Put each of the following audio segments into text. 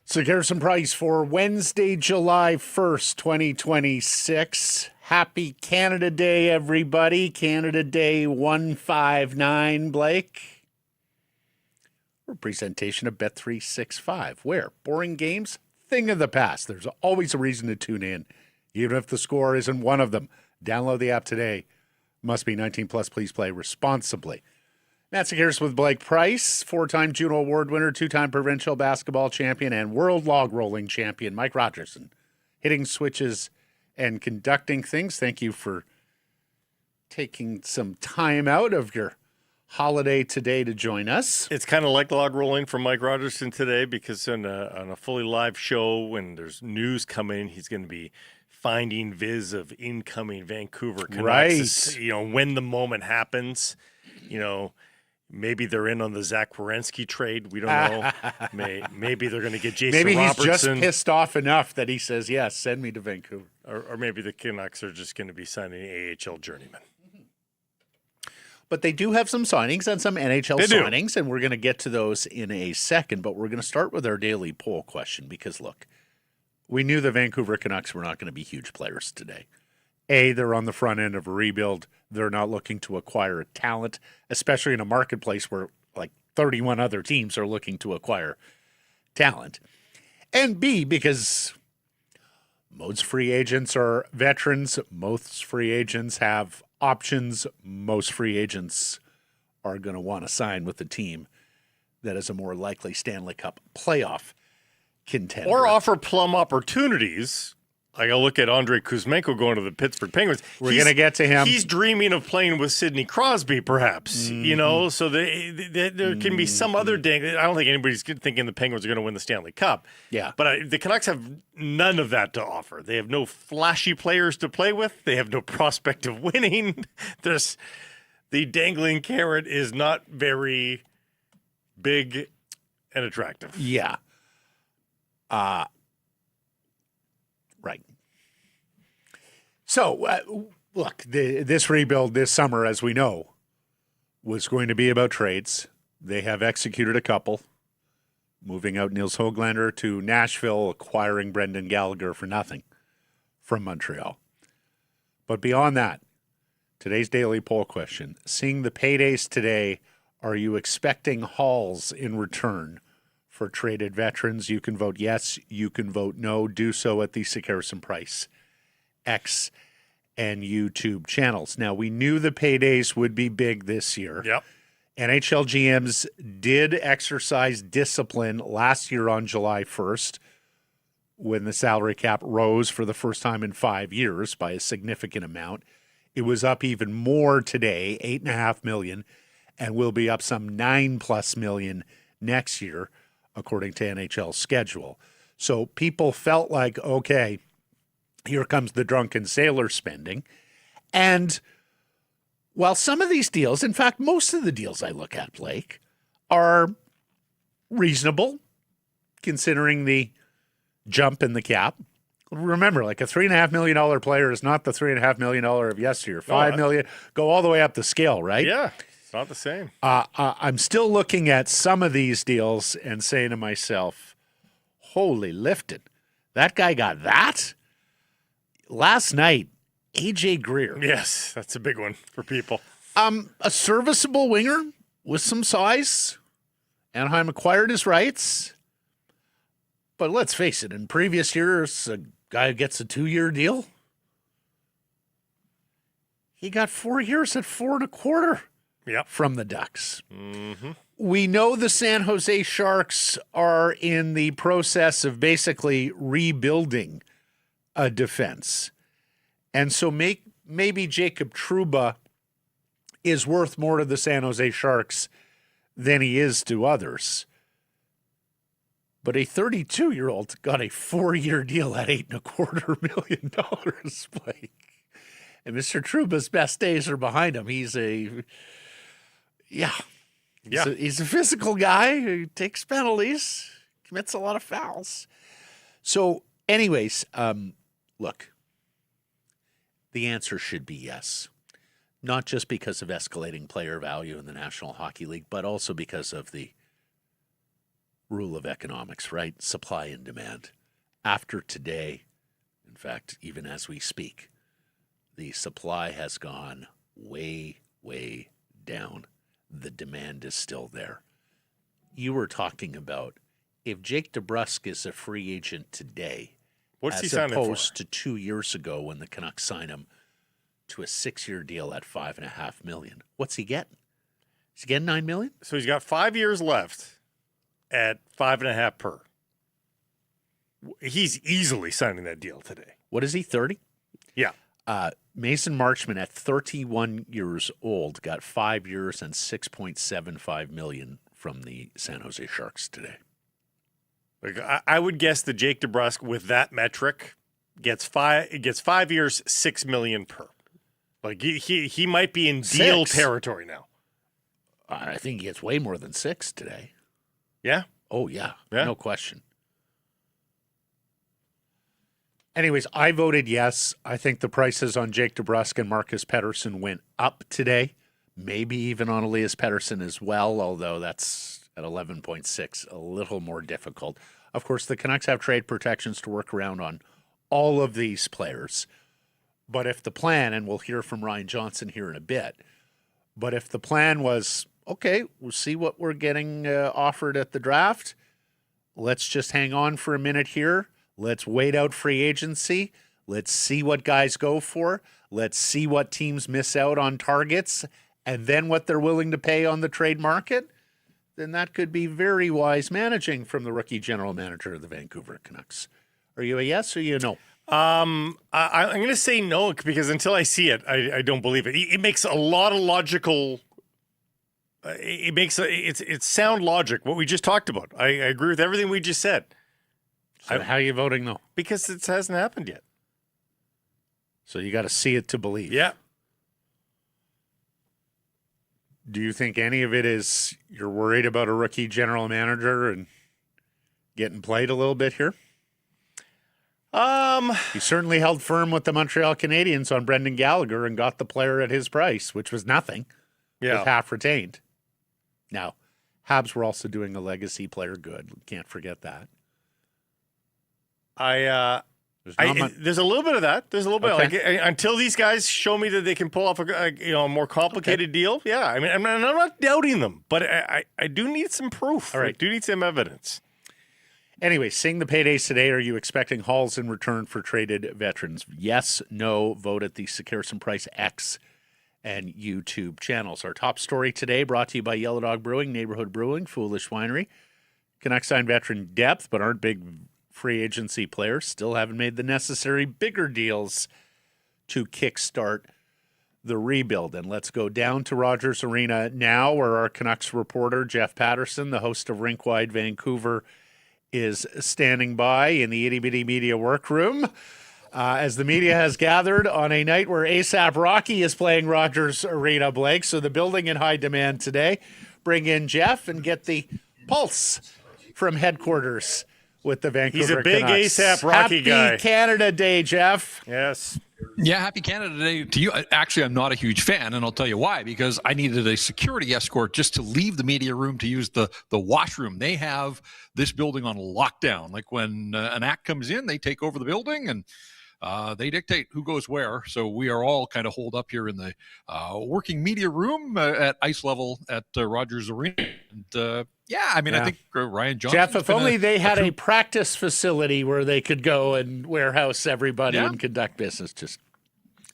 So here's some price for Wednesday, July 1st, 2026. Happy Canada Day, everybody. Canada Day 159, Blake. A presentation of Bet365. Where? Boring games? Thing of the past. There's always a reason to tune in, even if the score isn't one of them. Download the app today. Must be 19 plus. Please play responsibly. Matt Scherzer with Blake Price, four-time Juno Award winner, two-time provincial basketball champion, and world log rolling champion, Mike Rogerson, hitting switches and conducting things. Thank you for taking some time out of your holiday today to join us. It's kind of like log rolling from Mike Rogerson today because on a fully live show, when there's news coming, he's going to be finding viz of incoming Vancouver Canucks. Right. When the moment happens, maybe they're in on the Zach Werenski trade. We don't know. Maybe they're going to get Jason Robertson. Maybe he's just pissed off enough that he says, yes, send me to Vancouver. Or maybe the Canucks are just going to be signing AHL journeyman. But they do have some signings and some NHL signings, and we're going to get to those in a second. But we're going to start with our daily poll question because, look, we knew the Vancouver Canucks were not going to be huge players today. They're on the front end of a rebuild. They're not looking to acquire talent, especially in a marketplace where like 31 other teams are looking to acquire talent. And B, because most free agents are veterans, most free agents have options, most free agents are going to want to sign with the team that is a more likely Stanley Cup playoff contender. Or offer plum opportunities. Like I look at Andrei Kuzmenko going to the Pittsburgh Penguins. We're going to get to him. He's dreaming of playing with Sidney Crosby, perhaps. So there can be some other dang. I don't think anybody's thinking the Penguins are going to win the Stanley Cup. Yeah. But the Canucks have none of that to offer. They have no flashy players to play with. They have no prospect of winning. The dangling carrot is not very big and attractive. Yeah. Right. So, look, this rebuild this summer, as we know, was going to be about trades. They have executed a couple, moving out Nils Höglander to Nashville, acquiring Brendan Gallagher for nothing from Montreal. But beyond that, today's daily poll question, seeing the paydays today, are you expecting hauls in return for traded veterans? You can vote yes, you can vote no. Do so at the Scherzer Price X and YouTube channels. Now, we knew the paydays would be big this year. Yep. NHL GMs did exercise discipline last year on July 1st when the salary cap rose for the first time in 5 years by a significant amount. It was up even more today, $8.5 million, and will be up some $9+ million next year, according to NHL schedule. So people felt like, okay, here comes the drunken sailor spending. And while some of these deals, in fact, most of the deals I look at, Blake, are reasonable, considering the jump in the cap. Remember, like a $3.5 million player is not the $3.5 million of yesteryear. $5 million, go all the way up the scale, right? Yeah. Not the same. I'm still looking at some of these deals and saying to myself, holy lifted. That guy got that? Last night, AJ Greer. Yes, that's a big one for people. A serviceable winger with some size. Anaheim acquired his rights. But let's face it, in previous years, a guy who gets a 2-year deal, he got 4 years at $4.25. Yep. From the Ducks. Mm-hmm. We know the San Jose Sharks are in the process of basically rebuilding a defense. And so maybe Jacob Trouba is worth more to the San Jose Sharks than he is to others. But a 32-year-old got a 4-year deal at $8.25 million, Blake. And Mr. Trouba's best days are behind him. He's a physical guy who takes penalties, commits a lot of fouls. So, anyways, look, the answer should be yes. Not just because of escalating player value in the National Hockey League, but also because of the rule of economics, right? Supply and demand. After today, in fact, even as we speak, the supply has gone way, way down. The demand is still there. You were talking about if Jake DeBrusk is a free agent today, What's he as signing opposed for? to 2 years ago when the Canucks signed him to a 6-year deal at $5.5 million. What's he getting? Is he getting $9 million? So he's got 5 years left at 5.5 per. He's easily signing that deal today. What is he, 30? Yeah. Mason Marchman at 31 years old got 5 years and $6.75 million from the San Jose Sharks today. Like I would guess that Jake DeBrusk with that metric gets 5 years, $6 million per. Like he might be in deal territory now. I think he gets way more than 6 today. Yeah. Oh yeah, no question. Anyways, I voted yes. I think the prices on Jake DeBrusk and Marcus Paterson went up today. Maybe even on Elias Paterson as well, although that's at 11.6, a little more difficult. Of course, the Canucks have trade protections to work around on all of these players. But if the plan, and we'll hear from Ryan Johnson here in a bit, but if the plan was, okay, we'll see what we're getting offered at the draft, let's just hang on for a minute here. Let's wait out free agency. Let's see what guys go for. Let's see what teams miss out on targets and then what they're willing to pay on the trade market. Then that could be very wise managing from the rookie general manager of the Vancouver Canucks. Are you a yes or you a no? I'm going to say no because until I see it, I don't believe it. It makes a lot of logical. It's sound logic. What we just talked about. I agree with everything we just said. So how are you voting no? Because it hasn't happened yet. So you got to see it to believe. Yeah. Do you think any of it is you're worried about a rookie general manager and getting played a little bit here? He certainly held firm with the Montreal Canadiens on Brendan Gallagher and got the player at his price, which was nothing. Yeah. With half retained. Now, Habs were also doing a legacy player good. Can't forget that. There's a little bit of that. There's a little bit Okay. until these guys show me that they can pull off a more complicated deal. Yeah, I mean, I'm not doubting them, but I do need some proof. All right. I do need some evidence. Anyway, seeing the paydays today, are you expecting hauls in return for traded veterans? Yes, no, vote at the Sekerson Price X and YouTube channels. Our top story today brought to you by Yellow Dog Brewing, Neighborhood Brewing, Foolish Winery. Canucks signed veteran depth, but aren't big free agency players. Still haven't made the necessary bigger deals to kickstart the rebuild. And let's go down to Rogers Arena now, where our Canucks reporter, Jeff Paterson, the host of Rink Wide Vancouver, is standing by in the Itty Bitty Media workroom as the media has gathered on a night where ASAP Rocky is playing Rogers Arena, Blake. So the building in high demand today. Bring in Jeff and get the pulse from headquarters with the Vancouver He's a big Canucks. ASAP Rocky guy. Happy Canada Day, Jeff. Yes. Yeah, happy Canada Day to you. Actually, I'm not a huge fan, and I'll tell you why. Because I needed a security escort just to leave the media room to use the washroom. They have this building on lockdown. Like when an act comes in, they take over the building and they dictate who goes where. So we are all kind of holed up here in the working media room at ice level at Rogers Arena. And I think Ryan Johnson. Jeff, if only they had a practice facility where they could go and warehouse everybody and conduct business. Just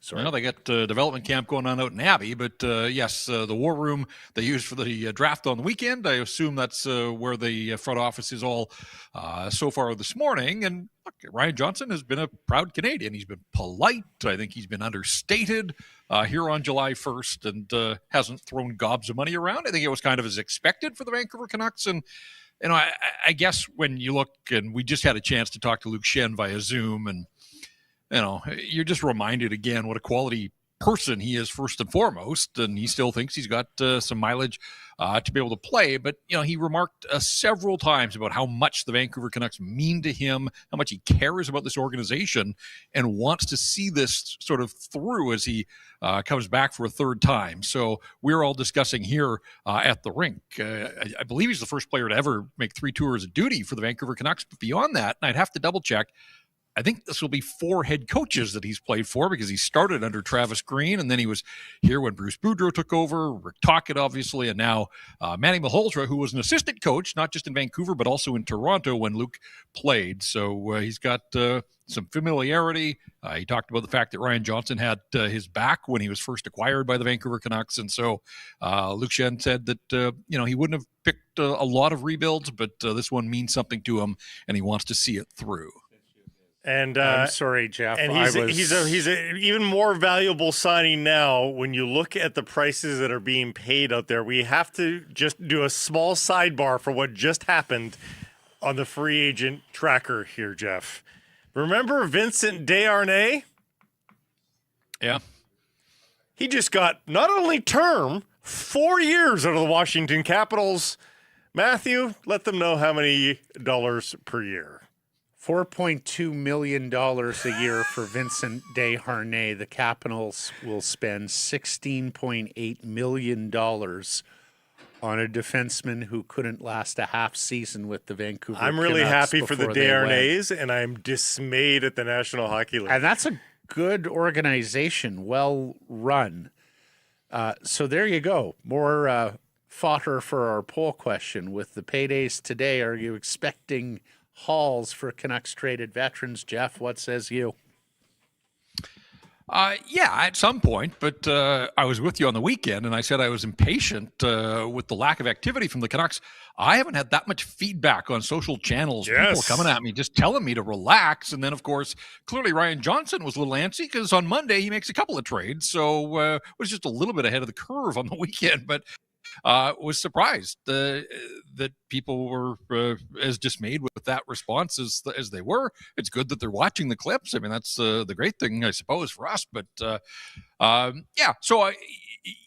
sorry. I know they got development camp going on out in Abbey, but yes, the war room they used for the draft on the weekend. I assume that's where the front office is all so far this morning. And look, Ryan Johnson has been a proud Canadian. He's been polite. I think he's been understated here on July 1st and hasn't thrown gobs of money around. I think it was kind of as expected for the Vancouver Canucks. And I guess when you look, and we just had a chance to talk to Luke Schenn via Zoom, and you're just reminded again what a quality person he is first and foremost, and he still thinks he's got some mileage to be able to play. But, he remarked several times about how much the Vancouver Canucks mean to him, how much he cares about this organization, and wants to see this sort of through as he comes back for a third time. So we're all discussing here at the rink. I believe he's the first player to ever make 3 tours of duty for the Vancouver Canucks. But beyond that, and I'd have to double check, I think this will be 4 head coaches that he's played for, because he started under Travis Green, and then he was here when Bruce Boudreau took over, Rick Tocchet, obviously, and now Manny Malhotra, who was an assistant coach, not just in Vancouver, but also in Toronto when Luke played. So he's got some familiarity. He talked about the fact that Ryan Johnson had his back when he was first acquired by the Vancouver Canucks. And so Luke Schenn said that, he wouldn't have picked a lot of rebuilds, but this one means something to him, and he wants to see it through. And I'm sorry, Jeff. And he's an even more valuable signing now when you look at the prices that are being paid out there. We have to just do a small sidebar for what just happened on the free agent tracker here, Jeff. Remember Vincent Desharnais? Yeah. He just got not only term, 4 years out of the Washington Capitals. Matthew, let them know how many dollars per year. $4.2 million a year for Vincent Desharnais. The Capitals will spend $16.8 million on a defenseman who couldn't last a half season with the Vancouver Canucks. I'm really happy for the Desharnais, and I'm dismayed at the National Hockey League. And that's a good organization, well run. So there you go. More fodder for our poll question. With the paydays today, are you expecting hauls for Canucks traded veterans? Jeff, what says you? Yeah, at some point, but I was with you on the weekend, and I said I was impatient with the lack of activity from the Canucks. I haven't had that much feedback on social channels. Yes. People coming at me, just telling me to relax. And then, of course, clearly Ryan Johnson was a little antsy because on Monday he makes a couple of trades. So was just a little bit ahead of the curve on the weekend, but was surprised that people were as dismayed with that response as they were. It's good that they're watching the clips. I mean, that's the great thing, I suppose, for us. But yeah, so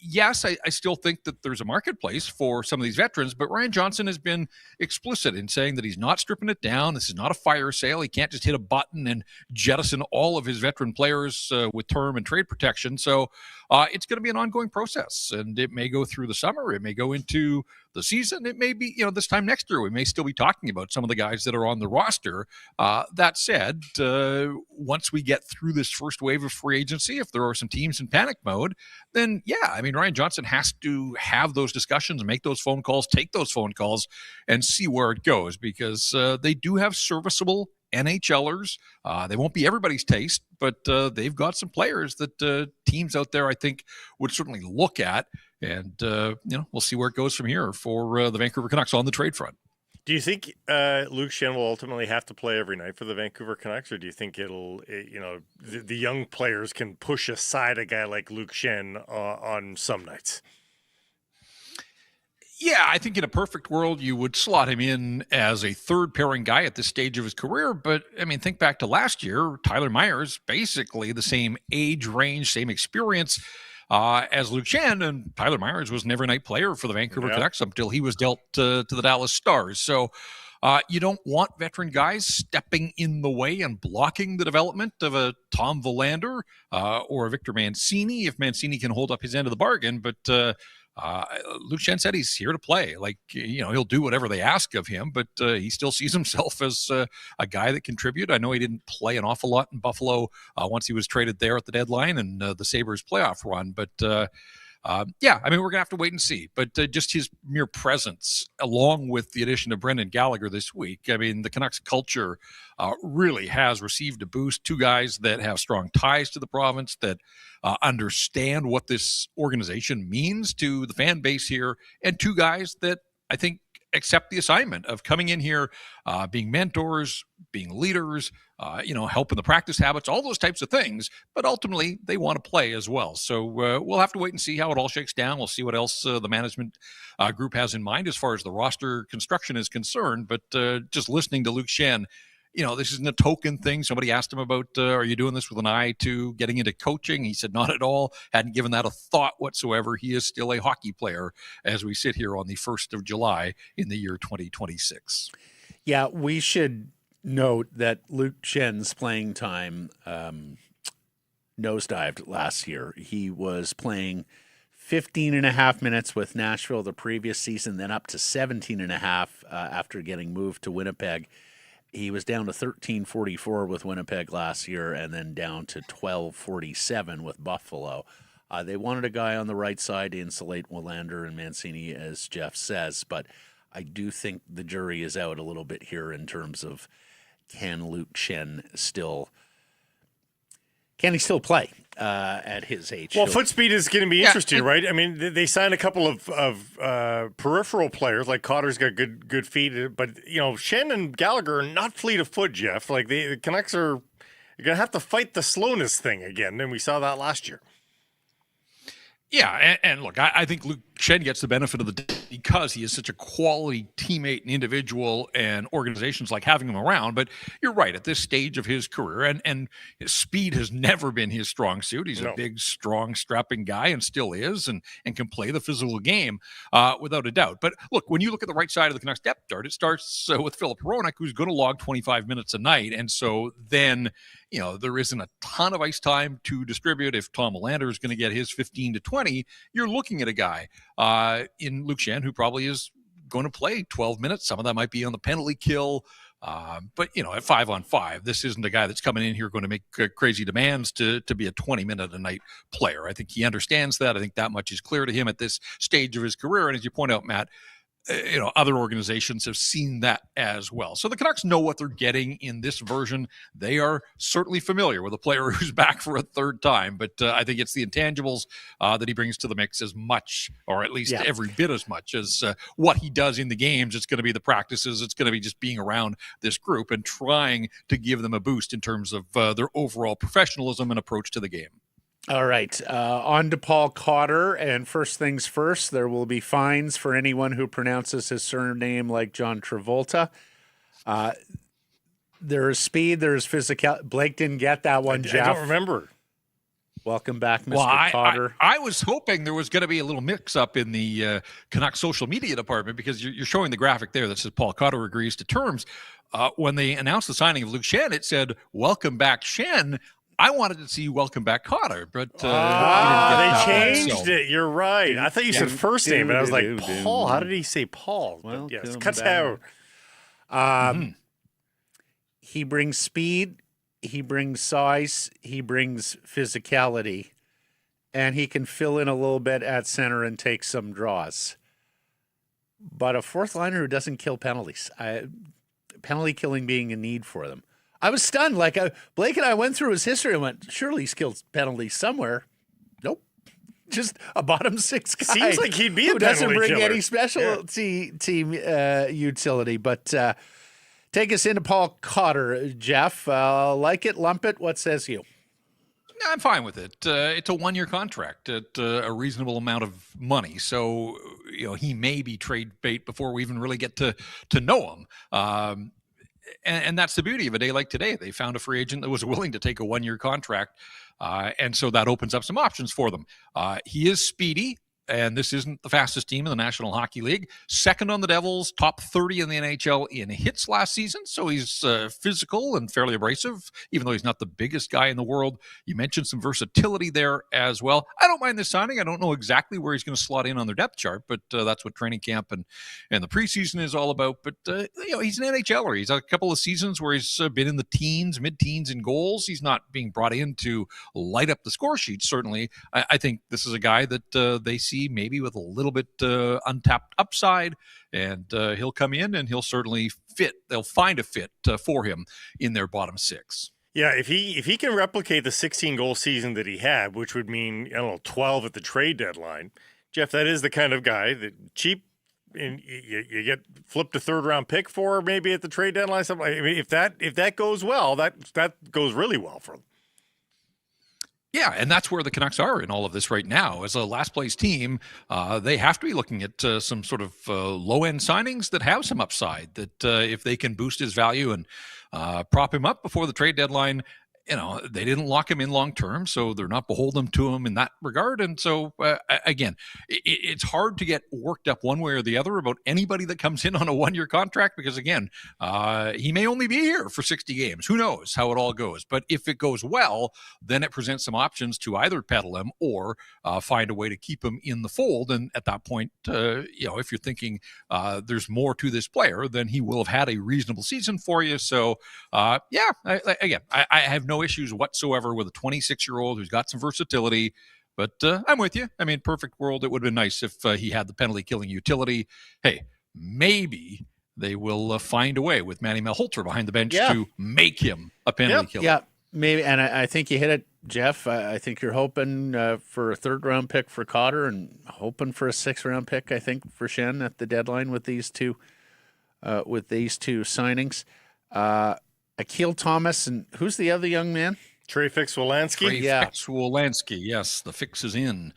yes, I still think that there's a marketplace for some of these veterans, but Ryan Johnson has been explicit in saying that he's not stripping it down. This is not a fire sale. He can't just hit a button and jettison all of his veteran players with term and trade protection. So it's going to be an ongoing process, and it may go through the summer. It may go into the season. It may be, this time next year, we may still be talking about some of the guys that are on the roster. That said, once we get through this first wave of free agency, if there are some teams in panic mode, then yeah, I mean, Ryan Johnson has to have those discussions, make those phone calls, take those phone calls, and see where it goes, because they do have serviceable NHLers. They won't be everybody's taste, but they've got some players that teams out there, I think, would certainly look at. And, we'll see where it goes from here for the Vancouver Canucks on the trade front. Do you think Luke Schenn will ultimately have to play every night for the Vancouver Canucks, or do you think the young players can push aside a guy like Luke Schenn on some nights? Yeah, I think in a perfect world, you would slot him in as a third pairing guy at this stage of his career. But I mean, think back to last year, Tyler Myers, basically the same age range, same experience as Luke Schenn, and Tyler Myers was an every night player for the Vancouver Canucks until he was dealt to the Dallas Stars. So you don't want veteran guys stepping in the way and blocking the development of a Tom Verlander or a Victor Mancini, if Mancini can hold up his end of the bargain. But Luke Schenn said he's here to play. Like, he'll do whatever they ask of him, but he still sees himself as a guy that contribute. I know he didn't play an awful lot in Buffalo once he was traded there at the deadline and the Sabres playoff run, but yeah, I mean, we're going to have to wait and see. But just his mere presence, along with the addition of Brendan Gallagher this week, I mean, the Canucks culture really has received a boost. Two guys that have strong ties to the province, that understand what this organization means to the fan base here, and two guys that I think accept the assignment of coming in here, being mentors, being leaders, helping the practice habits, all those types of things. But ultimately, they want to play as well. So we'll have to wait and see how it all shakes down. We'll see what else the management group has in mind as far as the roster construction is concerned. But just listening to Luke Schenn, this isn't a token thing. Somebody asked him about, are you doing this with an eye to getting into coaching? He said, not at all. Hadn't given that a thought whatsoever. He is still a hockey player as we sit here on the 1st of July in the year 2026. Yeah, we should note that Luke Schenn's playing time nosedived last year. He was playing 15 and a half minutes with Nashville the previous season, then up to 17 and a half after getting moved to Winnipeg. He was down to 13.44 with Winnipeg last year and then down to 12.47 with Buffalo. They wanted a guy on the right side to insulate Willander and Mancini, as Jeff says, but I do think the jury is out a little bit here in terms of can Luke Schenn still play at his age? Well, foot speed is going to be interesting, right? I mean, they signed a couple of peripheral players, like Cotter's got good feet, but Schenn and Gallagher are not fleet of foot, Jeff. Like the Canucks are going to have to fight the slowness thing again, and we saw that last year. Yeah, and look, I think Luke Schenn gets the benefit of the doubt because he is such a quality teammate and individual, and organizations like having him around. But you're right, at this stage of his career, and his speed has never been his strong suit. He's a big, strong, strapping guy and still is, and can play the physical game without a doubt. But look, when you look at the right side of the Canucks depth chart, it starts with Filip Hronek, who's going to log 25 minutes a night. And so then, there isn't a ton of ice time to distribute. If Tom Willander is going to get his 15 to 20, you're looking at a guy in Luke Schenn who probably is going to play 12 minutes. Some of that might be on the penalty kill. But, at 5-on-5, this isn't a guy that's coming in here going to make crazy demands to be a 20-minute-a-night player. I think he understands that. I think that much is clear to him at this stage of his career. And as you point out, Matt, other organizations have seen that as well. So the Canucks know what they're getting in this version. They are certainly familiar with a player who's back for a third time, but I think it's the intangibles that he brings to the mix as much, or at least every bit as much as what he does in the games. It's going to be the practices. It's going to be just being around this group and trying to give them a boost in terms of their overall professionalism and approach to the game. All right, on to Paul Cotter, and first things first, there will be fines for anyone who pronounces his surname like John Travolta. There is speed, there is physical. Blake didn't get that one, Jeff. I don't remember. Welcome back, Mr. Cotter. I was hoping there was going to be a little mix-up in the Canucks social media department, because you're showing the graphic there that says Paul Cotter agrees to terms. When they announced the signing of Luke Schenn, it said, "Welcome back, Schenn." I wanted to see "Welcome Back, Cotter," but they changed it. You're right. I thought you said first name, but I was like, Paul. How did he say Paul? Well, yes, cuts out. He brings speed, he brings size, he brings physicality, and he can fill in a little bit at center and take some draws. But a fourth liner who doesn't kill penalties, penalty killing being a need for them. I was stunned. Like Blake and I went through his history and went, surely he's killed penalties somewhere. Nope. Just a bottom six guy. Seems like he'd be a who doesn't penalty bring killer. any specialty team utility. But take us into Paul Cotter, Jeff. Like it, lump it. What says you? I'm fine with it. It's a one-year contract at a reasonable amount of money. So, he may be trade bait before we even really get to know him. And that's the beauty of a day like today. They found a free agent that was willing to take a one-year contract. And so that opens up some options for them. He is speedy, and this isn't the fastest team in the National Hockey League. Second on the Devils, top 30 in the NHL in hits last season. So he's physical and fairly abrasive, even though he's not the biggest guy in the world. You mentioned some versatility there as well. I don't mind this signing. I don't know exactly where he's going to slot in on their depth chart, but that's what training camp and the preseason is all about. But, he's an NHLer. He's had a couple of seasons where he's been in the teens, mid-teens in goals. He's not being brought in to light up the score sheet, certainly. I think this is a guy that they see maybe with a little bit untapped upside, and he'll come in and he'll certainly fit. They'll find a fit for him in their bottom six. Yeah, if he can replicate the 16-goal season that he had, which would mean 12 at the trade deadline, Jeff, that is the kind of guy that cheap, and you get flipped a third-round pick for maybe at the trade deadline. Something. I mean, if that goes well, that goes really well for them. Yeah, and that's where the Canucks are in all of this right now. As a last-place team, they have to be looking at some sort of low-end signings that have some upside, that if they can boost his value and prop him up before the trade deadline. They didn't lock him in long term, so they're not beholden to him in that regard. And so, again, it's hard to get worked up one way or the other about anybody that comes in on a one-year contract because, again, he may only be here for 60 games. Who knows how it all goes? But if it goes well, then it presents some options to either peddle him or find a way to keep him in the fold. And at that point, if you're thinking there's more to this player, then he will have had a reasonable season for you. So, I have no issues whatsoever with a 26-year-old who's got some versatility, but I'm with you. I mean, perfect world, it would have been nice if he had the penalty-killing utility. Hey, maybe they will find a way with Manny Malhotra behind the bench to make him a penalty killer. Yeah, maybe, and I think you hit it, Jeff. I think you're hoping for a third-round pick for Cotter and hoping for a sixth-round pick, I think, for Schenn at the deadline with these two signings. Akil Thomas, and who's the other young man? Trey Fix-Wolansky. Fix-Wolansky, yes, the fix is in.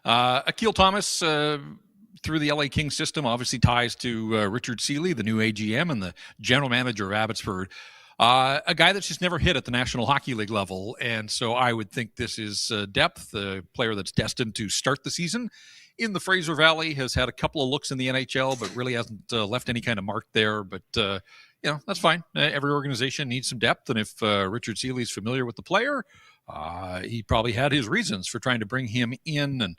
Akil Thomas, through the LA Kings system, obviously ties to Richard Seeley, the new AGM and the general manager of Abbotsford. A guy that's just never hit at the National Hockey League level, and so I would think this is depth, a player that's destined to start the season in the Fraser Valley, has had a couple of looks in the NHL, but really hasn't left any kind of mark there, but that's fine. Every organization needs some depth, and if Richard Seeley's familiar with the player, he probably had his reasons for trying to bring him in, and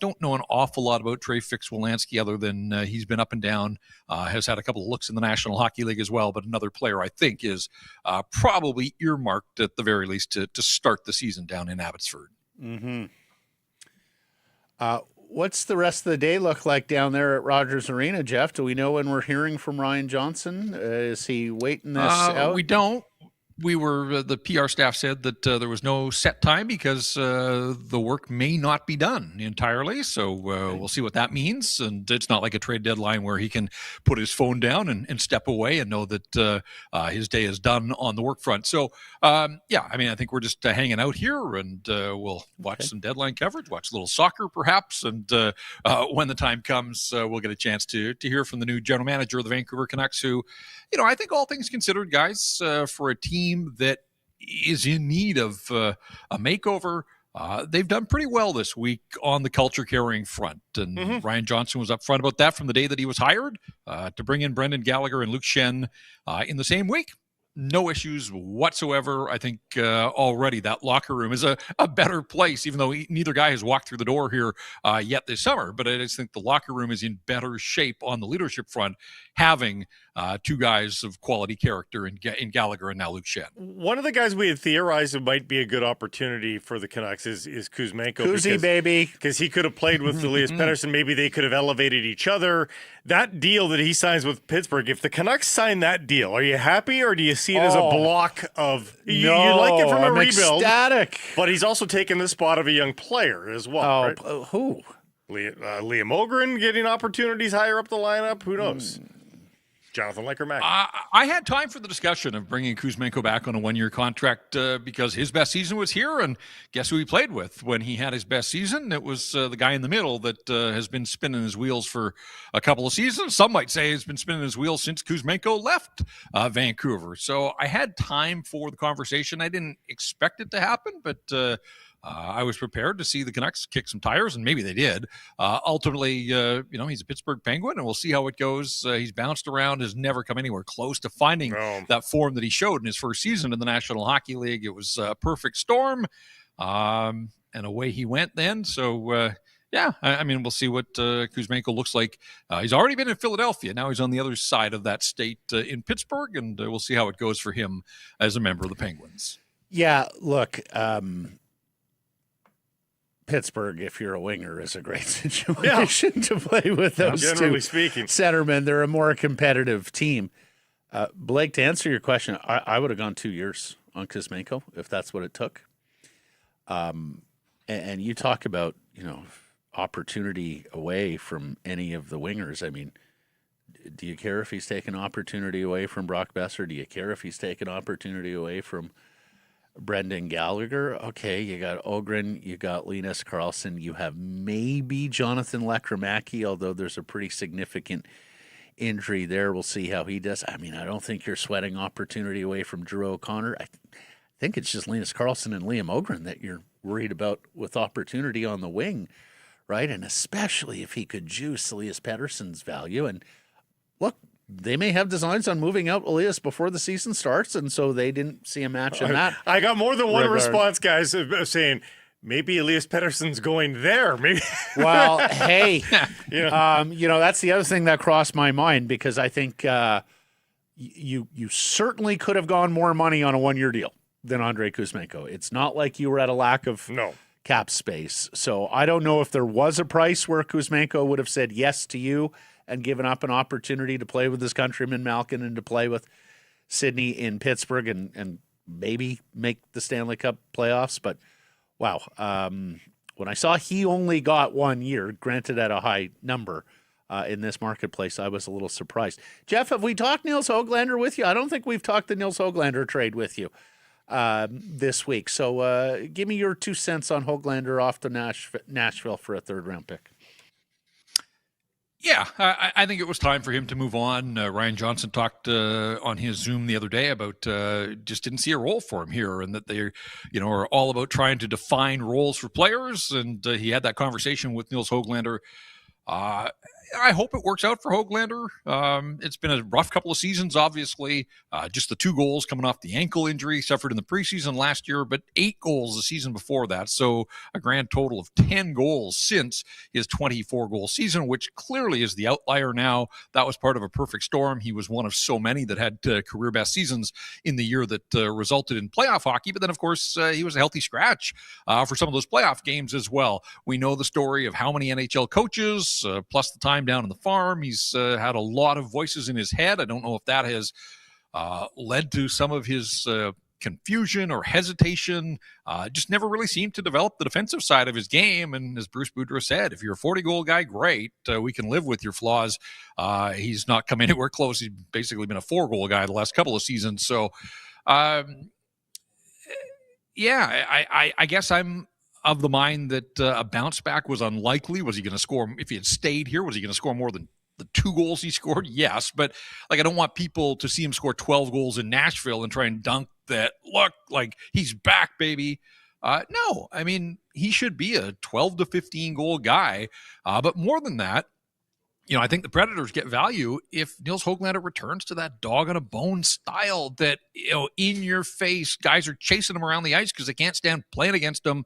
don't know an awful lot about Trey Fix-Wolansky other than he's been up and down, has had a couple of looks in the National Hockey League as well, but another player I think is probably earmarked at the very least to start the season down in Abbotsford. Mm-hmm. What's the rest of the day look like down there at Rogers Arena, Jeff? Do we know when we're hearing from Ryan Johnson? Is he waiting this out? We don't. The PR staff said that there was no set time because the work may not be done entirely. So we'll see what that means. And it's not like a trade deadline where he can put his phone down and step away and know that his day is done on the work front. So, I think we're just hanging out here and we'll watch some deadline coverage, watch a little soccer perhaps. And when the time comes, we'll get a chance to hear from the new general manager of the Vancouver Canucks who, I think all things considered, guys, for a team that is in need of a makeover, they've done pretty well this week on the culture carrying front. And Ryan Johnson was up front about that from the day that he was hired to bring in Brendan Gallagher and Luke Schenn in the same week. No issues whatsoever. I think already that locker room is a better place, even though neither guy has walked through the door here yet this summer. But I just think the locker room is in better shape on the leadership front, having two guys of quality character in Gallagher and now Luke Schenn. One of the guys we had theorized it might be a good opportunity for the Canucks is Kuzmenko. Kuzi, baby. Because he could have played with Elias Paterson. Maybe they could have elevated each other. That deal that he signs with Pittsburgh, if the Canucks sign that deal, are you happy or do you see it as a block of you like it from a rebuild? Ecstatic. But he's also taken the spot of a young player as well. Right? Who? Liam Ogren getting opportunities higher up the lineup. Who knows? Jonathan Lecker-Mack. I had time for the discussion of bringing Kuzmenko back on a one-year contract because his best season was here, and guess who he played with when he had his best season? It was the guy in the middle that has been spinning his wheels for a couple of seasons. Some might say he's been spinning his wheels since Kuzmenko left Vancouver. So I had time for the conversation. I didn't expect it to happen, but I was prepared to see the Canucks kick some tires, and maybe they did. Ultimately, he's a Pittsburgh Penguin, and we'll see how it goes. He's bounced around, has never come anywhere close to finding that form that he showed in his first season in the National Hockey League. It was a perfect storm, and away he went then. So, we'll see what Kuzmenko looks like. He's already been in Philadelphia. Now he's on the other side of that state in Pittsburgh, and we'll see how it goes for him as a member of the Penguins. Yeah, look, Pittsburgh, if you're a winger, is a great situation to play with those generally two speaking. centermen. They're a more competitive team. Blake, to answer your question, I would have gone 2 years on Kuzmenko if that's what it took. And you talk about, opportunity away from any of the wingers. I mean, do you care if he's taken opportunity away from Brock Besser? Do you care if he's taken opportunity away from Brendan Gallagher? Okay, you got Ogren, you got Linus Karlsson, you have maybe Jonathan Lecker-Mackey, although there's a pretty significant injury there. We'll see how he does. I mean, I don't think you're sweating opportunity away from Drew O'Connor. I think it's just Linus Karlsson and Liam Ogren that you're worried about with opportunity on the wing, right? And especially if he could juice Elias Pettersson's value. And look, they may have designs on moving out Elias before the season starts, and so they didn't see a match in that. I got more than one regard. response, guys, saying maybe Elias Pettersson's going there. Maybe. Well, hey, Yeah. that's the other thing that crossed my mind, because I think you certainly could have gone more money on a one-year deal than Andrei Kuzmenko. It's not like you were at a lack of cap space. So I don't know if there was a price where Kuzmenko would have said yes to you and given up an opportunity to play with his countryman Malkin and to play with Sydney in Pittsburgh and maybe make the Stanley Cup playoffs. But wow, when I saw he only got 1 year, granted at a high number in this marketplace, I was a little surprised. Jeff, have we talked Nils Höglander with you? I don't think we've talked the Nils Höglander trade with you this week. So give me your 2 cents on Höglander off to Nashville for a third-round pick. Yeah, I think it was time for him to move on. Ryan Johnson talked on his Zoom the other day about just didn't see a role for him here, and that they, are all about trying to define roles for players. And he had that conversation with Nils Höglander. I hope it works out for Höglander. It's been a rough couple of seasons, obviously. Just the 2 goals coming off the ankle injury suffered in the preseason last year, but 8 goals the season before that. So a grand total of 10 goals since his 24-goal season, which clearly is the outlier now. That was part of a perfect storm. He was one of so many that had career best seasons in the year that resulted in playoff hockey. But then, of course, he was a healthy scratch for some of those playoff games as well. We know the story of how many NHL coaches, plus the time down on the farm. He's had a lot of voices in his head. I don't know if that has led to some of his confusion or hesitation. Just never really seemed to develop the defensive side of his game. And as Bruce Boudreau said, if you're a 40-goal guy, great. We can live with your flaws. He's not come anywhere close. He's basically been a 4-goal guy the last couple of seasons. So, I guess I'm of the mind that a bounce back was unlikely. Was he going to score, if he had stayed here, was he going to score more than the 2 goals he scored? Yes. But I don't want people to see him score 12 goals in Nashville and try and dunk that, look, he's back, baby. No, I mean, he should be a 12 to 15 goal guy. But more than that, I think the Predators get value if Nils Höglander returns to that dog on a bone style that, in your face, guys are chasing him around the ice because they can't stand playing against him.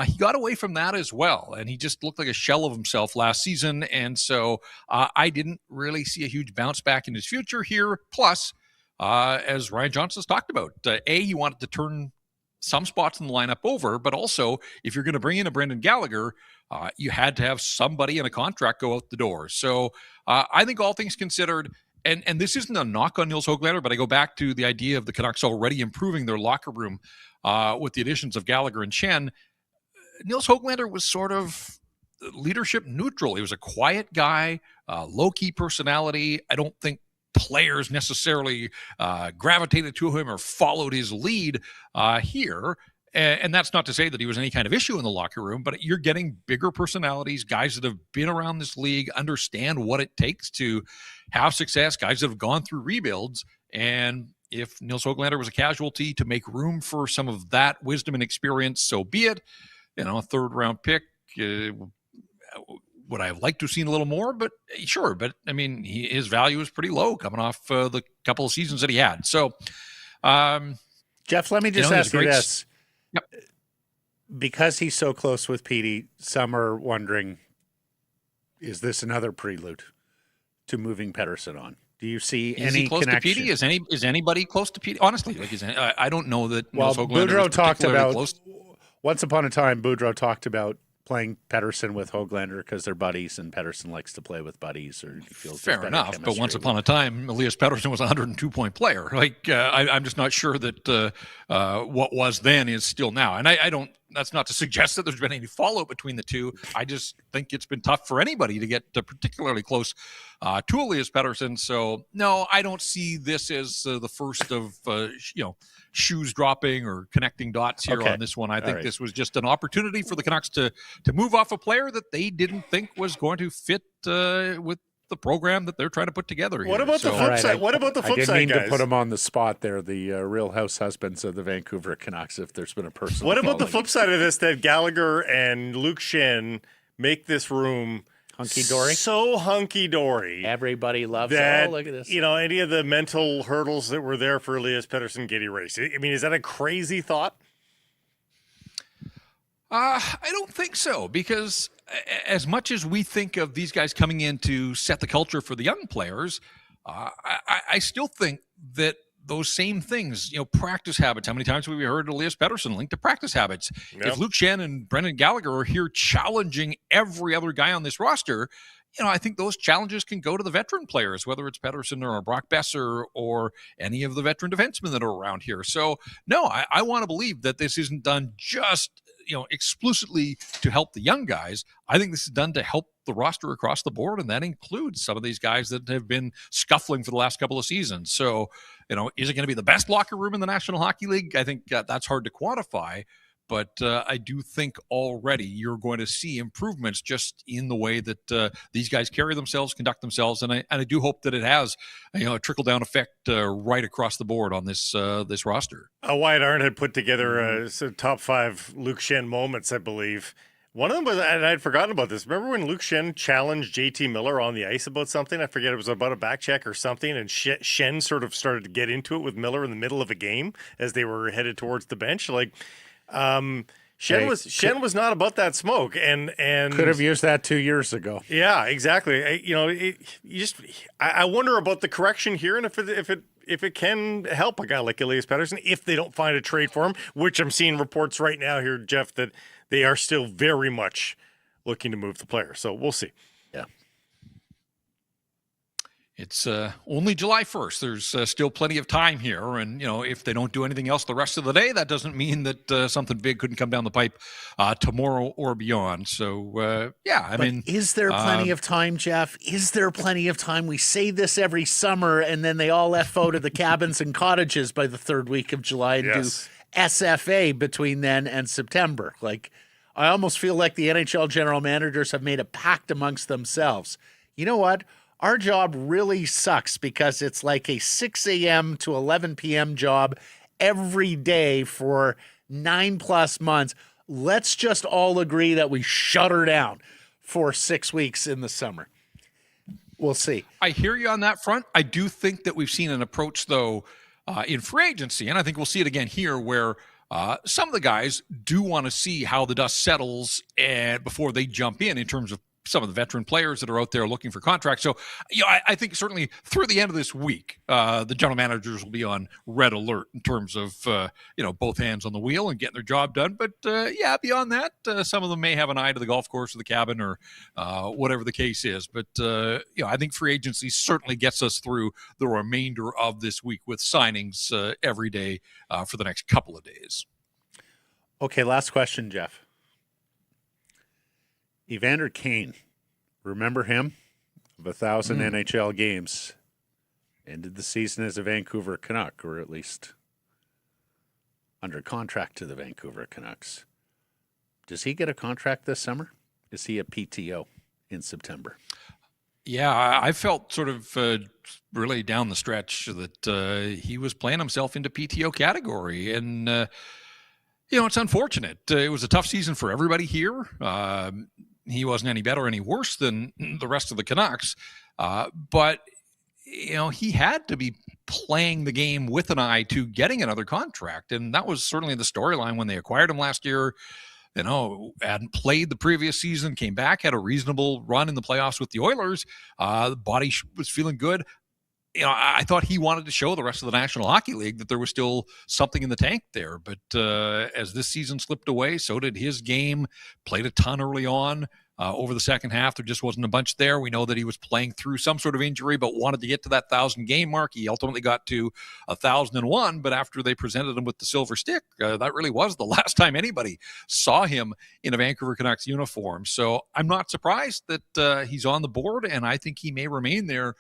He got away from that as well, and he just looked like a shell of himself last season, and so I didn't really see a huge bounce back in his future here. Plus, as Ryan Johnson's talked about, he wanted to turn some spots in the lineup over, but also, if you're going to bring in a Brendan Gallagher, you had to have somebody in a contract go out the door. So I think all things considered, and this isn't a knock on Nils Höglander, but I go back to the idea of the Canucks already improving their locker room with the additions of Gallagher and Schenn. Nils Höglander was sort of leadership neutral. He was a quiet guy, low-key personality. I don't think players necessarily gravitated to him or followed his lead here. And that's not to say that he was any kind of issue in the locker room, but you're getting bigger personalities, guys that have been around this league, understand what it takes to have success, guys that have gone through rebuilds. And if Nils Höglander was a casualty to make room for some of that wisdom and experience, so be it. A third-round pick, would I have liked to have seen a little more? But sure. But, I mean, his value is pretty low coming off the couple of seasons that he had. So, Jeff, let me just ask you this. Yep. Because he's so close with Petey, some are wondering, is this another prelude to moving Paterson on? Do you see any close connection? To Petey? Is anybody close to Petey? Honestly, I don't know that. Well, Boudreau talked about close. Once upon a time, Boudreau talked about playing Paterson with Höglander because they're buddies, and Paterson likes to play with buddies, or he feels fair enough. But once upon a time, Elias Pettersson was a 102-point player. I'm just not sure that what was then is still now. And I don't. That's not to suggest that there's been any follow between the two. I just think it's been tough for anybody to get particularly close to Elias Pettersson. So no, I don't see this as the first of shoes dropping or connecting dots here on this one. I think this was just an opportunity for the Canucks to move off a player that they didn't think was going to fit with the program that they're trying to put together. What here. about the So, flip side? What about the flip I didn't side, mean guys? to put him on the spot there, the Real House husbands of the Vancouver Canucks, if there's been a person. What about the flip side of this, that Gallagher and Luke Schenn make this room hunky-dory? so hunky-dory? Everybody loves that, look at this. Any of the mental hurdles that were there for Elias Paterson get erased. I mean, is that a crazy thought? I don't think so, because as much as we think of these guys coming in to set the culture for the young players, I still think that those same things, practice habits. How many times have we heard Elias Pettersson linked to practice habits? Yep. If Luke Schenn and Brendan Gallagher are here challenging every other guy on this roster, I think those challenges can go to the veteran players, whether it's Paterson or Brock Besser or any of the veteran defensemen that are around here. So, no, I want to believe that this isn't done just exclusively to help the young guys. I think this is done to help the roster across the board, and that includes some of these guys that have been scuffling for the last couple of seasons. So, is it going to be the best locker room in the National Hockey League? I think that's hard to quantify, but I do think already you're going to see improvements just in the way that these guys carry themselves, conduct themselves, and I do hope that it has a trickle-down effect right across the board on this roster. Wyatt Arndt had put together top 5 Luke Schenn moments, I believe. One of them was, and I'd forgotten about this. Remember when Luke Schenn challenged JT Miller on the ice about something? I forget, it was about a back check or something, and Schenn sort of started to get into it with Miller in the middle of a game as they were headed towards the bench. Schenn was not about that smoke, and could have used that 2 years ago. Yeah, exactly. I wonder about the correction here, and if it can help a guy like Elias Pettersson if they don't find a trade for him, which I'm seeing reports right now here, Jeff, that they are still very much looking to move the player. So we'll see. Yeah. It's only July 1st. There's still plenty of time here. And, if they don't do anything else the rest of the day, that doesn't mean that something big couldn't come down the pipe tomorrow or beyond. So, is there plenty of time, Jeff? Is there plenty of time? We say this every summer, and then they all out of the cabins and cottages by the third week of July and do SFA between then and September. I almost feel like the NHL general managers have made a pact amongst themselves. You know what? Our job really sucks because it's like a 6 a.m. to 11 p.m. job every day for 9+ months. Let's just all agree that we shut her down for 6 weeks in the summer. We'll see. I hear you on that front. I do think that we've seen an approach, though, in free agency, and I think we'll see it again here, where some of the guys do want to see how the dust settles and before they jump in terms of some of the veteran players that are out there looking for contracts. So, I think certainly through the end of this week, the general managers will be on red alert in terms of, both hands on the wheel and getting their job done. But, beyond that, some of them may have an eye to the golf course or the cabin or whatever the case is. But, I think free agency certainly gets us through the remainder of this week with signings every day for the next couple of days. Okay, last question, Jeff. Evander Kane, remember him? Of 1,000 NHL games. Ended the season as a Vancouver Canuck, or at least under contract to the Vancouver Canucks. Does he get a contract this summer? Is he a PTO in September? Yeah, I felt sort of really down the stretch that he was playing himself into PTO category. And, it's unfortunate. It was a tough season for everybody here. He wasn't any better or any worse than the rest of the Canucks. But, he had to be playing the game with an eye to getting another contract. And that was certainly the storyline when they acquired him last year. Hadn't played the previous season, came back, had a reasonable run in the playoffs with the Oilers. The body was feeling good. I thought he wanted to show the rest of the National Hockey League that there was still something in the tank there. But as this season slipped away, so did his game. Played a ton early on. Over the second half, there just wasn't a bunch there. We know that he was playing through some sort of injury, but wanted to get to that 1,000-game mark. He ultimately got to 1,001, but after they presented him with the silver stick, that really was the last time anybody saw him in a Vancouver Canucks uniform. So I'm not surprised that he's on the board, and I think he may remain there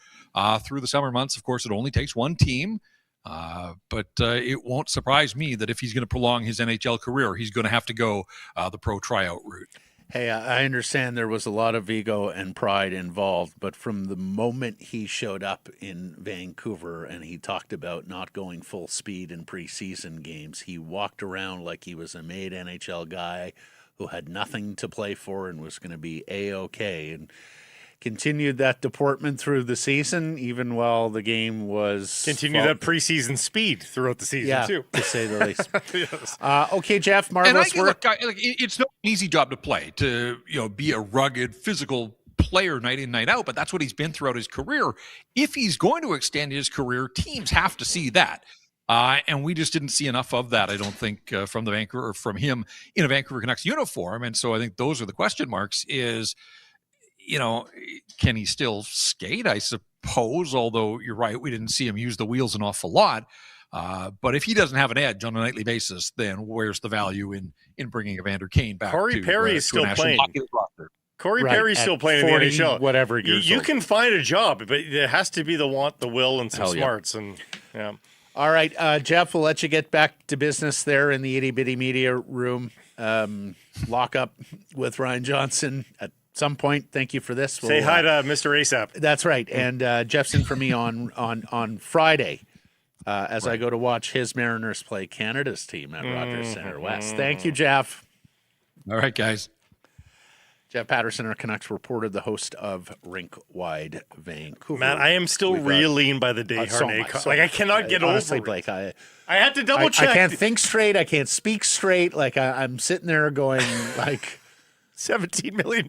through the summer months. Of course, it only takes one team. But it won't surprise me that if he's going to prolong his NHL career, he's going to have to go the pro tryout route. Hey, I understand there was a lot of ego and pride involved, but from the moment he showed up in Vancouver and he talked about not going full speed in preseason games, he walked around like he was a made NHL guy who had nothing to play for and was going to be A-OK. And continued that deportment through the season, even while the game was... Continue that preseason speed throughout the season, too. To say the least. Yes. Okay, Jeff, marvelous work. It's no easy job to play, to be a rugged, physical player night in, night out, but that's what he's been throughout his career. If he's going to extend his career, teams have to see that. And we just didn't see enough of that, I don't think, from him in a Vancouver Canucks uniform. And so I think those are the question marks is... can he still skate? I suppose, although you're right, we didn't see him use the wheels an awful lot. But if he doesn't have an edge on a nightly basis, then where's the value in bringing Evander Kane back? Corey Perry is still playing. Corey Perry's still playing 40, in the NHL. Whatever years you old. Can find a job, but there has to be the want, the will, and some smarts. And all right, Jeff, we'll let you get back to business there in the itty bitty media room. Lock up with Ryan Johnson at some point. Thank you for this. Say hi to Mr. ASAP. That's right. And Jeff's in for me on Friday as I go to watch his Mariners play Canada's team at Rogers Centre West. Thank you, Jeff. All right, guys. Jeff Paterson, our Canucks reporter, the host of Rink Wide Vancouver. Man, I am still reeling by the Desharnais. I cannot get honestly, over Blake, it. I had to double check. I can't think straight. I can't speak straight. I'm sitting there going like... $17 million.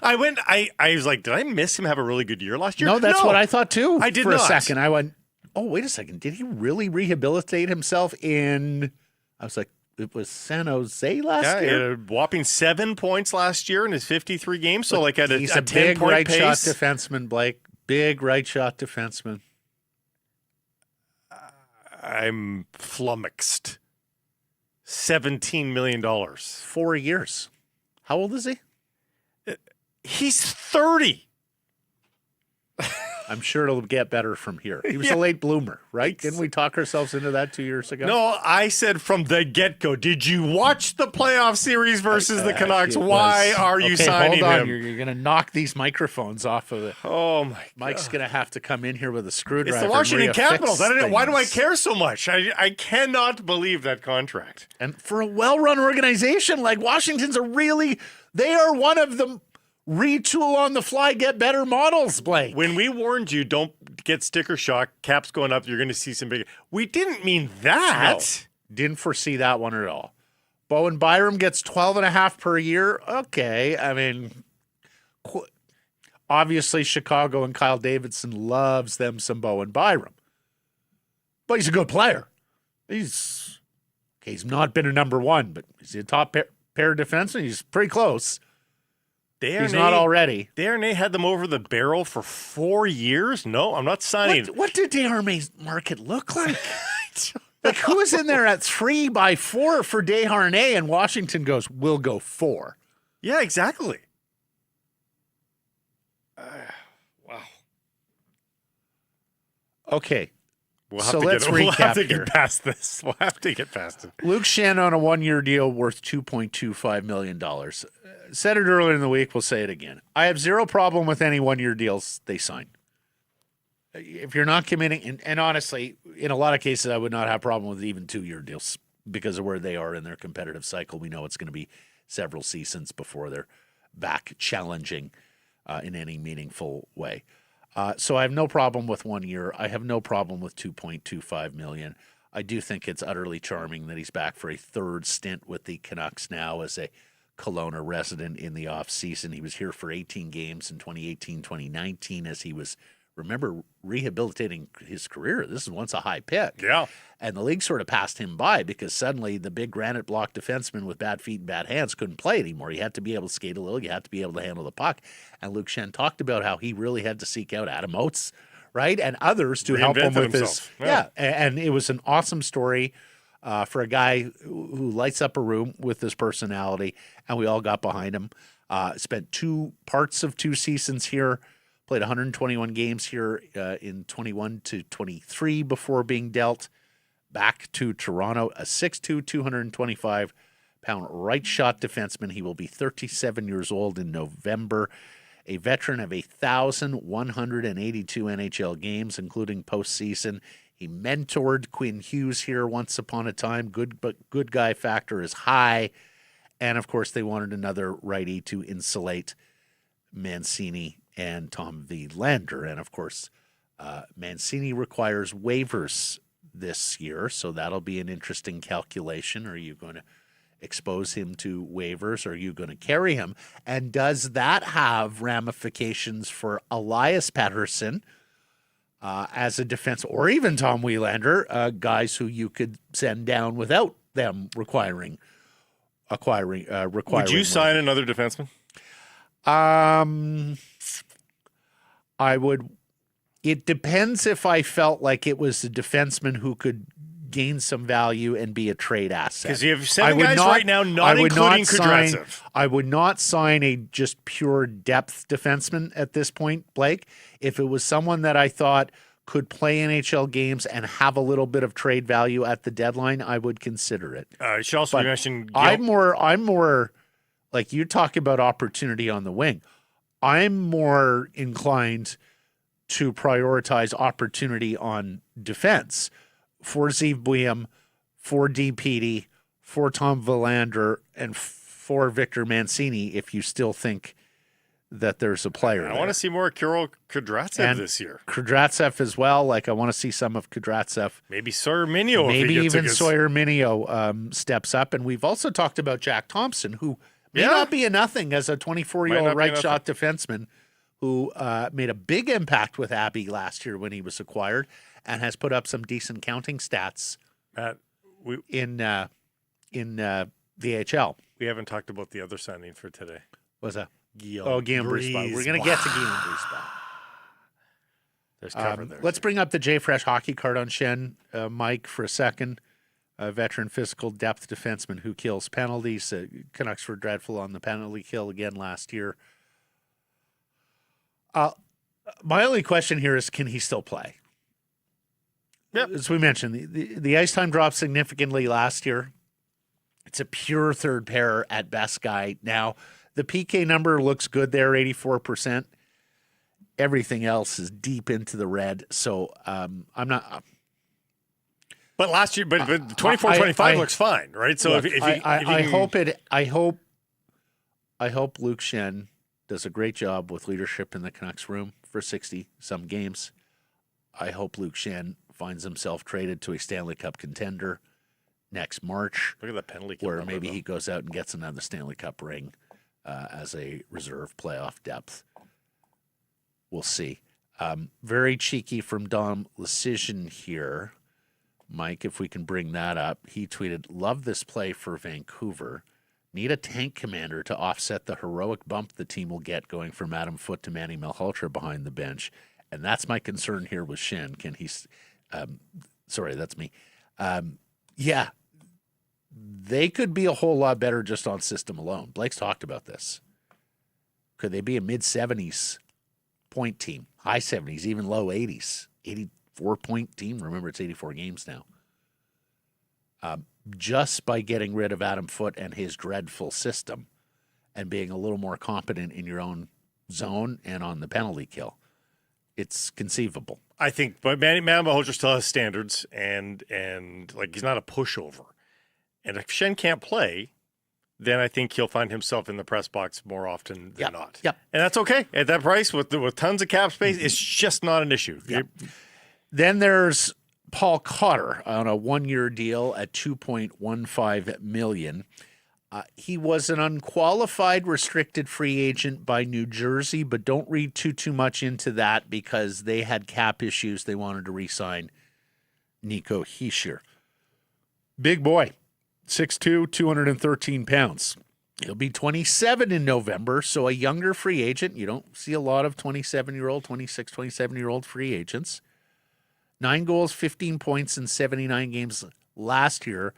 I was like, did I miss him have a really good year last year? No, that's what I thought too. I did for not. a second. I went, oh, wait a second. Did he really rehabilitate himself in, I was like, it was San Jose last year? He had a whopping 7 points last year in his 53 games. So like at he's a a big 10-point right pace. shot defenseman, Blake. Big right shot defenseman. I'm flummoxed. $17 million. 4 years. How old is he? He's 30. I'm sure it'll get better from here. He was a late bloomer, right? Didn't we talk ourselves into that 2 years ago? No, I said from the get-go. Did you watch the playoff series versus the Canucks? Why are you signing hold on. him? You're going to knock these microphones off of it. Oh, my God. Mike's going to have to come in here with a screwdriver. It's the Washington Capitals. Why do I things. care so much? I cannot believe that contract. And for a well-run organization like Washington's they are one of the retool on the fly, get better models, Blake. When we warned you, don't get sticker shock, Caps going up, you're going to see some big. We didn't mean that. No, didn't foresee that one at all. Bowen Byram gets 12.5 per year. Okay. I mean, obviously Chicago and Kyle Davidson loves them some Bowen Byram. But he's a good player. He's not been a number one, but he's a top pair defenseman. He's pretty close. He's not already. Desharnais had them over the barrel for 4 years? No, I'm not signing. What did Desharnais' market look like? Like, who is in there at 3x4 for Desharnais, and Washington goes, we'll go 4. Yeah, exactly. Wow. Okay. Let's recap We'll have to here. get past this. We'll have to get past it. Luke Schenn on a 1-year deal worth $2.25 million. Said it earlier in the week. We'll say it again. I have zero problem with any 1-year deals they sign. If you're not committing, and honestly, in a lot of cases, I would not have a problem with even 2-year deals because of where they are in their competitive cycle. We know it's going to be several seasons before they're back challenging in any meaningful way. So I have no problem with 1 year. I have no problem with $2.25 million. I do think it's utterly charming that he's back for a third stint with the Canucks now as a Kelowna resident in the offseason. He was here for 18 games in 2018, 2019 as he was, remember, rehabilitating his career. This is once a high pick. Yeah. And the league sort of passed him by because suddenly the big granite block defenseman with bad feet and bad hands couldn't play anymore. You had to be able to skate a little. You had to be able to handle the puck. And Luke Schenn talked about how he really had to seek out Adam Oates, right, and others to help him with himself. his. Yeah, and it was an awesome story for a guy who lights up a room with his personality, and we all got behind him. Spent 2 parts of 2 seasons here. Played 121 games here in 21 to 23 before being dealt back to Toronto. A 6'2", 225-pound pound right shot defenseman. He will be 37 years old in November. A veteran of 1,182 NHL games, including postseason. He mentored Quinn Hughes here once upon a time. Good guy factor is high. And, of course, they wanted another righty to insulate Mancini and Tom Willander. And, of course, Mancini requires waivers this year, so that'll be an interesting calculation. Are you going to expose him to waivers? Are you going to carry him? And does that have ramifications for Elias Paterson as a defense, or even Tom Willander, guys who you could send down without them requiring? Would you sign another defenseman? I would. It depends if I felt like it was a defenseman who could gain some value and be a trade asset. Because you have 7 guys right now, not including Kudryavtsev. I would not sign a just pure depth defenseman at this point, Blake. If it was someone that I thought could play NHL games and have a little bit of trade value at the deadline, I would consider it. I should also mention I'm more like you talk about opportunity on the wing. I'm more inclined to prioritize opportunity on defense for Zeev Buium, for DPD, for Tom Willander, and for Victor Mancini if you still think that there's a player. I want to see more Kirill Kudryavtsev this year. Kudryavtsev as well. Like, I want to see some of Kudryavtsev. Maybe Sawyer Minio. Maybe even Sawyer Minio steps up. And we've also talked about Jack Thompson, who may not be a nothing as a 24-year-old right shot defenseman who made a big impact with Abbey last year when he was acquired and has put up some decent counting stats in the AHL. We haven't talked about the other signing for today. What's that? Guillaume Brisebois. We're going to get to Guillaume Brisebois. There's cover there. Let's bring up the JFresh hockey card on Schenn, Mike, for a second. A veteran physical depth defenseman who kills penalties. Canucks were dreadful on the penalty kill again last year. My only question here is, can he still play? Yep. As we mentioned, the ice time dropped significantly last year. It's a pure third pair at best guy. Now, the PK number looks good there, 84%. Everything else is deep into the red. So I'm not. But last year, but 24-25 looks fine, right? So look, if I hope Luke Schenn does a great job with leadership in the Canucks room for 60-some games. I hope Luke Schenn finds himself traded to a Stanley Cup contender next March. Look at that penalty where maybe he goes out and gets another Stanley Cup ring as a reserve playoff depth. We'll see. Very cheeky from Dom Lecision here. Mike, if we can bring that up. He tweeted, "Love this play for Vancouver. Need a tank commander to offset the heroic bump the team will get going from Adam Foote to Manny Malhotra behind the bench." And that's my concern here with Schenn. Can he sorry, that's me. Yeah, they could be a whole lot better just on system alone. Blake's talked about this. Could they be a mid-70s point team, high 70s, even low 80s, 84-point team? Remember, it's 84 games now. Just by getting rid of Adam Foote and his dreadful system and being a little more competent in your own zone and on the penalty kill. It's conceivable. I think, but Manny Malhotra still has standards, and like he's not a pushover. And if Schenn can't play, then I think he'll find himself in the press box more often than not. Yep. And that's okay at that price with tons of cap space. It's just not an issue. Yep. Then there's Paul Cotter on a one-year deal at $2.15 million. He was an unqualified restricted free agent by New Jersey, but don't read too much into that because they had cap issues. They wanted to re-sign Nico Hischier. Big boy, 6'2", 213 pounds. He'll be 27 in November, so a younger free agent. You don't see a lot of 27-year-old, 26, 27-year-old free agents. 9 goals, 15 points in 79 games last year,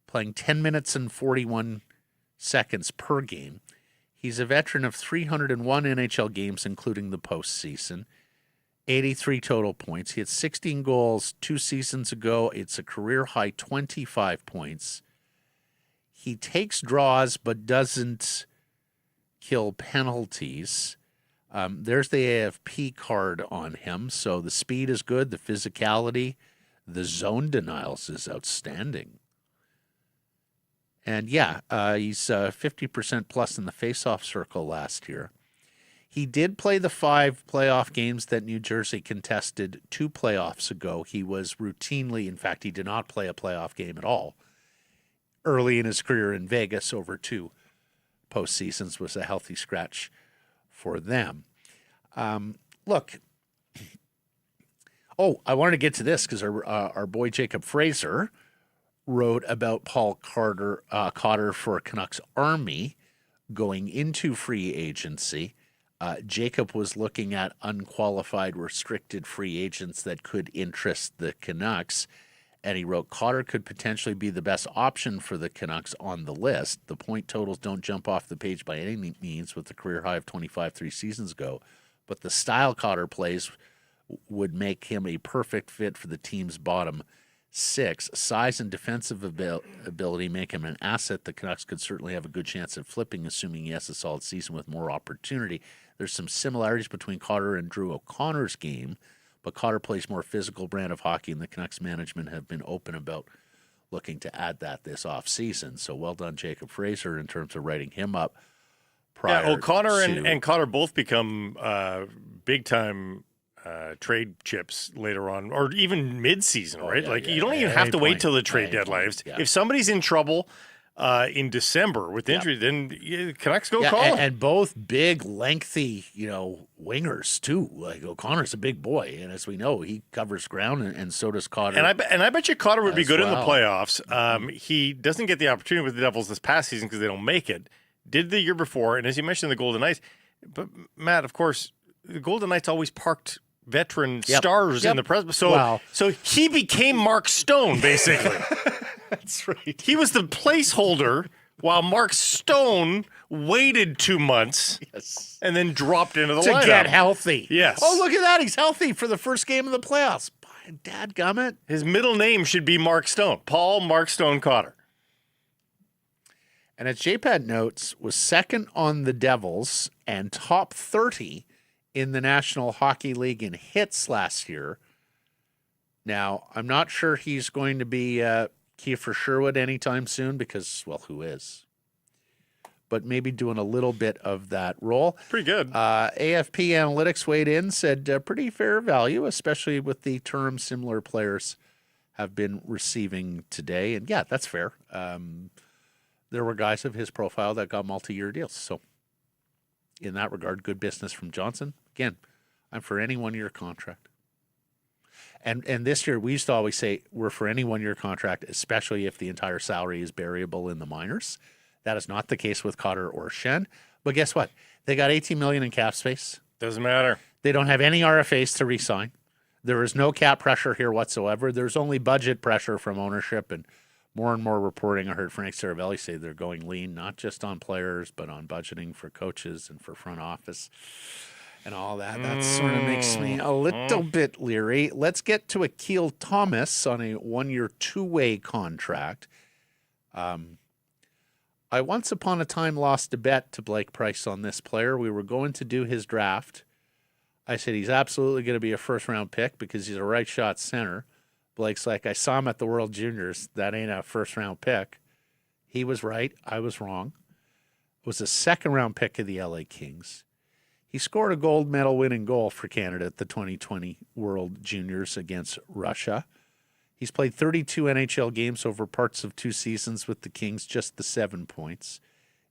playing 10 minutes and 41 seconds per game. He's a veteran of 301 NHL games, including the postseason. 83 total points. He had 16 goals 2 seasons ago. It's a career-high 25 points. He takes draws but doesn't kill penalties. There's the AFP card on him. So the speed is good, the physicality, the zone denials is outstanding. And yeah, he's 50% plus in the faceoff circle last year. He did play the 5 playoff games that New Jersey contested 2 playoffs ago. He was routinely, in fact, he did not play a playoff game at all. Early in his career in Vegas, over 2 postseasons was a healthy scratch for them. Look, I wanted to get to this because our boy Jacob Fraser wrote about Paul Cotter for Canucks Army going into free agency. Jacob was looking at unqualified restricted free agents that could interest the Canucks. And he wrote, Cotter could potentially be the best option for the Canucks on the list. The point totals don't jump off the page by any means with the career high of 25 3 seasons ago. But the style Cotter plays would make him a perfect fit for the team's bottom 6. Size and defensive ability make him an asset the Canucks could certainly have a good chance at flipping, assuming he has a solid season with more opportunity. There's some similarities between Cotter and Drew O'Connor's game, but Cotter plays more physical brand of hockey, and the Canucks management have been open about looking to add that this offseason. So well done, Jacob Fraser, in terms of writing him up. O'Connor and Cotter both become big-time trade chips later on, or even mid-season, right? You don't even have to wait till the trade deadline. If somebody's in trouble in December with injury, then Canucks go call him. And both big, lengthy, wingers too. Like O'Connor's a big boy, and as we know, he covers ground, and so does Cotter. And I bet you Cotter would be good in the playoffs. He doesn't get the opportunity with the Devils this past season because they don't make it. Did the year before, and as you mentioned, the Golden Knights. But Matt, of course, the Golden Knights always parked veteran stars in the press. So he became Mark Stone, basically. That's right. He was the placeholder while Mark Stone waited 2 months and then dropped into the lineup. To get healthy. Yes. Oh, look at that. He's healthy for the first game of the playoffs. Dadgummit. His middle name should be Mark Stone. Paul Mark Stone Cotter. And as JPAD notes, was second on the Devils and top 30 in the National Hockey League in hits last year. Now, I'm not sure he's going to be Kiefer Sherwood anytime soon because, well, who is? But maybe doing a little bit of that role. Pretty good. AFP Analytics weighed in, said pretty fair value, especially with the term similar players have been receiving today. And yeah, that's fair. There were guys of his profile that got multi-year deals. So in that regard, good business from Johnson. Again, I'm for any one-year contract. And this year, we used to always say we're for any one-year contract, especially if the entire salary is variable in the minors. That is not the case with Cotter or Schenn. But guess what? They got $18 million in cap space. Doesn't matter. They don't have any RFAs to re-sign. There is no cap pressure here whatsoever. There's only budget pressure from ownership, and more reporting. I heard Frank Saravelli say they're going lean, not just on players, but on budgeting for coaches and for front office and all that. That sort of makes me a little bit leery. Let's get to Akil Thomas on a 1-year, 2-way contract. I once upon a time lost a bet to Blake Price on this player. We were going to do his draft. I said he's absolutely going to be a first-round pick because he's a right-shot center. Blake's like, I saw him at the World Juniors. That ain't a first-round pick. He was right. I was wrong. It was a second-round pick of the LA Kings. He scored a gold medal winning goal for Canada at the 2020 World Juniors against Russia. He's played 32 NHL games over parts of 2 seasons with the Kings, just the 7 points.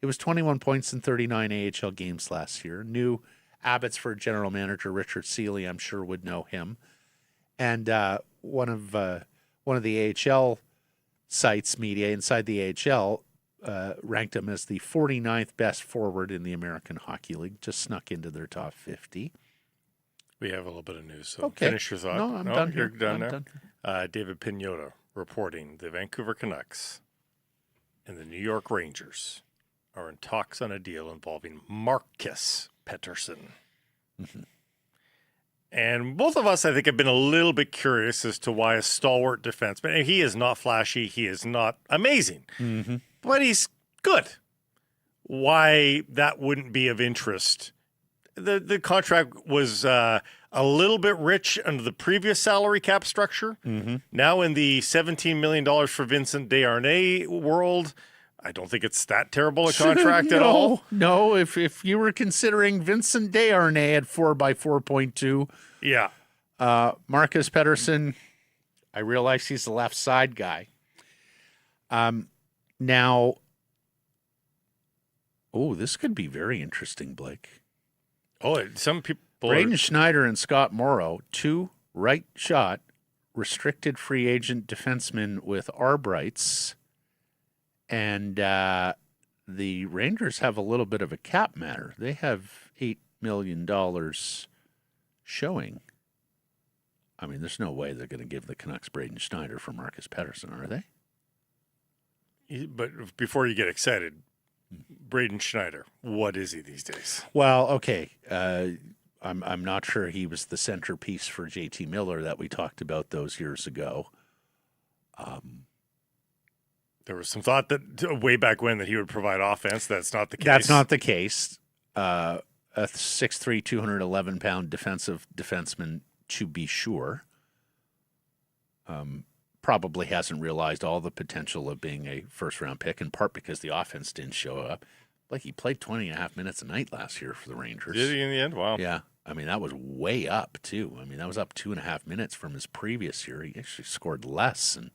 It was 21 points in 39 AHL games last year. New Abbotsford general manager Richard Seeley, I'm sure, would know him. And one of the AHL sites, media inside the AHL, ranked him as the 49th best forward in the American Hockey League. Just snuck into their top 50. We have a little bit of news, so finish your thought. No, I'm done You're here. done I'm there? done. David Pagnotta reporting the Vancouver Canucks and the New York Rangers are in talks on a deal involving Marcus Paterson. Mm-hmm. And both of us, I think, have been a little bit curious as to why a stalwart defenseman, and he is not flashy, he is not amazing, but he's good. Why that wouldn't be of interest? The contract was a little bit rich under the previous salary cap structure. Mm-hmm. Now in the $17 million for Vincent Desharnais world, I don't think it's that terrible a contract at all. No, if you were considering Vincent Desharnais at 4x4.2, Yeah. Marcus Paterson, I realize he's the left side guy. Now, this could be very interesting, Blake. Oh, some people. Braden Schneider and Scott Morrow, 2 right shot, restricted free agent defensemen with arb rights. And the Rangers have a little bit of a cap matter. They have $8 million showing. I mean, there's no way they're going to give the Canucks Braden Schneider for Marcus Paterson, are they? But before you get excited, Braden Schneider, what is he these days? Well, okay. I'm not sure he was the centerpiece for JT Miller that we talked about those years ago. There was some thought that way back when that he would provide offense. That's not the case. That's not the case. A 6'3", 211-pound defenseman, to be sure. Probably hasn't realized all the potential of being a first-round pick, in part because the offense didn't show up. Like, he played 20.5 minutes a night last year for the Rangers. Did he in the end? Wow. Yeah. I mean, that was way up, too. I mean, that was up 2.5 minutes from his previous year. He actually scored less and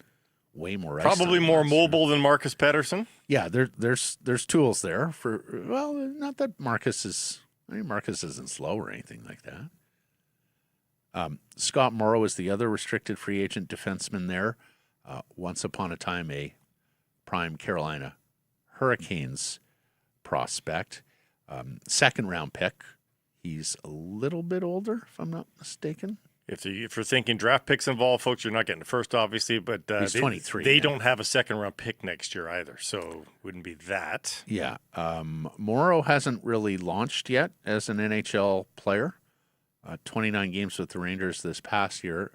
way more ice Probably time more last year. mobile than Marcus Paterson. Yeah, there's tools there for, well, not that Marcus isn't slow or anything like that. Scott Morrow is the other restricted free agent defenseman there. Once upon a time, a prime Carolina Hurricanes prospect. Second round pick. He's a little bit older, if I'm not mistaken. If you're thinking draft picks involved, folks, you're not getting the first, obviously, but He's 23 They now. don't have a second round pick next year either, so wouldn't be that. Yeah. Morrow hasn't really launched yet as an NHL player. 29 games with the Rangers this past year.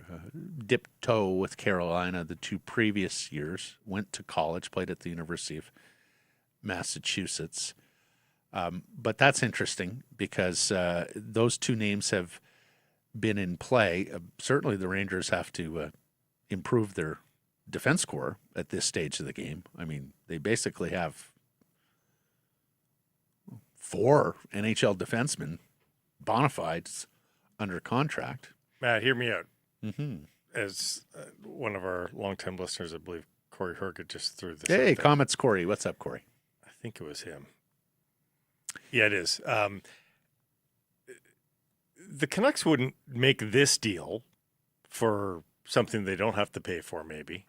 Dipped toe with Carolina the 2 previous years. Went to college, played at the University of Massachusetts. But that's interesting because those 2 names have been in play. Certainly the Rangers have to improve their defense core at this stage of the game. I mean, they basically have 4 NHL defensemen, bona fides, under contract. Matt, hear me out. Mm-hmm. As one of our longtime listeners, I believe Corey Herget just threw this. Hey, out there. Comets Corey. What's up, Corey? I think it was him. Yeah, it is. The Canucks wouldn't make this deal for something they don't have to pay for, maybe,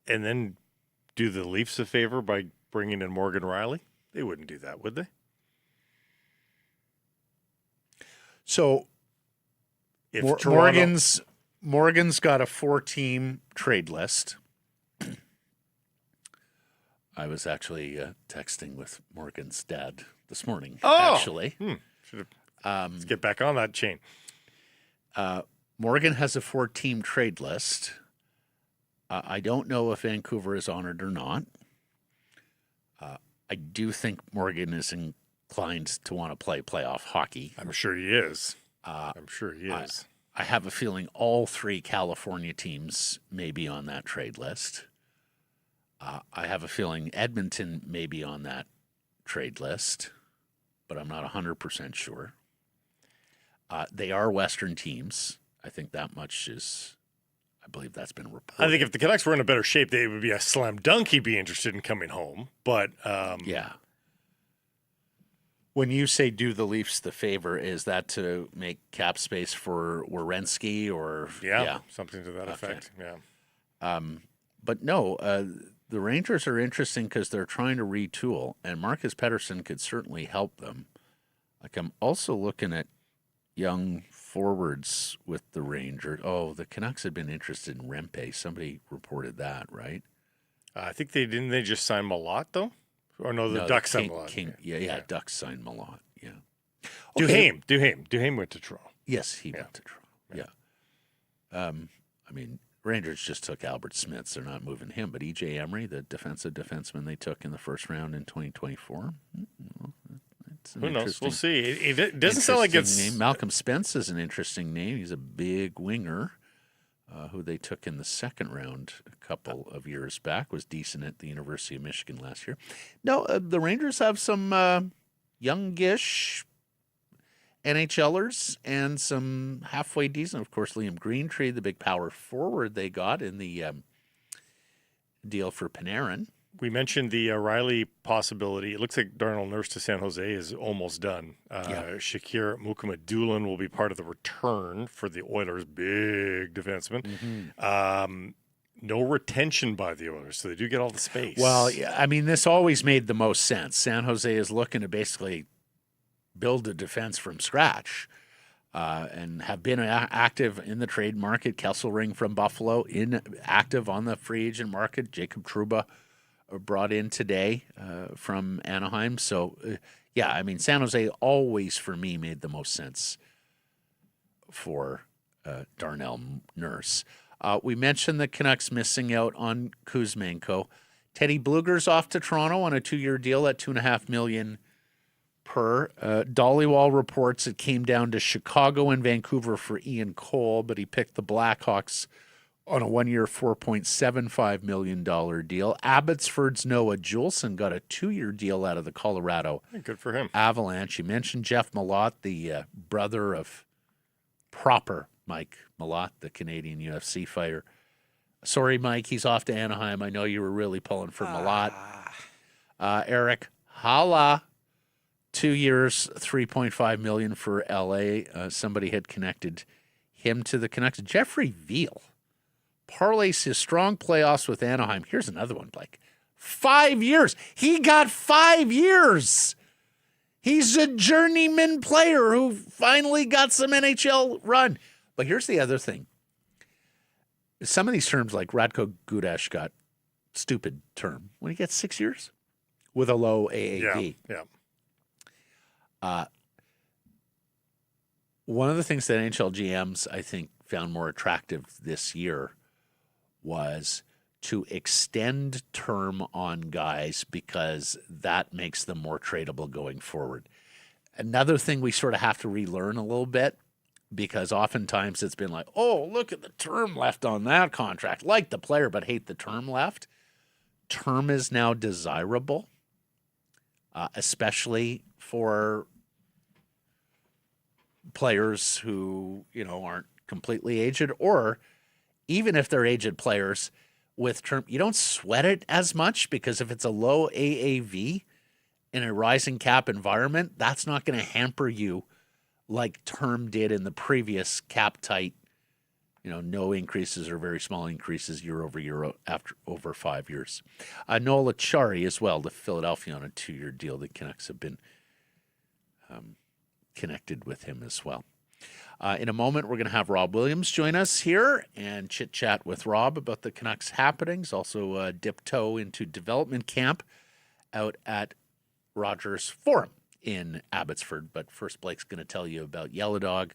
and then do the Leafs a favor by bringing in Morgan Riley. They wouldn't do that, would they? So If Morgan's got a 4-team trade list. I was actually texting with Morgan's dad this morning. Actually, let's get back on that chain. Morgan has a 4-team trade list. I don't know if Vancouver is honored or not. I do think Morgan is inclined to want to play playoff hockey. I'm sure he is. I have a feeling all 3 California teams may be on that trade list. I have a feeling Edmonton may be on that trade list, but I'm not 100% sure. They are Western teams. I think that much is, I believe that's been reported. I think if the Canucks were in a better shape, they would be a slam dunk. He'd be interested in coming home. But yeah. When you say do the Leafs the favor, is that to make cap space for Werenski or something to that effect? Yeah. But no, the Rangers are interesting because they're trying to retool, and Marcus Paterson could certainly help them. Like, I'm also looking at young forwards with the Rangers. Oh, the Canucks had been interested in Rempe. Somebody reported that, right? I think they just sign Malott though, or no, the Ducks signed Malott. Ducks signed Malott. Yeah. Duhaime went to Toronto. Yes, he went to Toronto. Yeah. I mean, Rangers just took Albert Smith. They're not moving him. But E.J. Emery, the defenseman they took in the first round in 2024. Well, who knows? We'll see. It doesn't sound like it's... name. Malcolm Spence is an interesting name. He's a big winger who they took in the second round a couple of years back. Was decent at the University of Michigan last year. No, the Rangers have some youngish NHLers and some halfway decent. Of course, Liam Greentree, the big power forward they got in the deal for Panarin. We mentioned the Riley possibility. It looks like Darnell Nurse to San Jose is almost done. Shakir Mukhamadullin will be part of the return for the Oilers' big defenseman. No retention by the Oilers, so they do get all the space. Well, yeah, I mean, this always made the most sense. San Jose is looking to basically build a defense from scratch and have been active in the trade market. Kesselring from Buffalo active on the free agent market. Jacob Trouba brought in today from Anaheim. So, yeah, I mean, San Jose always, for me, made the most sense for Darnell Nurse. We mentioned the Canucks missing out on Kuzmenko. Teddy Bluger's off to Toronto on a 2-year deal at $2.5 million per. Dollywall reports it came down to Chicago and Vancouver for Ian Cole, but he picked the Blackhawks on a 1-year, $4.75 million deal. Abbotsford's Noah Juleson got a 2-year deal out of the Colorado Good for him. Avalanche. You mentioned Jeff Malott, the brother of proper Mike Malott, the Canadian UFC fighter. Sorry, Mike, he's off to Anaheim. I know you were really pulling for Malott. Eric Hala, 2 years, $3.5 million for LA. Somebody had connected him to the Canucks. Jeffrey Veal parlays his strong playoffs with Anaheim. Here's another one, Blake. 5 years. He got 5 years. He's a journeyman player who finally got some NHL run. But here's the other thing. Some of these terms, like Radko Gudas got stupid term. When he gets 6 years with a low AAV. Yeah. One of the things that NHL GMs, I think, found more attractive this year was to extend term on guys because that makes them more tradable going forward. Another thing we sort of have to relearn a little bit, because oftentimes it's been like, oh, look at the term left on that contract. Like the player, but hate the term left. Term is now desirable, especially for players who, aren't completely aged, or even if they're aged players with term, you don't sweat it as much, because if it's a low AAV in a rising cap environment, that's not going to hamper you like term did in the previous cap tight, no increases or very small increases year over year after over 5 years. Noel Acciari as well to Philadelphia on a 2-year deal. The Canucks have been connected with him as well. In a moment, we're going to have Rob Williams join us here and chit-chat with Rob about the Canucks happenings, also dip toe into development camp out at Rogers Forum in Abbotsford. But first, Blake's going to tell you about Yellow Dog,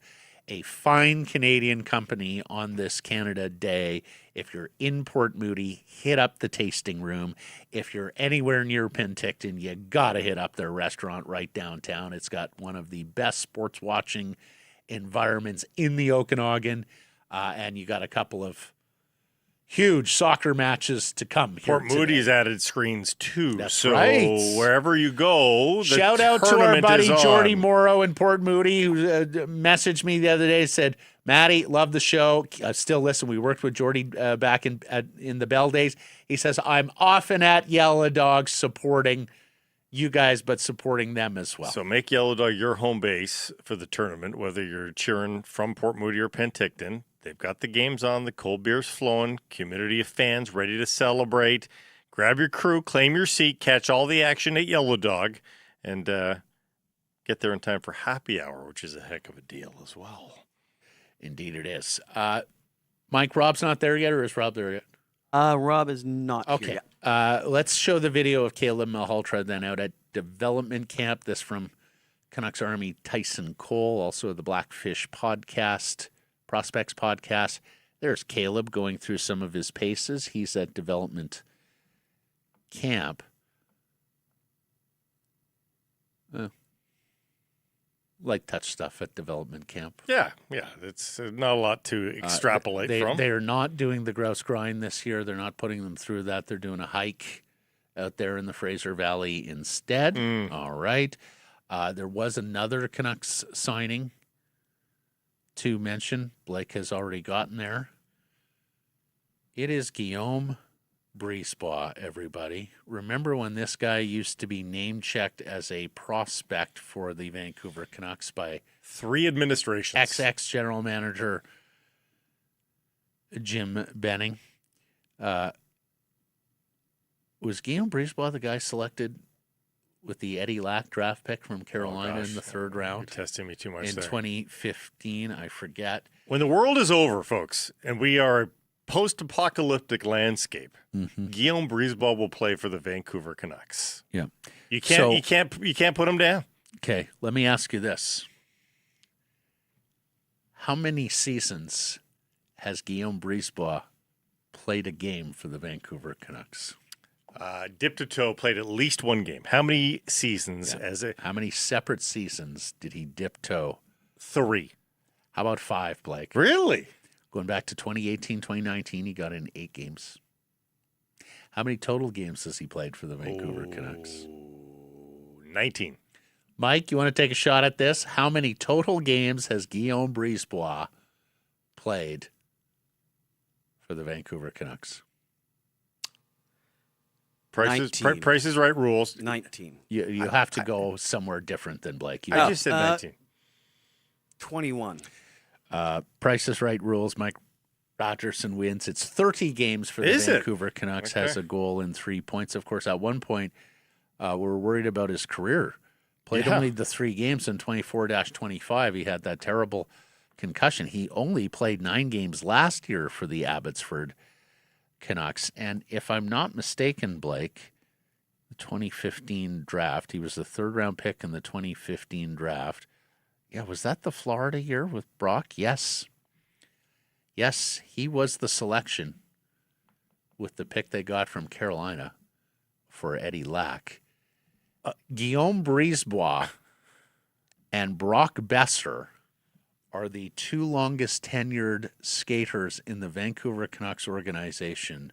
a fine Canadian company on this Canada Day. If you're in Port Moody, hit up the tasting room. If you're anywhere near Penticton, you got to hit up their restaurant right downtown. It's got one of the best sports watching environments in the Okanagan, and you got a couple of huge soccer matches to come here. Port Moody's added screens too. That's so right. Wherever you go, the shout out to our buddy Jordy on. Morrow in Port Moody, who messaged me the other day, said, Matty, love the show. Still listen. We worked with Jordy back in the Bell days. He says, I'm often at Yellow Dog supporting you guys, but supporting them as well. So make Yellow Dog your home base for the tournament, whether you're cheering from Port Moody or Penticton. They've got the games on, the cold beer's flowing, community of fans ready to celebrate. Grab your crew, claim your seat, catch all the action at Yellow Dog, and get there in time for happy hour, which is a heck of a deal as well. Indeed it is. Mike, Rob's not there yet, or is Rob there yet? Rob is not okay. here yet. Let's show the video of Caleb Malhotra then out at development camp. This from Canucks Army Tyson Cole, also the Blackfish podcast, Prospects podcast. There's Caleb going through some of his paces. He's at development camp. Like touch stuff at development camp. Yeah. It's not a lot to extrapolate from. They're not doing the grouse grind this year. They're not putting them through that. They're doing a hike out there in the Fraser Valley instead. All right. There was another Canucks signing to mention. Blake has already gotten there. It is Guillaume Brisebois, everybody. Remember when this guy used to be name-checked as a prospect for the Vancouver Canucks by 3 administrations. XX general manager Jim Benning. Was Guillaume Brisebois the guy selected with the Eddie Lack draft pick from Carolina in the 3rd round? You're testing me too much in there. 2015, I forget. When the world is over, folks, and we are a post-apocalyptic landscape, Guillaume Brisebois will play for the Vancouver Canucks. Yeah. You can't put him down. Okay, let me ask you this. How many seasons has Guillaume Brisebois played a game for the Vancouver Canucks? Dip to toe played at least 1 game. How many seasons How many separate seasons did he dip toe? 3. How about 5, Blake? Really? Going back to 2018, 2019, he got in 8 games. How many total games has he played for the Vancouver Canucks? 19. Mike, you want to take a shot at this? How many total games has Guillaume Brisebois played for the Vancouver Canucks? Price 19. is right rules. 19. You have to go somewhere different than Blake. I just said 19. 21. Price is right rules. Mike Paterson wins. It's 30 games for the Is it? Vancouver Canucks. Okay. Has a goal and 3 points. Of course, at one point, we're worried about his career. Played only the 3 games in 24-25. He had that terrible concussion. He only played 9 games last year for the Abbotsford Canucks. And if I'm not mistaken, Blake, the 2015 draft, he was the 3rd-round pick in the 2015 draft. Yeah, was that the Florida year with Brock? Yes. Yes, he was the selection with the pick they got from Carolina for Eddie Lack. Guillaume Brisebois and Brock Besser are the 2 longest tenured skaters in the Vancouver Canucks organization,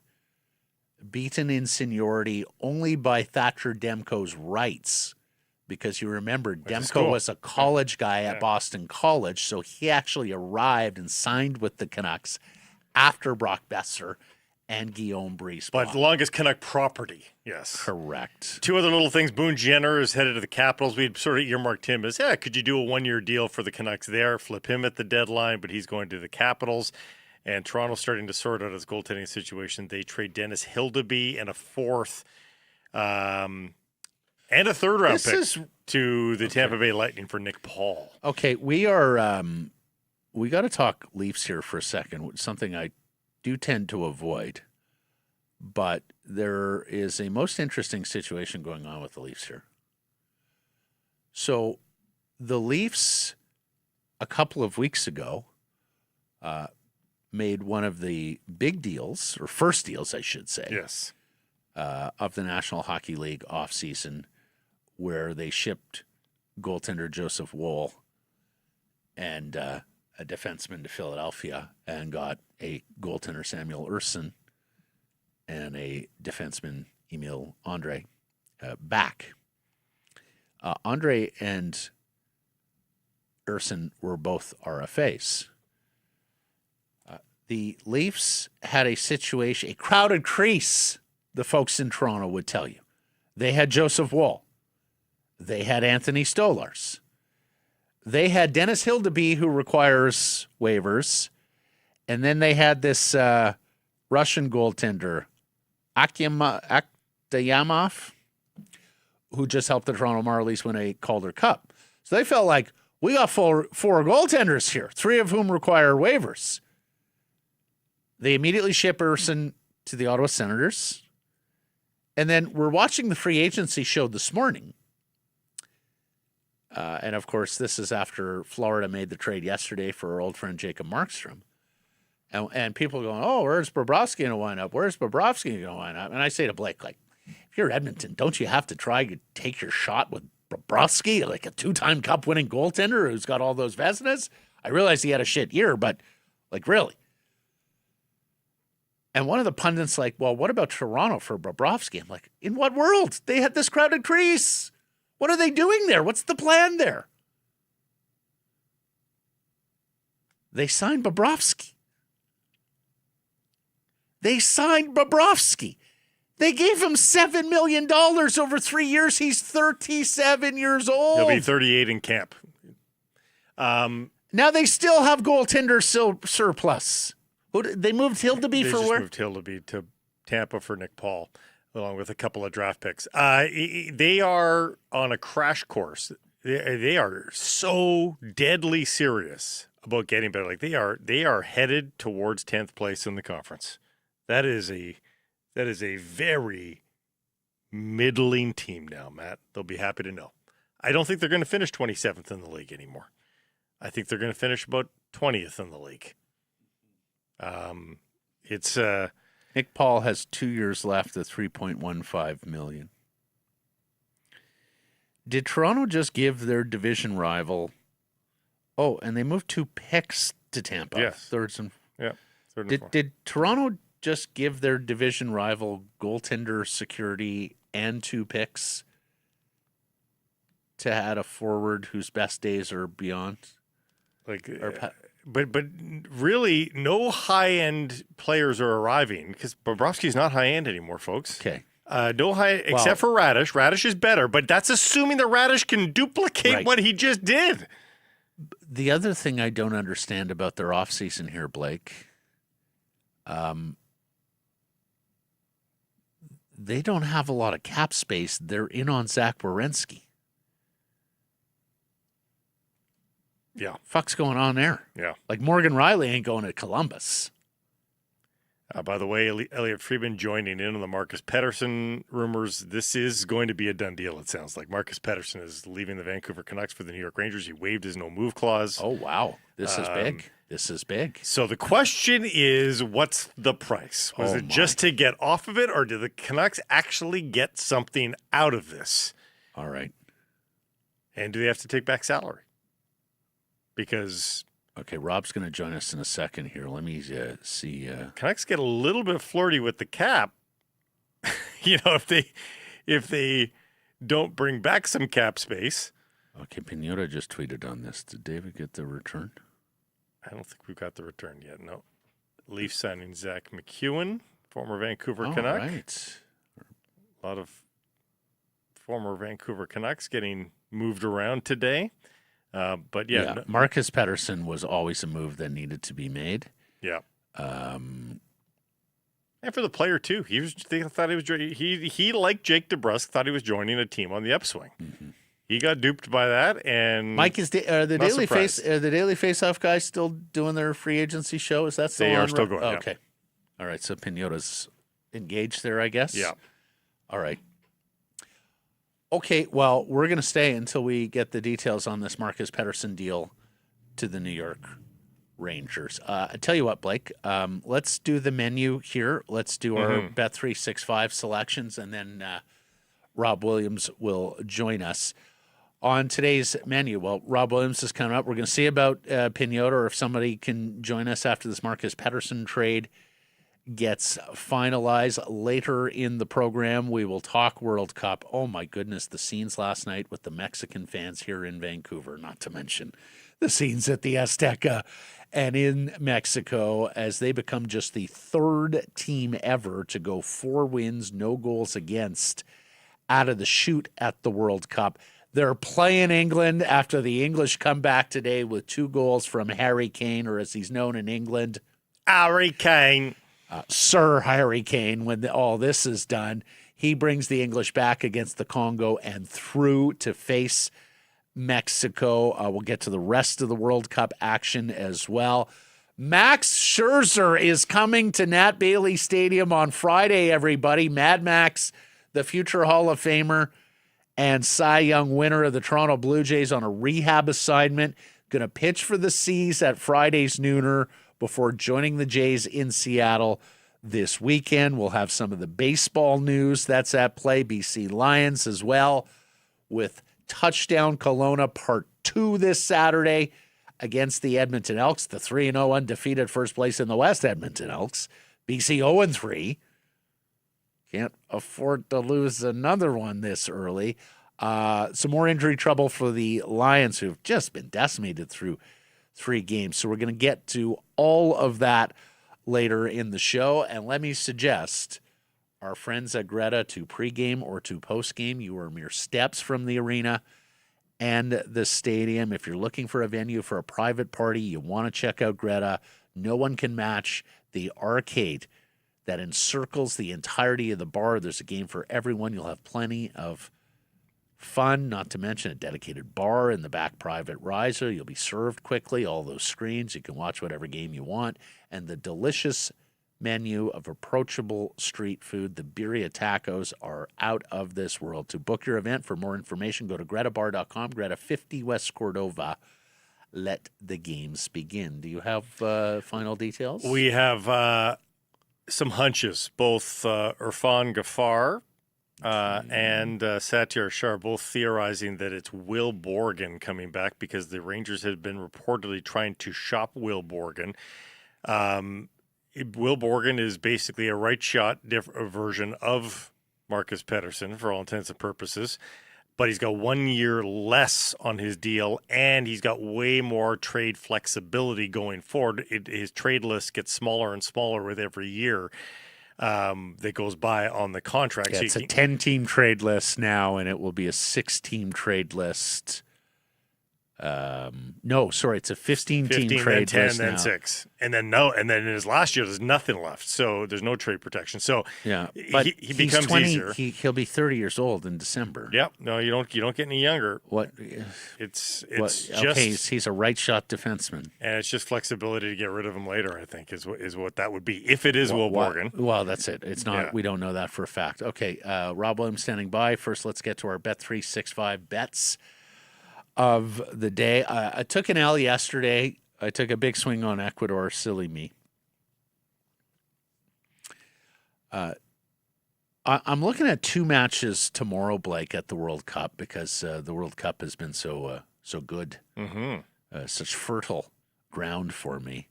beaten in seniority only by Thatcher Demko's rights. Because you remember, Demko was a college guy at Boston College, so he actually arrived and signed with the Canucks after Brock Besser and Guillaume Brisebois. But longest Canuck property, yes. Correct. 2 other little things. Boone Jenner is headed to the Capitals. We'd sort of earmarked him as, could you do a 1-year deal for the Canucks there, flip him at the deadline, but he's going to the Capitals. And Toronto's starting to sort out his goaltending situation. They trade Dennis Hildeby and a 4th and a 3rd-round pick to the Tampa Bay Lightning for Nick Paul. Okay, we are we got to talk Leafs here for a second, something I do tend to avoid. But there is a most interesting situation going on with the Leafs here. So the Leafs, a couple of weeks ago, made one of the big deals, or first deals, I should say, Yes. of the National Hockey League offseason, where they shipped goaltender Joseph Woll and a defenseman to Philadelphia and got a goaltender Samuel Ersson and a defenseman Emil Andre back. Andre and Ersson were both RFAs. The Leafs had a situation, a crowded crease, the folks in Toronto would tell you. They had Joseph Woll. They had Anthony Stolarz. They had Dennis Hildeby, who requires waivers. And then they had this Russian goaltender, Akhtayamov, who just helped the Toronto Marlies win a Calder Cup. So they felt like, we got four goaltenders here, 3 of whom require waivers. They immediately ship Ersson to the Ottawa Senators. And then we're watching the free agency show this morning. And, of course, this is after Florida made the trade yesterday for our old friend Jacob Markstrom. And people are going, oh, where's Bobrovsky going to wind up? Where's Bobrovsky going to wind up? And I say to Blake, like, if you're Edmonton, don't you have to try to take your shot with Bobrovsky, like a 2-time Cup-winning goaltender who's got all those Vezinas? I realize he had a shit year, but, like, really. And one of the pundits like, well, what about Toronto for Bobrovsky? I'm like, in what world? They had this crowded crease. What are they doing there? What's the plan there? They signed Bobrovsky. They gave him $7 million over 3 years. He's 37 years old. He'll be 38 in camp. Now they still have goaltender surplus. They moved Hildeby for where? They just moved Hildeby to Tampa for Nick Paul, along with a couple of draft picks. They are on a crash course. They are so deadly serious about getting better. Like they are headed towards 10th place in the conference. That is a very middling team now, Matt. They'll be happy to know. I don't think they're going to finish 27th in the league anymore. I think they're going to finish about 20th in the league. Nick Paul has 2 years left at $3.15 million. Did Toronto just give their division rival? Oh, and they moved 2 picks to Tampa. Yes. Third and fourth. Did Toronto just give their division rival goaltender security and 2 picks to add a forward whose best days are beyond? But really, no high-end players are arriving because Bobrovsky's not high-end anymore, folks. Okay. No high, except for Radish. Radish is better, but that's assuming that Radish can duplicate what he just did. The other thing I don't understand about their offseason here, Blake, they don't have a lot of cap space. They're in on Zach Werenski. Yeah. Fuck's going on there? Yeah. Like Morgan Riley ain't going to Columbus. By the way, Elliot Friedman joining in on the Marcus Paterson rumors. This is going to be a done deal, it sounds like. Marcus Paterson is leaving the Vancouver Canucks for the New York Rangers. He waived his no-move clause. Oh, wow. This is big. This is big. So the question is, what's the price? Was it just to get off of it, or did the Canucks actually get something out of this? All right. And do they have to take back salary? Because... Okay, Rob's going to join us in a second here. Let me see. Canucks get a little bit flirty with the cap. If they don't bring back some cap space. Okay, Pinota just tweeted on this. Did David get the return? I don't think we've got the return yet. No. Leafs signing Zach McEwen, former Vancouver Canuck. Right. A lot of former Vancouver Canucks getting moved around today. But Marcus Paterson was always a move that needed to be made. Yeah. And for the player too, they thought he was he like Jake DeBrusk thought he was joining a team on the upswing. Mm-hmm. He got duped by that, and Mike are the Daily Faceoff guys still doing their free agency show? Is that still they on? Are still going? Okay. Yeah. All right. So Pinota's engaged there, I guess. Yeah. All right. Okay, well, we're going to stay until we get the details on this Marcus Paterson deal to the New York Rangers. I tell you what, Blake, let's do the menu here. Let's do our Bet365 selections, and then Rob Williams will join us on today's menu. Well, Rob Williams is coming up. We're going to see about Pinota, or if somebody can join us after this Marcus Paterson trade gets finalized. Later in the program, we will talk World Cup. Oh my goodness, the scenes last night with the Mexican fans here in Vancouver, not to mention the scenes at the Azteca and in Mexico, as they become just the 3rd team ever to go 4 wins, no goals against out of the chute at the World Cup. They're playing England after the English come back today with 2 goals from Harry Kane, or as he's known in England, Harry Kane. Sir Harry Kane. When all this is done, he brings the English back against the Congo and through to face Mexico. We'll get to the rest of the World Cup action as well. Max Scherzer is coming to Nat Bailey Stadium on Friday, everybody. Mad Max, the future Hall of Famer and Cy Young winner of the Toronto Blue Jays on a rehab assignment, going to pitch for the C's at Friday's nooner. before joining the Jays in Seattle this weekend. We'll have some of the baseball news that's at play. BC Lions as well with Touchdown Kelowna Part 2 this Saturday against the Edmonton Elks, the 3-0 undefeated first place in the West Edmonton Elks. BC 0-3. Can't afford to lose another one this early. Some more injury trouble for the Lions, who've just been decimated through 3 games. So we're going to get to all of that later in the show. And let me suggest our friends at Greta to pregame or to postgame. You are mere steps from the arena and the stadium. If you're looking for a venue for a private party, you want to check out Greta. No one can match the arcade that encircles the entirety of the bar. There's a game for everyone. You'll have plenty of fun, not to mention a dedicated bar in the back private riser. You'll be served quickly, all those screens. You can watch whatever game you want. And the delicious menu of approachable street food. The birria tacos are out of this world. To book your event, for more information, go to gretabar.com, Greta 50 West Cordova. Let the games begin. Do you have final details? We have some hunches. Both Irfan Ghaffar and Satyar Shah both theorizing that it's Will Borgen coming back because the Rangers had been reportedly trying to shop Will Borgen. Will Borgen is basically a right shot version of Marcus Paterson for all intents and purposes, but he's got 1 year less on his deal, and he's got way more trade flexibility going forward. His trade list gets smaller and smaller with every year that goes by on the contract. Yeah, so it's a 10-team trade list now, and it will be a 6-team trade list. No, sorry, it's a 15-team trade 10, list then now. 6. And then in his last year, there's nothing left. So there's no trade protection. So Yeah, but he becomes 20, easier. He'll be 30 years old in December. Yep. No, you don't get any younger. What? It's What? just Okay, he's a right shot defenseman. and it's just flexibility to get rid of him later, I think, is what that would be. If it is Will Borgen. Well, that's it. It's not. Yeah. We don't know that for a fact. Okay, Rob Williams standing by. First, let's get to our Bet365 bets of the day. I took an L yesterday. I took a big swing on Ecuador. Silly me. I'm looking at 2 matches tomorrow, Blake, at the World Cup because the World Cup has been so good, such fertile ground for me.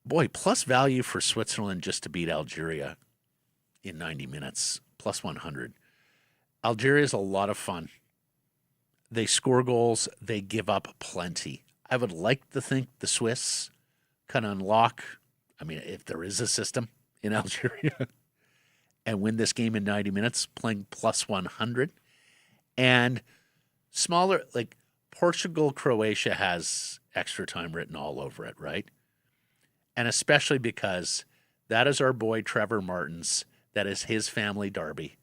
Boy, plus value for Switzerland just to beat Algeria in 90 minutes, plus 100. Algeria is a lot of fun. They score goals. They give up plenty. I would like to think the Swiss can unlock, I mean, if there is a system in Algeria, and win this game in 90 minutes, playing plus 100. And smaller, like Portugal, Croatia has extra time written all over it, right? And especially because that is our boy Trevor Martin's, that is his family derby.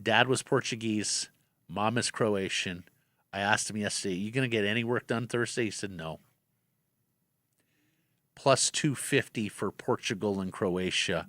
Dad was Portuguese, mom is Croatian. I asked him yesterday, you going to get any work done Thursday? He said no. Plus 250 for Portugal and Croatia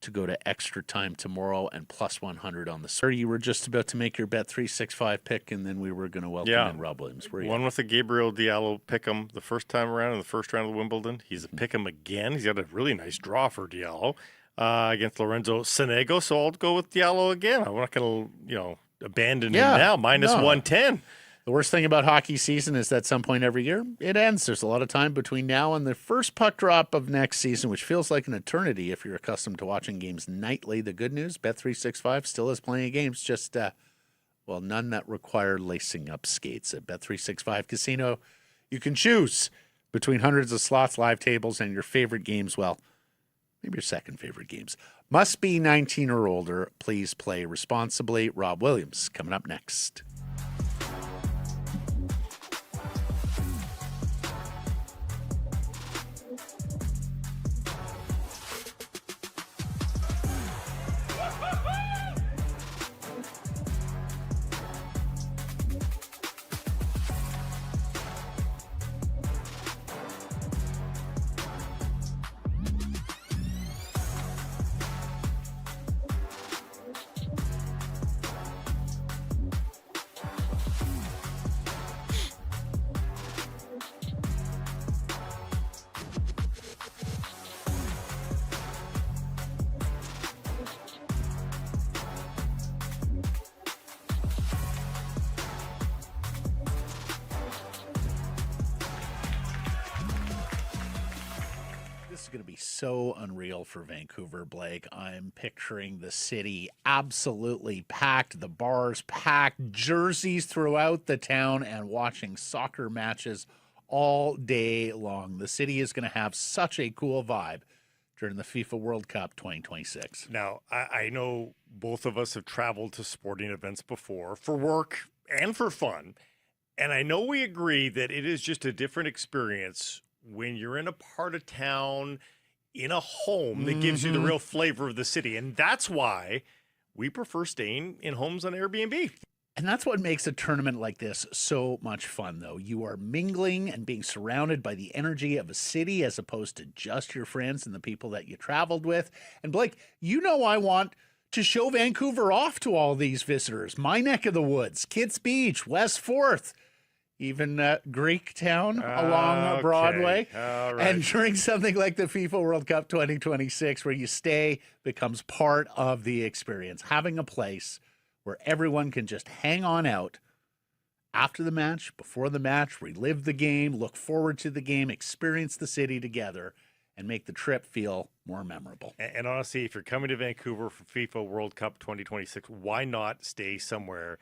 to go to extra time tomorrow, and plus 100 on the Sir. You were just about to make your Bet365 pick, and then we were going to welcome in Rob Williams. Were you? One with the Gabriel Diallo pick'em the first time around in the first round of Wimbledon. He's a pick'em again. He's got a really nice draw for Diallo against Lorenzo Sonego, so I'll go with Diallo again. I'm not going to, abandon him now. Minus 110. The worst thing about hockey season is that at some point every year, it ends. There's a lot of time between now and the first puck drop of next season, which feels like an eternity if you're accustomed to watching games nightly. The good news, Bet365 still has plenty of games, just, none that require lacing up skates. At Bet365 Casino, you can choose between hundreds of slots, live tables, and your favorite games. Well, maybe your second favorite games. Must be 19 or older. Please play responsibly. Rob Williams coming up next. going to be so unreal for Vancouver, Blake. I'm picturing the city absolutely packed, the bars packed, jerseys throughout the town, and watching soccer matches all day long. The city is going to have such a cool vibe during the FIFA World Cup 2026. Now, I know both of us have traveled to sporting events before for work and for fun. And I know we agree that it is just a different experience when you're in a part of town, in a home that gives you the real flavor of the city. And that's why we prefer staying in homes on Airbnb. And that's what makes a tournament like this so much fun, though. You are mingling and being surrounded by the energy of a city as opposed to just your friends and the people that you traveled with. And Blake, you know I want to show Vancouver off to all these visitors. My neck of the woods, Kitts Beach, West 4th, even Greektown along Broadway. All right. And during something like the FIFA World Cup 2026, where you stay becomes part of the experience. Having a place where everyone can just hang on out after the match, before the match, relive the game, look forward to the game, experience the city together, and make the trip feel more memorable. And honestly, if you're coming to Vancouver for FIFA World Cup 2026, why not stay somewhere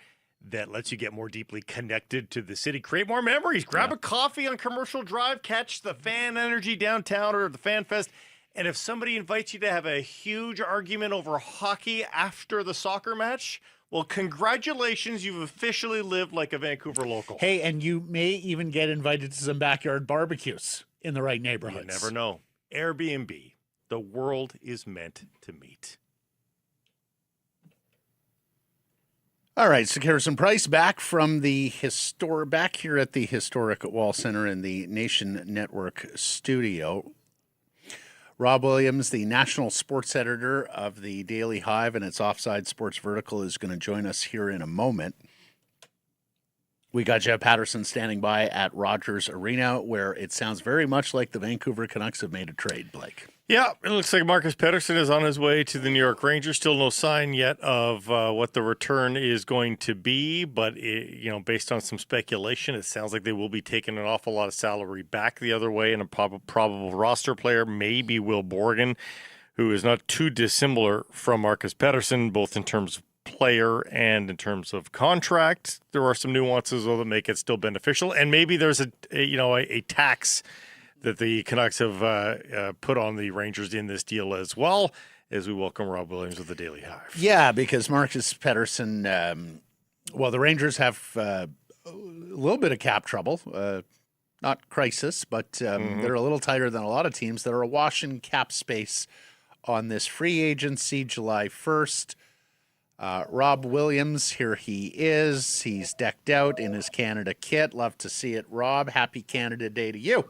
that lets you get more deeply connected to the city, create more memories, grab a coffee on Commercial Drive, catch the fan energy downtown or the Fan Fest. And if somebody invites you to have a huge argument over hockey after the soccer match, well, congratulations, you've officially lived like a Vancouver local. Hey, and you may even get invited to some backyard barbecues in the right neighborhoods. You never know. Airbnb, the world is meant to meet. All right, so Harrison Price back from the back here at the historic Wall Center in the Nation Network studio. Rob Williams, the national sports editor of the Daily Hive and its Offside Sports Vertical, is going to join us here in a moment. We got Jeff Paterson standing by at Rogers Arena, where it sounds very much like the Vancouver Canucks have made a trade, Blake. Yeah, it looks like Marcus Paterson is on his way to the New York Rangers. Still no sign yet of what the return is going to be, but based on some speculation, it sounds like they will be taking an awful lot of salary back the other way, and a probable roster player, maybe Will Borgen, who is not too dissimilar from Marcus Paterson, both in terms of player and in terms of contract. There are some nuances, though, that make it still beneficial, and maybe there's a tax that the Canucks have put on the Rangers in this deal as well, as we welcome Rob Williams of the Daily Hive. Yeah, because Marcus Paterson, the Rangers have a little bit of cap trouble. Not crisis, but they're a little tighter than a lot of teams that are awash in cap space on this free agency, July 1st. Rob Williams, here he is. He's decked out in his Canada kit. Love to see it, Rob. Happy Canada Day to you.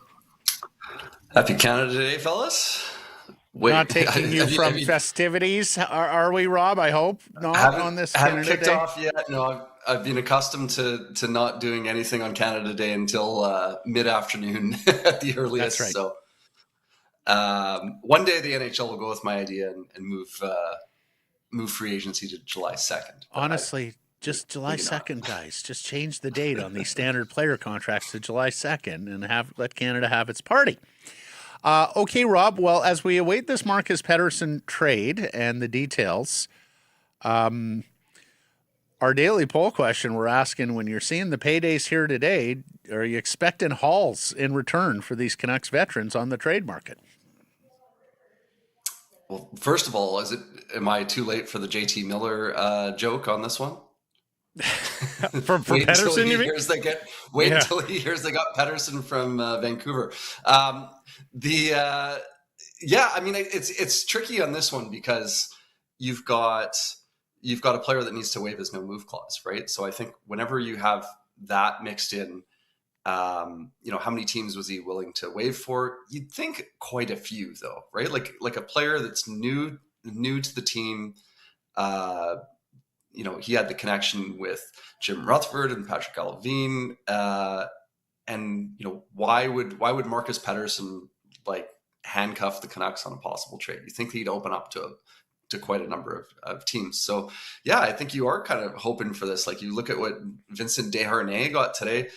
Happy Canada Day, fellas. Wait, not taking you from festivities, are we, Rob? I hope not on this Canada Day. Haven't kicked off yet. No, I've been accustomed to not doing anything on Canada Day until mid-afternoon at the earliest. That's right. So one day the NHL will go with my idea and move free agency to July 2nd. Honestly, just July 2nd, guys. Just change the date on these standard player contracts to July 2nd and let Canada have its party. Okay, Rob. Well, as we await this Marcus Paterson trade and the details, our daily poll question we're asking, when you're seeing the paydays here today, are you expecting hauls in return for these Canucks veterans on the trade market? Well, first of all, am I too late for the JT Miller joke on this one? for Paterson, you mean? Wait until he hears they got Paterson from Vancouver. It's tricky on this one because you've got a player that needs to waive his no move clause, right? So I think whenever you have that mixed in, how many teams was he willing to waive for? You'd think quite a few, though, right? Like a player that's new to the team. He had the connection with Jim Rutherford and Patrick Allevine. Why would Marcus Paterson handcuff the Canucks on a possible trade? You think he'd open up to quite a number of teams. So yeah, I think you are kind of hoping for this. Like you look at what Vincent Desharnais got today,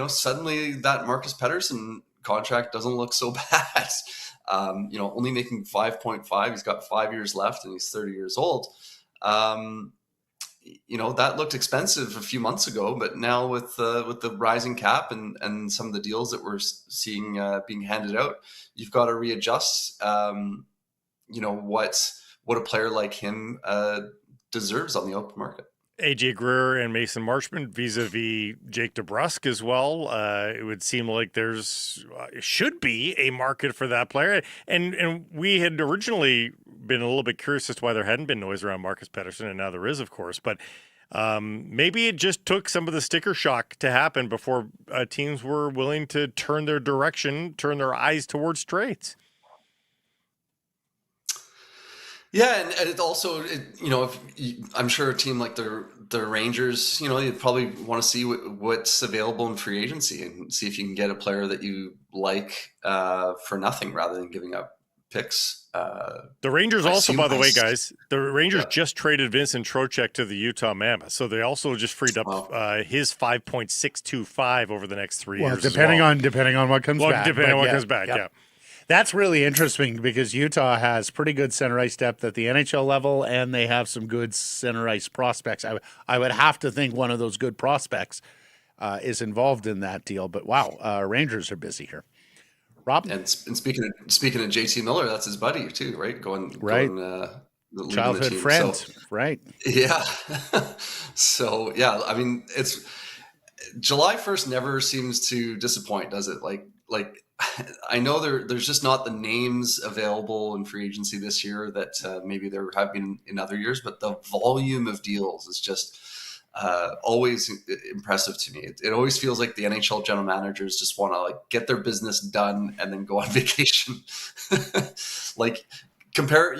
suddenly that Marcus Paterson contract doesn't look so bad. Only making 5.5. He's got 5 years left, and he's 30 years old. That looked expensive a few months ago, but now with the rising cap and some of the deals that we're seeing being handed out, you've got to readjust. What a player like him deserves on the open market. AJ Greer and Mason Marchment vis-a-vis Jake DeBrusk as well. It would seem like there's should be a market for that player. And we had originally been a little bit curious as to why there hadn't been noise around Marcus Paterson, and now there is, of course. But maybe it just took some of the sticker shock to happen before teams were willing to turn their eyes towards trades. Yeah, and it also, I'm sure a team like the Rangers, you'd probably want to see what's available in free agency and see if you can get a player that you like for nothing rather than giving up picks. The Rangers also, by the way, guys, the Rangers just traded Vincent Trocheck to the Utah Mammoth, so they also just freed up his 5.625 over the next 3 years. Depending on what comes back. Depending on what comes back, yeah. That's really interesting because Utah has pretty good center ice depth at the NHL level, and they have some good center ice prospects. I would have to think one of those good prospects is involved in that deal. But wow, Rangers are busy here. Rob? And speaking of JT Miller, that's his buddy too, right? Childhood friend, right? Yeah. So yeah, I mean, it's July 1st never seems to disappoint, does it? Like I know there's just not the names available in free agency this year that maybe there have been in other years, but the volume of deals is just always impressive to me. It always feels like the NHL general managers just want to get their business done and then go on vacation. Compare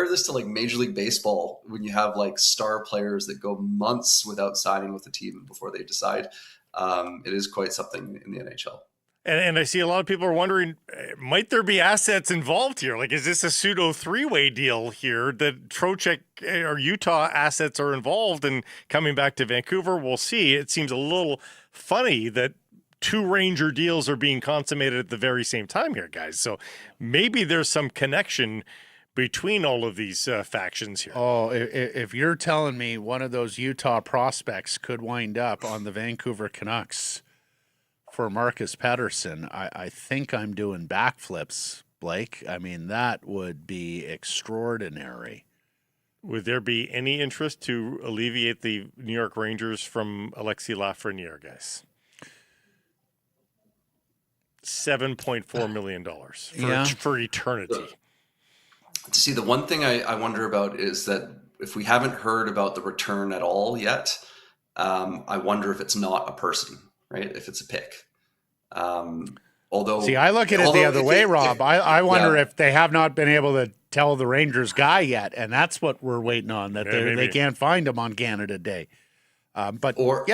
this to Major League Baseball when you have star players that go months without signing with the team before they decide. It is quite something in the NHL. And I see a lot of people are wondering, might there be assets involved here? Is this a pseudo three-way deal here that Trocheck or Utah assets are involved in coming back to Vancouver? We'll see. It seems a little funny that two Ranger deals are being consummated at the very same time here, guys. So maybe there's some connection between all of these factions here. Oh, if you're telling me one of those Utah prospects could wind up on the Vancouver Canucks for Marcus Paterson, I think I'm doing backflips, Blake. I mean, that would be extraordinary. Would there be any interest to alleviate the New York Rangers from Alexis Lafreniere, guys? $7.4 million for eternity. See, the one thing I wonder about is that if we haven't heard about the return at all yet, I wonder if it's not a person. Right, if it's a pick. See, I look at it the other way, Rob. I wonder if they have not been able to tell the Rangers guy yet, and that's what we're waiting on. That they can't find him on Canada Day. Or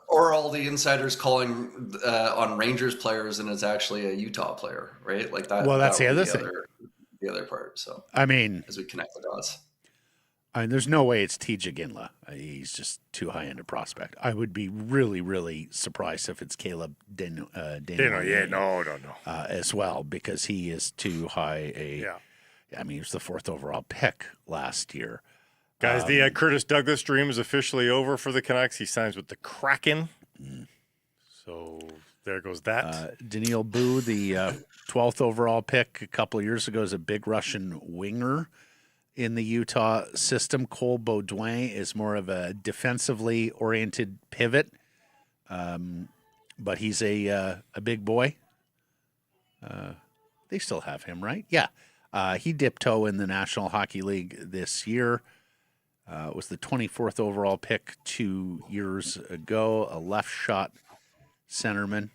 all the insiders calling on Rangers players, and it's actually a Utah player, right? Like that. Well, that's the other thing. The other part. So I mean, as we connect the dots. I mean, there's no way it's T.J. Ginla. He's just too high end a prospect. I would be really, really surprised if it's Caleb Dano. As well, because he is too high I mean, he was the 4th overall pick last year. Guys, the Curtis Douglas dream is officially over for the Canucks. He signs with the Kraken. So there goes that. Daniil Boo, the 12th overall pick a couple of years ago, is a big Russian winger in the Utah system. Cole Baudouin is more of a defensively oriented pivot, but he's a big boy. They still have him, right? Yeah. He dipped toe in the National Hockey League this year. Was the 24th overall pick 2 years ago, a left shot centerman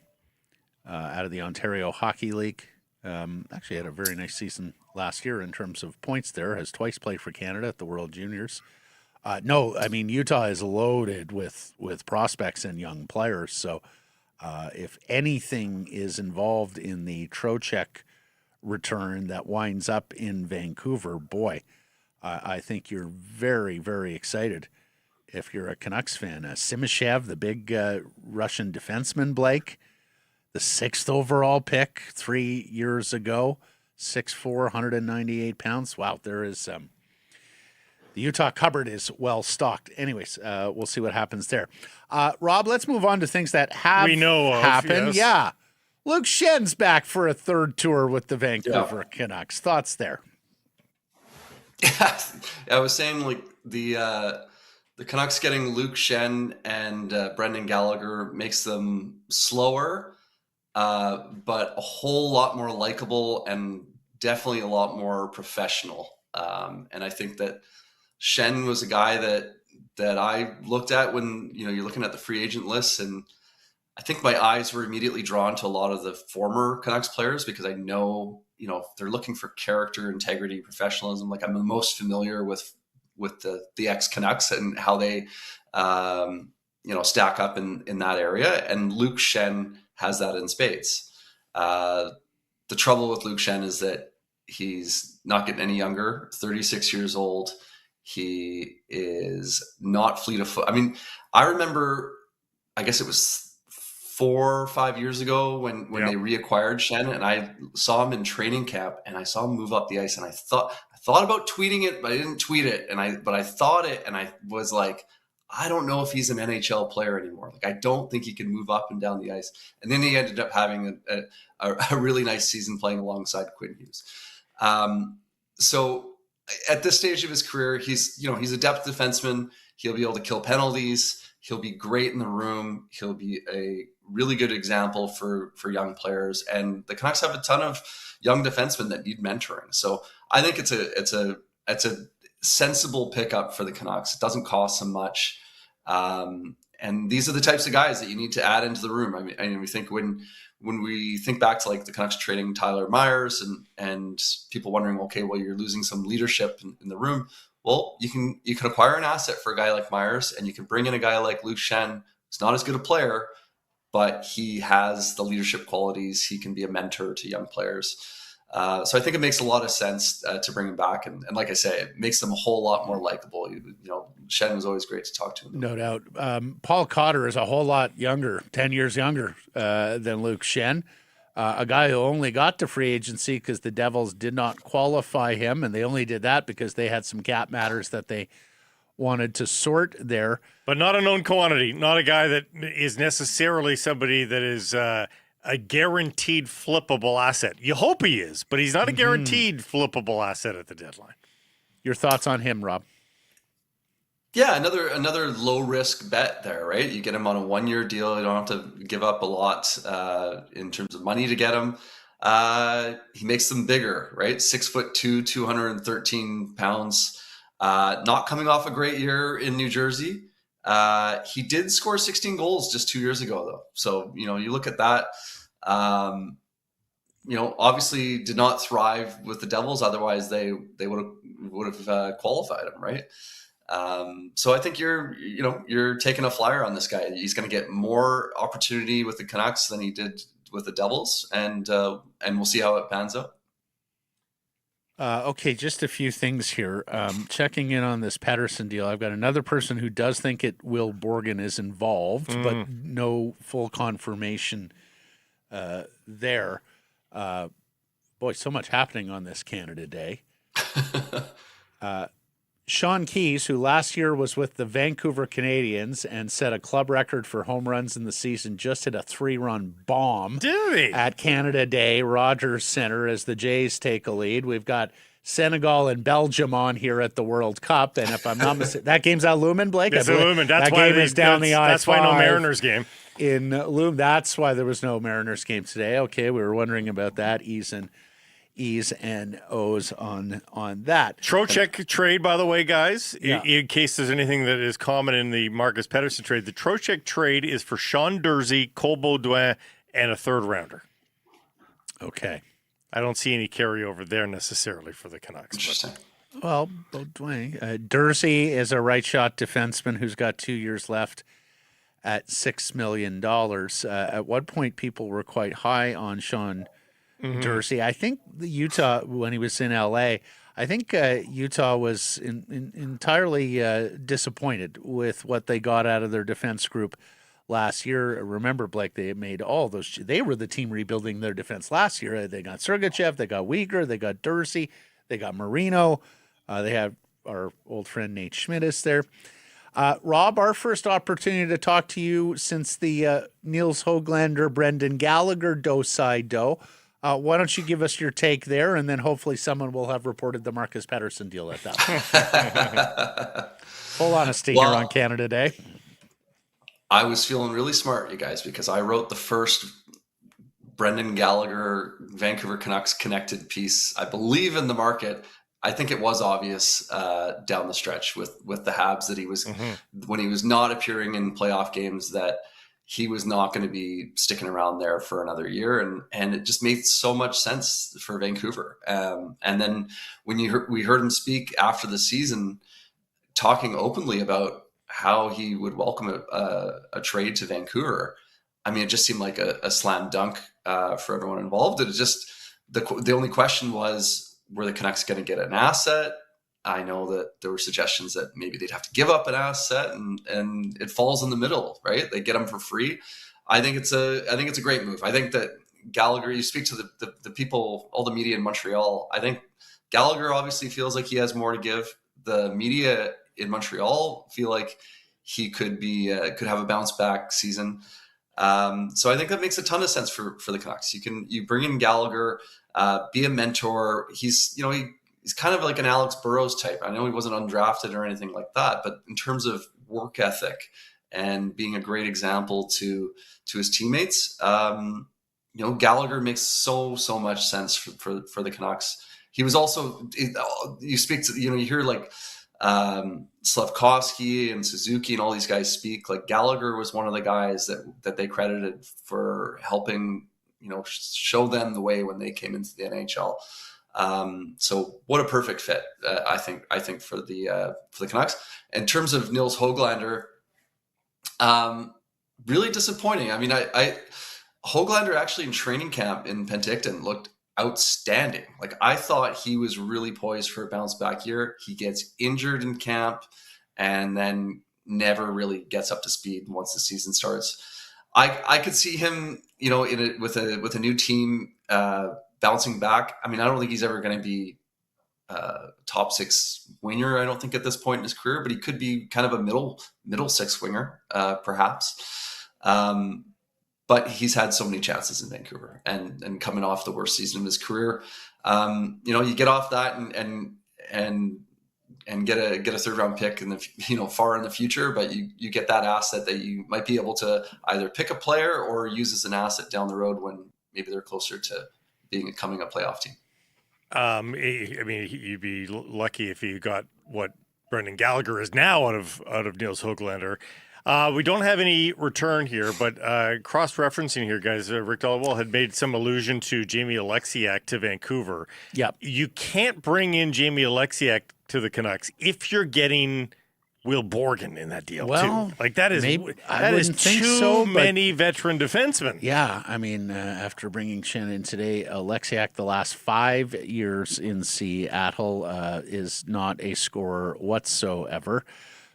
out of the Ontario Hockey League. Actually had a very nice season last year in terms of points there. Has twice played for Canada at the World Juniors. No, I mean, Utah is loaded with prospects and young players. So if anything is involved in the Trocheck return that winds up in Vancouver, boy, I think you're very, very excited if you're a Canucks fan. Simishev, the big Russian defenseman, Blake, the 6th overall pick 3 years ago. 6'4", 198 pounds. Wow, there is the Utah cupboard is well stocked. Anyways, we'll see what happens there. Rob, let's move on to things that have happened. Yes. Yeah. Luke Schenn's back for a third tour with the Vancouver Canucks. Thoughts there? I was saying, like, the Canucks getting Luke Schenn and Brendan Gallagher makes them slower, but a whole lot more likable and definitely a lot more professional. And I think that Schenn was a guy that I looked at when, you're looking at the free agent lists, and I think my eyes were immediately drawn to a lot of the former Canucks players because I know, they're looking for character, integrity, professionalism. Like, I'm the most familiar with the ex-Canucks and how they, stack up in that area. And Luke Schenn has that in spades. The trouble with Luke Schenn is that he's not getting any younger, 36 years old. He is not fleet of foot. I mean, I remember, I guess it was 4 or 5 years ago when they reacquired Schenn, and I saw him in training camp, and I saw him move up the ice, and I thought about tweeting it, but I didn't tweet it, but I thought it, and I was like, I don't know if he's an NHL player anymore. Like, I don't think he can move up and down the ice. And then he ended up having a really nice season playing alongside Quinn Hughes. So at this stage of his career, he's a depth defenseman. He'll be able to kill penalties. He'll be great in the room. He'll be a really good example for young players. And the Canucks have a ton of young defensemen that need mentoring. So I think it's a sensible pickup for the Canucks. It doesn't cost them much. And these are the types of guys that you need to add into the room. I mean, we think when we think back to, like, the Canucks trading Tyler Myers and people wondering, okay, well, you're losing some leadership in the room. Well, you can acquire an asset for a guy like Myers, and you can bring in a guy like Luke Schenn. He's not as good a player, but he has the leadership qualities. He can be a mentor to young players. So I think it makes a lot of sense to bring him back. And like I say, it makes them a whole lot more likable. Schenn was always great to talk to him. No doubt. Paul Cotter is a whole lot younger, 10 years younger than Luke Schenn. A guy who only got to free agency because the Devils did not qualify him, and they only did that because they had some cap matters that they wanted to sort there. But not a known quantity, not a guy that is necessarily somebody that is a guaranteed flippable asset. You hope he is, but he's not a guaranteed flippable asset at the deadline. Your thoughts on him, Rob? Yeah, another low risk bet there, right? You get him on a 1-year deal. You don't have to give up a lot in terms of money to get him. He makes them bigger, right? 6'2", 213 pounds. Not coming off a great year in New Jersey. He did score 16 goals just 2 years ago, though. So, you look at that. Obviously did not thrive with the Devils. Otherwise, they would have qualified him, right? So I think you're taking a flyer on this guy. He's going to get more opportunity with the Canucks than he did with the Devils, and we'll see how it pans out. Okay, just a few things here. Checking in on this Paterson deal, I've got another person who does think Will Borgen is involved, but no full confirmation there. Boy, so much happening on this Canada Day. Sean Keyes, who last year was with the Vancouver Canadians and set a club record for home runs in the season, just hit a 3-run bomb at Canada Day, Rogers Centre, as the Jays take a lead. We've got Senegal and Belgium on here at the World Cup, and if I'm not mistaken, that game's at Lumen, Blake? It's at Lumen. That game is down the I-5. That's why no Mariners game. In Lumen. That's why there was no Mariners game today. Okay, we were wondering about that. E's and O's on that. Trocheck trade, by the way, guys, Yeah. in case there's anything that is common in the Marcus Paterson trade, the Trocheck trade is for Sean Durzi, Cole Baudouin, and a third-rounder. Okay. I don't see any carryover there necessarily for the Canucks. Interesting. Well, Baudouin. Durzi is a right-shot defenseman who's got 2 years left at $6 million. At one point, people were quite high on Sean Durzi. I think the Utah, when he was in LA, I think Utah was entirely disappointed with what they got out of their defense group last year. Remember, Blake, they made all those. They were the team rebuilding their defense last year. They got Sergachev, they got Uyghur, they got Dursey, they got Marino. They have our old friend Nate Schmidt is there. Rob, our first opportunity to talk to you since the Niels Höglander, Brendan Gallagher do-side-do. Why don't you give us your take there, and then hopefully someone will have reported the Marcus Paterson deal at that point. Full honesty here on Canada Day. I was feeling really smart, you guys, because I wrote the first Brendan Gallagher Vancouver Canucks connected piece, I believe, in the market. I think it was obvious down the stretch with the Habs that he was, when he was not appearing in playoff games, that he was not going to be sticking around there for another year. And it just made so much sense for Vancouver. And then when we heard him speak after the season, talking openly about how he would welcome a trade to Vancouver, I mean, it just seemed like a slam dunk for everyone involved. It just, the only question was, were the Canucks going to get an asset? I know that there were suggestions that maybe they'd have to give up an asset, and it falls in the middle, right? They get him for free. I think it's a great move. I think that Gallagher, you speak to the people, all the media in Montreal. I think Gallagher obviously feels like he has more to give. The media in Montreal feel like he could have a bounce back season. So I think that makes a ton of sense for the Canucks. You bring in Gallagher, be a mentor. He's kind of like an Alex Burrows type. I know he wasn't undrafted or anything like that, but in terms of work ethic and being a great example to his teammates, Gallagher makes so much sense for the Canucks. He was also, you speak to, you hear like Slavkovsky and Suzuki and all these guys speak. Like Gallagher was one of the guys that they credited for helping, show them the way when they came into the NHL. So what a perfect fit, I think for the Canucks. In terms of Niels Höglander, really disappointing. I mean, Höglander actually in training camp in Penticton looked outstanding. Like I thought he was really poised for a bounce back year. He gets injured in camp and then never really gets up to speed once the season starts. I could see him, with a new team, bouncing back. I mean, I don't think he's ever going to be top six winger. I don't think at this point in his career, but he could be kind of a middle six winger, perhaps. But he's had so many chances in Vancouver, and coming off the worst season of his career, you get off that and get a third round pick in the far in the future, but you get that asset that you might be able to either pick a player or use as an asset down the road when maybe they're closer to becoming a playoff team. I mean, you'd be lucky if you got what Brendan Gallagher is now out of Niels Höglander. We don't have any return here, but cross-referencing here, guys, Rick Dollywall had made some allusion to Jamie Alexiak to Vancouver. Yep. You can't bring in Jamie Alexiak to the Canucks if you're getting Will Borgen in that deal, too. Like, that is too many veteran defensemen. Yeah, I mean, after bringing Schenn in today, Alexiak, the last 5 years in Seattle, is not a scorer whatsoever,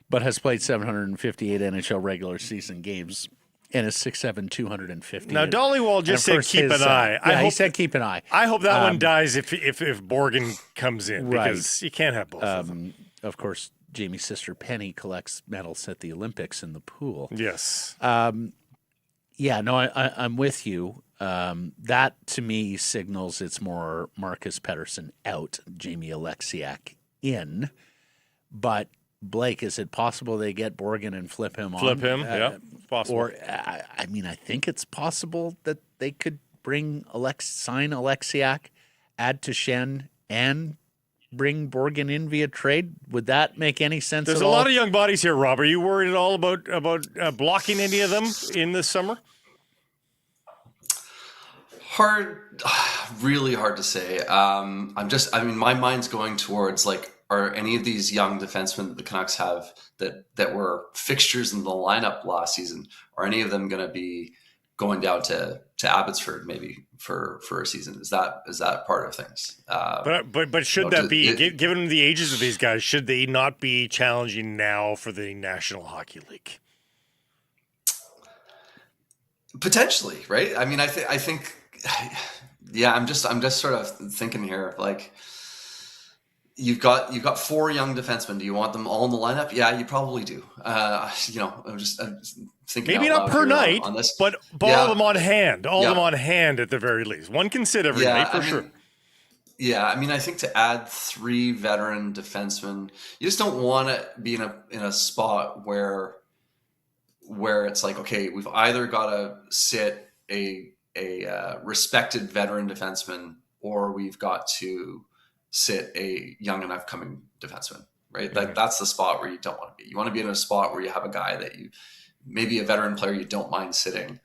but has played 758 NHL regular season games and is 6'7", 250. Now, Dollywall just said keep an eye. He said keep an eye. I hope that one dies if Borgen comes in, because you can't have both of them. Of course, Jamie's sister Penny collects medals at the Olympics in the pool. Yes. I'm with you. That, to me, signals it's more Marcus Paterson out, Jamie Alexiak in. But Blake, is it possible they get Borgen and flip him on? Yeah, it's possible. Or, I think it's possible that they could sign Alexiak, add to Schenn, and bring Borgen in via trade. Would that make any sense There's at all? a lot of young bodies here, Rob. Are you worried at all about blocking any of them in this summer? Really hard to say. My mind's going towards, like, are any of these young defensemen that the Canucks have that were fixtures in the lineup last season, are any of them going to be going down to Abbotsford maybe for a season? Is that part of things? But should that be, given the ages of these guys, should they not be challenging now for the National Hockey League? Potentially, right? I mean, I think, yeah. I'm just sort of thinking here, like you've got 4 young defensemen. Do you want them all in the lineup? Yeah, you probably do. I'm just thinking Maybe out not loud per here night, on this. but Yeah, all of them on hand. All of them yeah, on hand at the very least. One can sit every yeah. night for I sure. mean, yeah. I mean, I think to add 3 veteran defensemen, you just don't want to be in a spot where it's like, okay, we've either got to sit a respected veteran defenseman, or we've got to sit a young and upcoming defenseman, right? That's the spot where you don't want to be. You want to be in a spot where you have a guy that you, maybe a veteran player you don't mind sitting.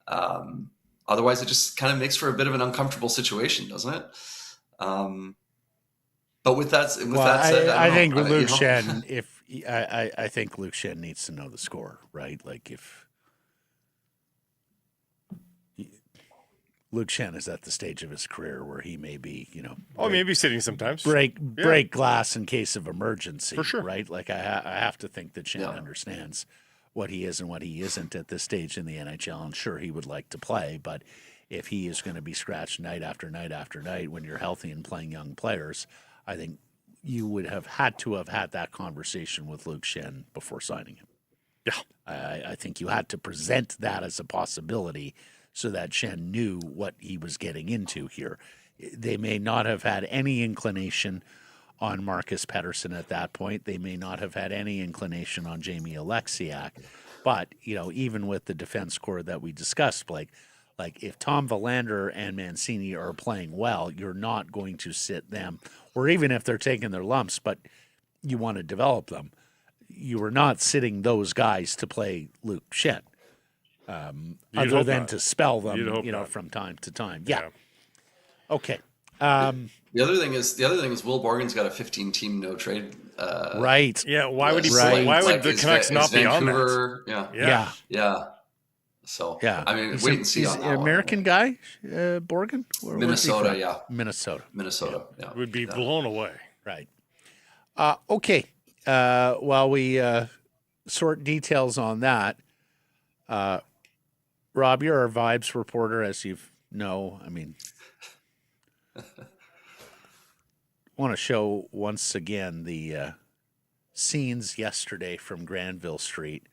Otherwise, it just kind of makes for a bit of an uncomfortable situation, doesn't it? But with that said, I think with Luke Schenn, I think Luke Schenn needs to know the score, right? Like if Luke Schenn is at the stage of his career where he may be, Maybe sitting sometimes. break glass in case of emergency, For sure. right? Like I have to think that Schenn understands what he is and what he isn't at this stage in the NHL. And sure, he would like to play, but if he is going to be scratched night after night after night when you're healthy and playing young players, I think you would have had that conversation with Luke Schenn before signing him. Yeah. I think you had to present that as a possibility so that Schenn knew what he was getting into here. They may not have had any inclination on Marcus Paterson at that point. They may not have had any inclination on Jamie Alexiak. But, even with the defense core that we discussed, Blake, like if Tom Verlander and Mancini are playing well, you're not going to sit them, or even if they're taking their lumps, but you want to develop them, you are not sitting those guys to play Luke Schenn, other than to spell them, from time to time. Yeah. Okay. The other thing is Will Borgen's got a 15-team no trade. Right. Yeah. Why would he? Right. Why would Like, the Canucks not be on that? Yeah. So Yeah. I mean, He's wait and see on that an one. American guy, Borgen? Where's he Minnesota, from? yeah. Minnesota. Yeah. Would be blown away. Right. Okay. While we sort details on that, Rob, you're our vibes reporter, as you know. I mean, want to show once again the scenes yesterday from Granville Street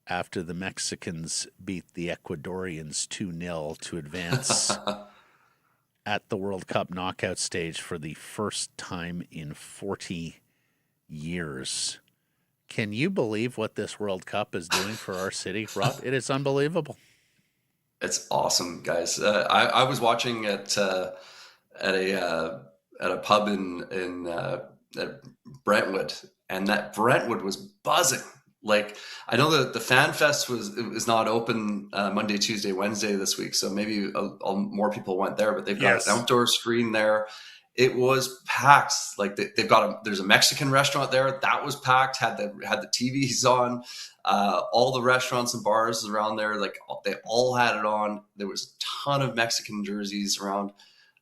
after the Mexicans beat the Ecuadorians 2-0 to advance at the World Cup knockout stage for the first time in 40 years. Can you believe what this World Cup is doing for our city, Rob? It is unbelievable. It's awesome, guys. I was watching at a pub in at Brentwood, and that Brentwood was buzzing. Like, I know that the Fan Fest is not open Monday, Tuesday, Wednesday this week, so maybe more people went there. But they've got an outdoor screen there. It was packed. Like there's a Mexican restaurant there that was packed. Had the TVs on. All the restaurants and bars around there, like they all had it on. There was a ton of Mexican jerseys around.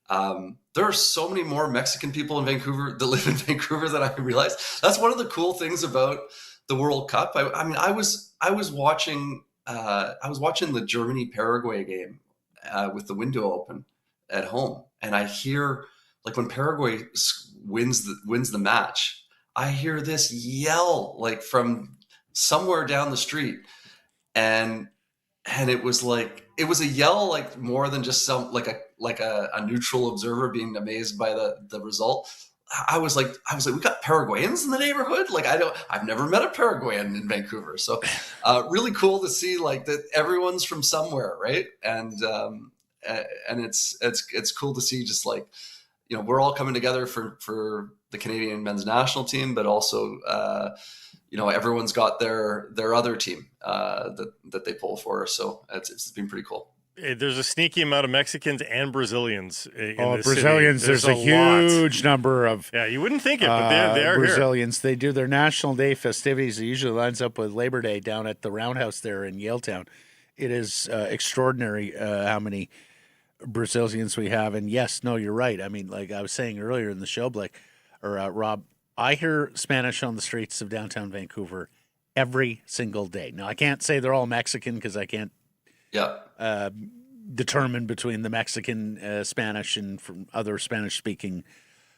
There are so many more Mexican people in Vancouver that live in Vancouver than I realized. That's one of the cool things about the World Cup. I was watching the Germany-Paraguay game with the window open at home, and I hear, like, when Paraguay wins the match, I hear this yell like from somewhere down the street, and it was a yell, like more than just some like a neutral observer being amazed by the result. I was like, we got Paraguayans in the neighborhood. Like, I've never met a Paraguayan in Vancouver. So really cool to see, like, that everyone's from somewhere. Right. And it's cool to see, just like, we're all coming together for the Canadian men's national team, but also, everyone's got their other team that they pull for. So it's been pretty cool. There's a sneaky amount of Mexicans and Brazilians in this Brazilians, city. there's a huge number of you wouldn't think it, but they're Brazilians. here. They do their National Day festivities. It usually lines up with Labor Day down at the Roundhouse there in Yaletown. It is extraordinary how many Brazilians we have. And yes, no, you're right. I mean, like I was saying earlier in the show, Blake, or Rob, I hear Spanish on the streets of downtown Vancouver every single day. Now, I can't say they're all Mexican because I can't determined between the Mexican, Spanish, and from other Spanish-speaking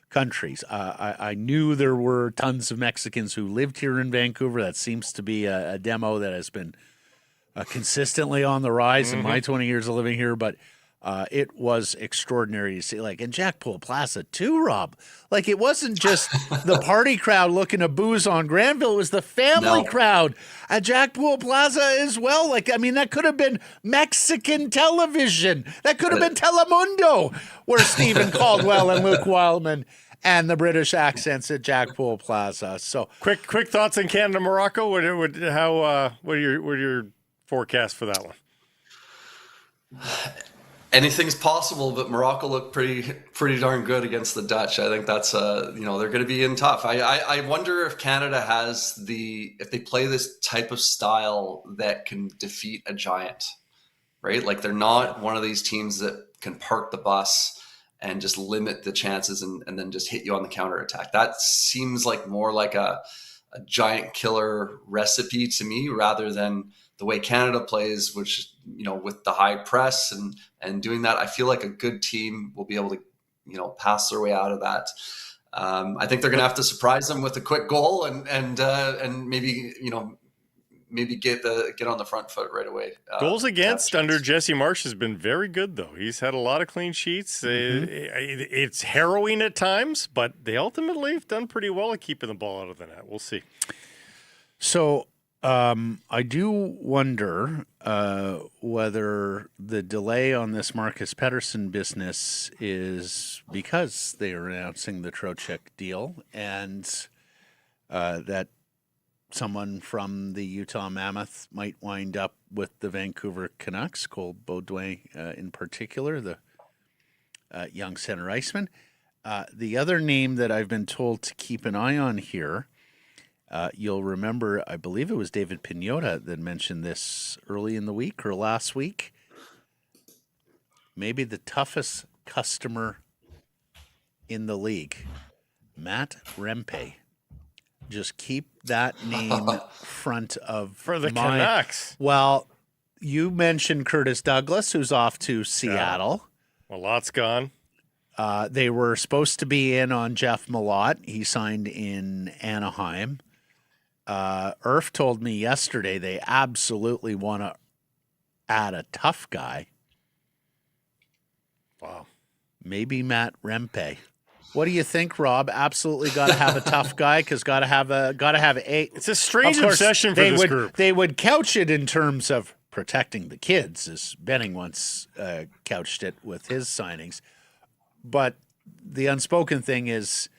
countries. I knew there were tons of Mexicans who lived here in Vancouver. That seems to be a demo that has been consistently on the rise in my 20 years of living here, but it was extraordinary to see. Like, in Jackpool Plaza too, Rob. Like, it wasn't just the party crowd looking to booze on Granville. It was the family crowd at Jackpool Plaza as well. Like, I mean, that could have been Mexican television. That could have been Telemundo, where Stephen Caldwell and Luke Wildman and the British accents at Jackpool Plaza. So quick thoughts on Canada, Morocco. What are your forecasts for that one? Anything's possible, but Morocco looked pretty darn good against the Dutch. I think that's they're going to be in tough. I wonder if Canada has if they play this type of style that can defeat a giant, right? Like, they're not one of these teams that can park the bus and just limit the chances and then just hit you on the counterattack. That seems like more like a giant killer recipe to me, rather than the way Canada plays, which, with the high press and doing that. I feel like a good team will be able to, pass their way out of that. I think they're going to have to surprise them with a quick goal and maybe, maybe get on the front foot right away. Goals against under Jesse Marsh has been very good, though. He's had a lot of clean sheets. It's harrowing at times, but they ultimately have done pretty well at keeping the ball out of the net. We'll see. So I do wonder whether the delay on this Marcus Paterson business is because they are announcing the Trocheck deal, and that someone from the Utah Mammoth might wind up with the Vancouver Canucks, Cole Baudouin in particular, the young center iceman. The other name that I've been told to keep an eye on here, you'll remember, I believe it was David Piniota that mentioned this early in the week or last week. Maybe the toughest customer in the league, Matt Rempe. Just keep that name front of for the Canucks. Well, you mentioned Curtis Douglas, who's off to Seattle. Well, Lott's gone. They were supposed to be in on Jeff Malott. He signed in Anaheim. Irf told me yesterday they absolutely want to add a tough guy. Wow. Maybe Matt Rempe. What do you think, Rob? Absolutely got to have a tough guy, because got to have a. It's a strange obsession for this group. They would couch it in terms of protecting the kids, as Benning once couched it with his signings. But the unspoken thing is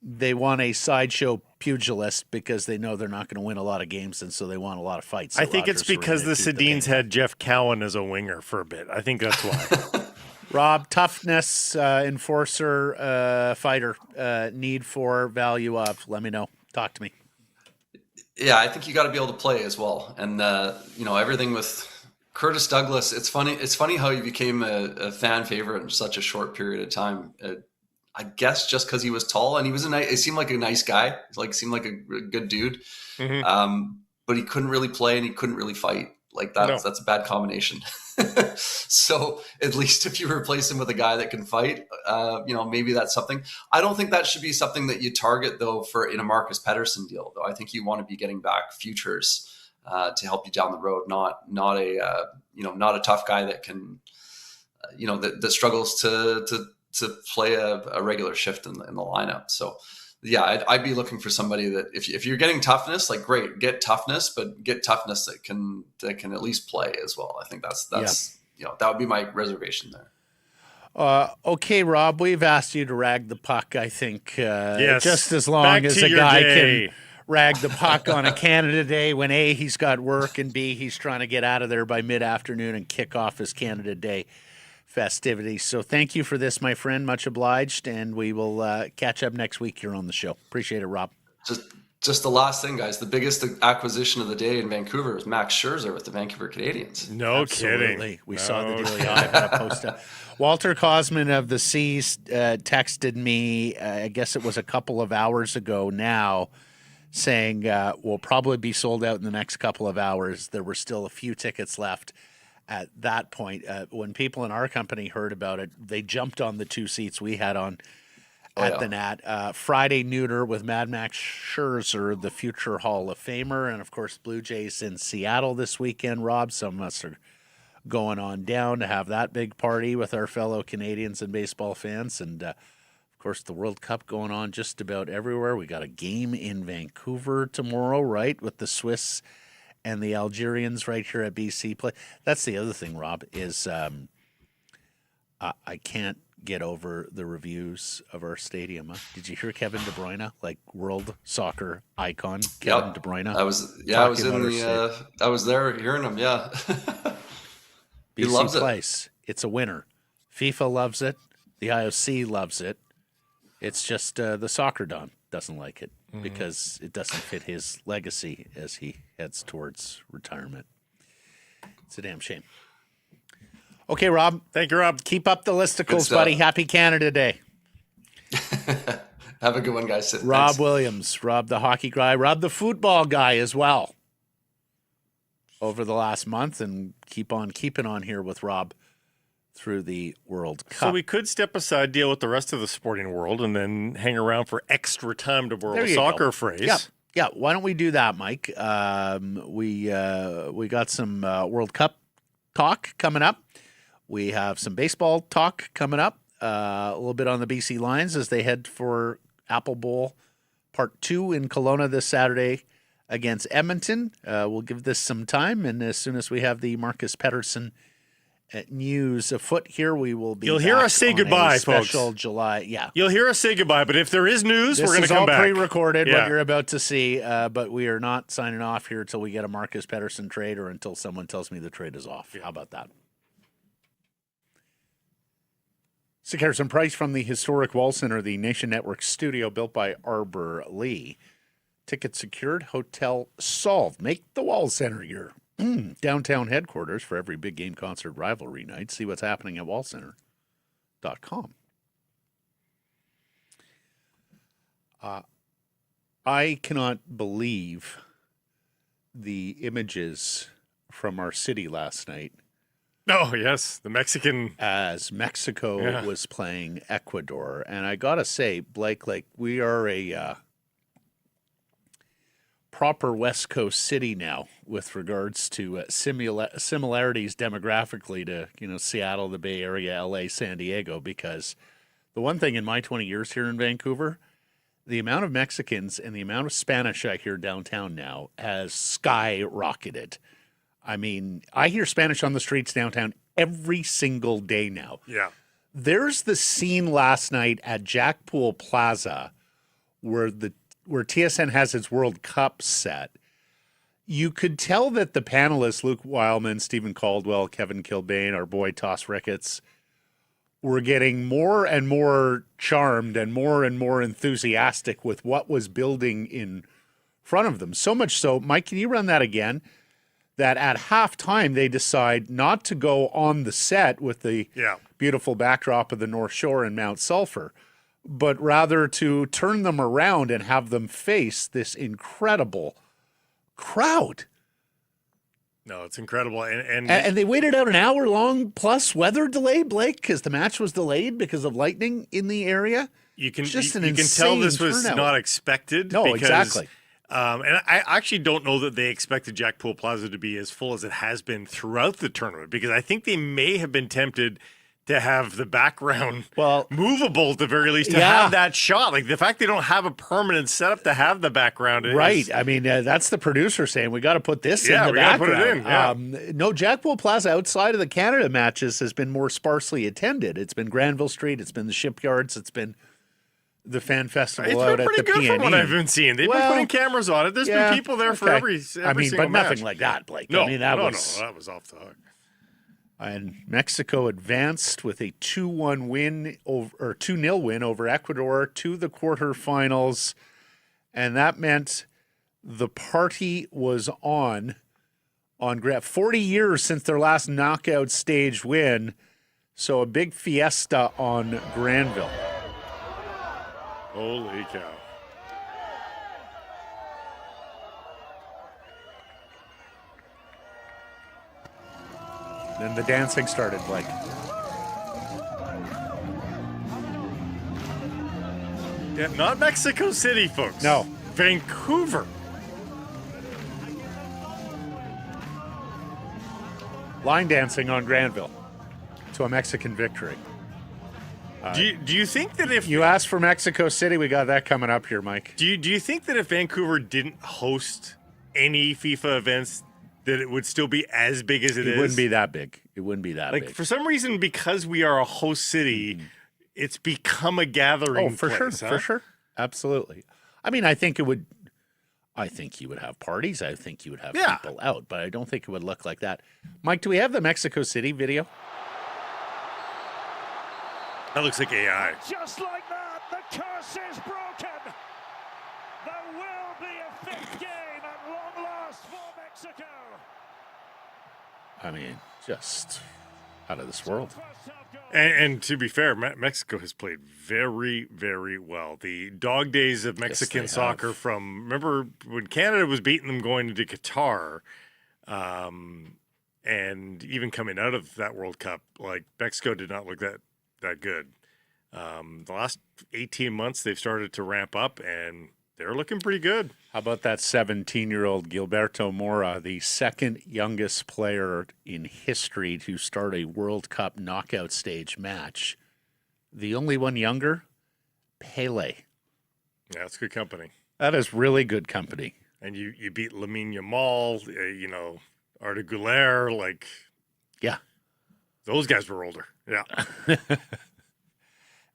they want a sideshow pugilist because they know they're not going to win a lot of games, and so they want a lot of fights. I think it's because the Sedins had Jeff Cowan as a winger for a bit. I think that's why. Rob, toughness, enforcer, fighter, need for, value of. Let me know. Talk to me. Yeah, I think you got to be able to play as well. And, everything with Curtis Douglas, it's funny how he became a fan favorite in such a short period of time. I guess just because he was tall and it seemed like a nice guy. Seemed like a good dude. Mm-hmm. But he couldn't really play and he couldn't really fight. Like that's a bad combination. So at least if you replace him with a guy that can fight, maybe that's something. I don't think that should be something that you target though in a Marcus Paterson deal. Though I think you want to be getting back futures to help you down the road, not a tough guy that can, that struggles to play a regular shift in the lineup. So. Yeah, I'd be looking for somebody that if you're getting toughness, like great, get toughness, but get toughness that can at least play as well. I think that's that would be my reservation there. Okay, Rob, we've asked you to rag the puck. I think yes. Just as long Back as a guy can rag the puck on a Canada Day when A, he's got work, and B, he's trying to get out of there by mid-afternoon and kick off his Canada Day festivities. So thank you for this, my friend. Much obliged, and we will catch up next week here on the show. Appreciate it, Rob. Just the last thing, guys. The biggest acquisition of the day in Vancouver is Max Scherzer with the Vancouver Canadians. No Absolutely. kidding. We saw the deal. Yeah, I've got a post up. Walter Cosman of the Seas texted me, I guess it was a couple of hours ago now, saying we'll probably be sold out in the next couple of hours. There were still a few tickets left at that point. When people in our company heard about it, they jumped on the 2 seats we had on at the Nat. Friday Neuter with Mad Max Scherzer, the future Hall of Famer. And, of course, Blue Jays in Seattle this weekend, Rob. Some of us are going on down to have that big party with our fellow Canadians and baseball fans. And, of course, the World Cup going on just about everywhere. We got a game in Vancouver tomorrow, right, with the Swiss and the Algerians right here at BC Play. That's the other thing, Rob, is I can't get over the reviews of our stadium. Huh? Did you hear Kevin De Bruyne, like world soccer icon Kevin De Bruyne? I was I was there hearing him. Yeah, he BC loves Place. It's a winner. FIFA loves it. The IOC loves it. It's just the soccer don doesn't like it because it doesn't fit his legacy as he heads towards retirement. It's a damn shame. Okay, Rob. Thank you, Rob. Keep up the listicles, buddy. Happy Canada Day. Have a good one, guys. Rob Thanks. Williams, Rob the hockey guy, Rob the football guy as well over the last month, and keep on keeping on here with Rob through the World Cup. So we could step aside, deal with the rest of the sporting world, and then hang around for extra time to borrow a soccer phrase. Yeah. Why don't we do that, Mike? We got some World Cup talk coming up. We have some baseball talk coming up. A little bit on the BC Lions as they head for Apple Bowl Part 2 in Kelowna this Saturday against Edmonton. We'll give this some time, and as soon as we have the Marcus Paterson news afoot here, we will be. You'll hear us say goodbye, special folks. July, yeah. You'll hear us say goodbye, but if there is news, we're going to come back. This is all pre-recorded, Yeah. what you're about to see, but we are not signing off here until we get a Marcus Paterson trade or until someone tells me the trade is off. How about that? Harrison Price from the historic Wall Center, the Nation Network studio built by Arbor Lee. Ticket secured, hotel solved. Make the Wall Center your downtown headquarters for every big game concert rivalry night. See what's happening at wallcenter.com. I cannot believe the images from our city last night. Oh, yes, the Mexican. As Mexico was playing Ecuador. And I got to say, Blake, like we are a proper West Coast city now with regards to similarities demographically to, Seattle, the Bay Area, LA, San Diego, because the one thing in my 20 years here in Vancouver, the amount of Mexicans and the amount of Spanish I hear downtown now has skyrocketed. I mean, I hear Spanish on the streets downtown every single day now. Yeah. There's the scene last night at Jackpool Plaza where TSN has its World Cup set. You could tell that the panelists, Luke Wildman, Stephen Caldwell, Kevin Kilbane, our boy Toss Ricketts, were getting more and more charmed and more enthusiastic with what was building in front of them. So much so, Mike, can you run that again? That at halftime they decide not to go on the set with the beautiful backdrop of the North Shore and Mount Sulphur, but rather to turn them around and have them face this incredible crowd. No, it's incredible. And they waited out an hour-long plus weather delay, Blake, because the match was delayed because of lightning in the area. You can Just an you can tell this insane was turnout. not expected. No, because, exactly. And I actually don't know that they expected Jackpool Plaza to be as full as it has been throughout the tournament, because I think they may have been tempted to have the background movable at the very least to have that shot. Like the fact they don't have a permanent setup to have the background. Right. I mean, that's the producer saying we got to put this in the background. Put it in. No, Jackpool Plaza outside of the Canada matches has been more sparsely attended. It's been Granville Street. It's been the Shipyards. It's been the fan festival it's out been pretty at the good PNE. from what I've been seeing. They've been putting cameras on it. There's been people there for every single but match. nothing like that, Blake. No, I mean, that was off the hook. And Mexico advanced with a 2-1 win or 2-0 win over Ecuador to the quarterfinals, and that meant the party was on 40 years since their last knockout stage win, so a big fiesta on Granville. Holy cow. Then the dancing started, like. Yeah, not Mexico City, folks. No. Vancouver. Line dancing on Granville to a Mexican victory. Do you think that if You asked for Mexico City, we got that coming up here, Mike. do you think that if Vancouver didn't host any FIFA events, that it would still be as big as it is? It wouldn't be that big. It wouldn't be that Like big. for some reason, because we are a host city, it's become a gathering. Oh, for place, sure, huh? for sure, absolutely. I mean, I think it would. I think you would have parties. I think you would have Yeah. people out, but I don't think it would look like that. Mike, do we have the Mexico City video? That looks like AI. Just like that, the curse is broken. There will be a fifth game at long last for Mexico. I mean, just out of this world. First half goal. And to be fair, Mexico has played very, very well. The dog days of Mexican they soccer have. from, remember when Canada was beating them going into Qatar, and even coming out of that World Cup, like Mexico did not look that good. The last 18 months, they've started to ramp up, and they're looking pretty good. How about that 17-year-old Gilberto Mora, the second youngest player in history to start a World Cup knockout stage match? The only one younger, Pele. Yeah, it's good company. That is really good company. And you beat Lamine Yamal, Arda Güler, like Yeah. those guys were older. Yeah.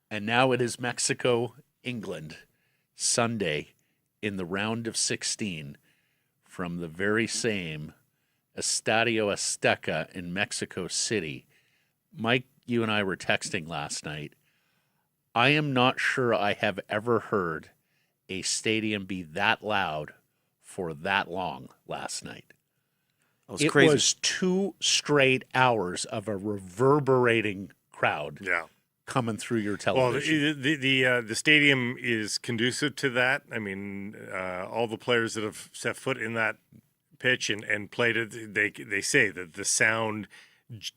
And now it is Mexico, England, Sunday in the round of 16 from the very same Estadio Azteca in Mexico City. Mike, you and I were texting last night. I am not sure I have ever heard a stadium be that loud for that long last night. That was It crazy. was 2 straight hours of a reverberating crowd Yeah. coming through your Well, television. the stadium is conducive to that. I mean, all the players that have set foot in that pitch and played it, they say that the sound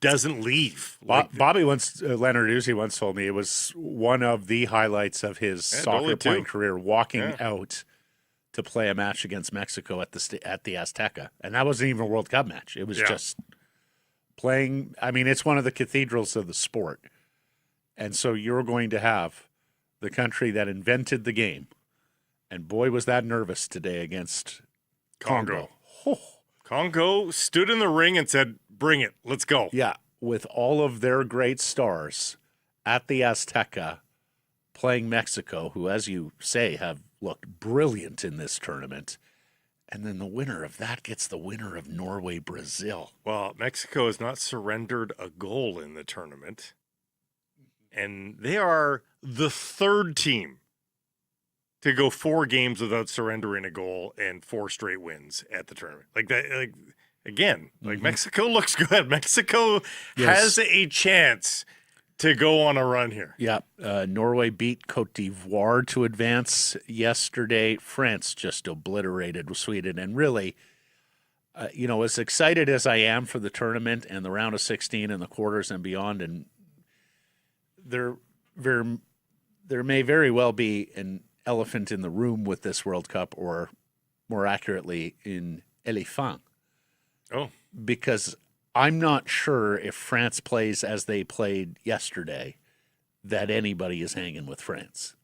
doesn't leave. Bobby Leonard Uzi once told me it was one of the highlights of his soccer totally playing too. career, walking Yeah. out to play a match against Mexico at the Azteca, and that wasn't even a World Cup match. It was Yeah. just playing. I mean, it's one of the cathedrals of the sport, and so you're going to have the country that invented the game, and boy, was that nervous today against Congo. Oh. Congo stood in the ring and said, "Bring it, let's go." Yeah, with all of their great stars at the Azteca playing Mexico, who, as you say, have looked brilliant in this tournament. And then the winner of that gets the winner of Norway-Brazil. Well, Mexico has not surrendered a goal in the tournament, and they are the third team to go 4 games without surrendering a goal and 4 straight wins at the tournament. Like that, like again, like Mexico looks good. Mexico Yes. has a chance to go on a run here. Yeah, Norway beat Cote d'Ivoire to advance yesterday. France just obliterated Sweden. And really, as excited as I am for the tournament and the round of 16 and the quarters and beyond, and there may very well be an elephant in the room with this World Cup, or more accurately, an éléphant. Oh, Because I'm not sure if France plays as they played yesterday, that anybody is hanging with France.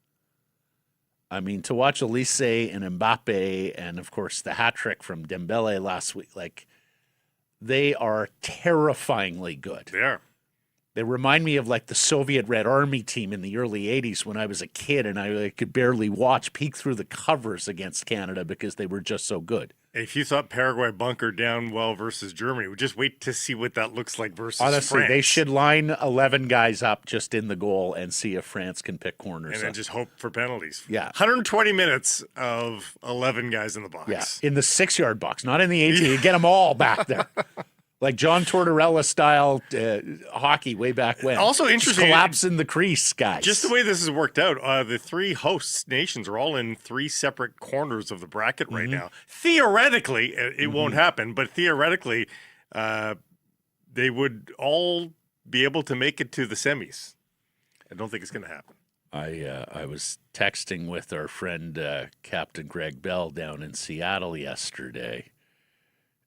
I mean, to watch Elise and Mbappe and, of course, the hat trick from Dembele last week, like, they are terrifyingly good. they are. They remind me of, like, the Soviet Red Army team in the early 80s when I was a kid and I could barely peek through the covers against Canada because they were just so good. If you thought Paraguay bunkered down well versus Germany, just wait to see what that looks like versus Honestly, France. they should line 11 guys up just in the goal and see if France can pick corners. And then just hope for penalties. Yeah. 120 minutes of 11 guys in the box. Yeah, in the 6-yard box, not in the 18. You get them all back there. Like John Tortorella style hockey way back when. Also interesting- Just collapse in the crease, guys. Just the way this has worked out, the 3 host nations are all in 3 separate corners of the bracket right now. Theoretically, it won't happen, but theoretically, they would all be able to make it to the semis. I don't think it's going to happen. I was texting with our friend Captain Greg Bell down in Seattle yesterday,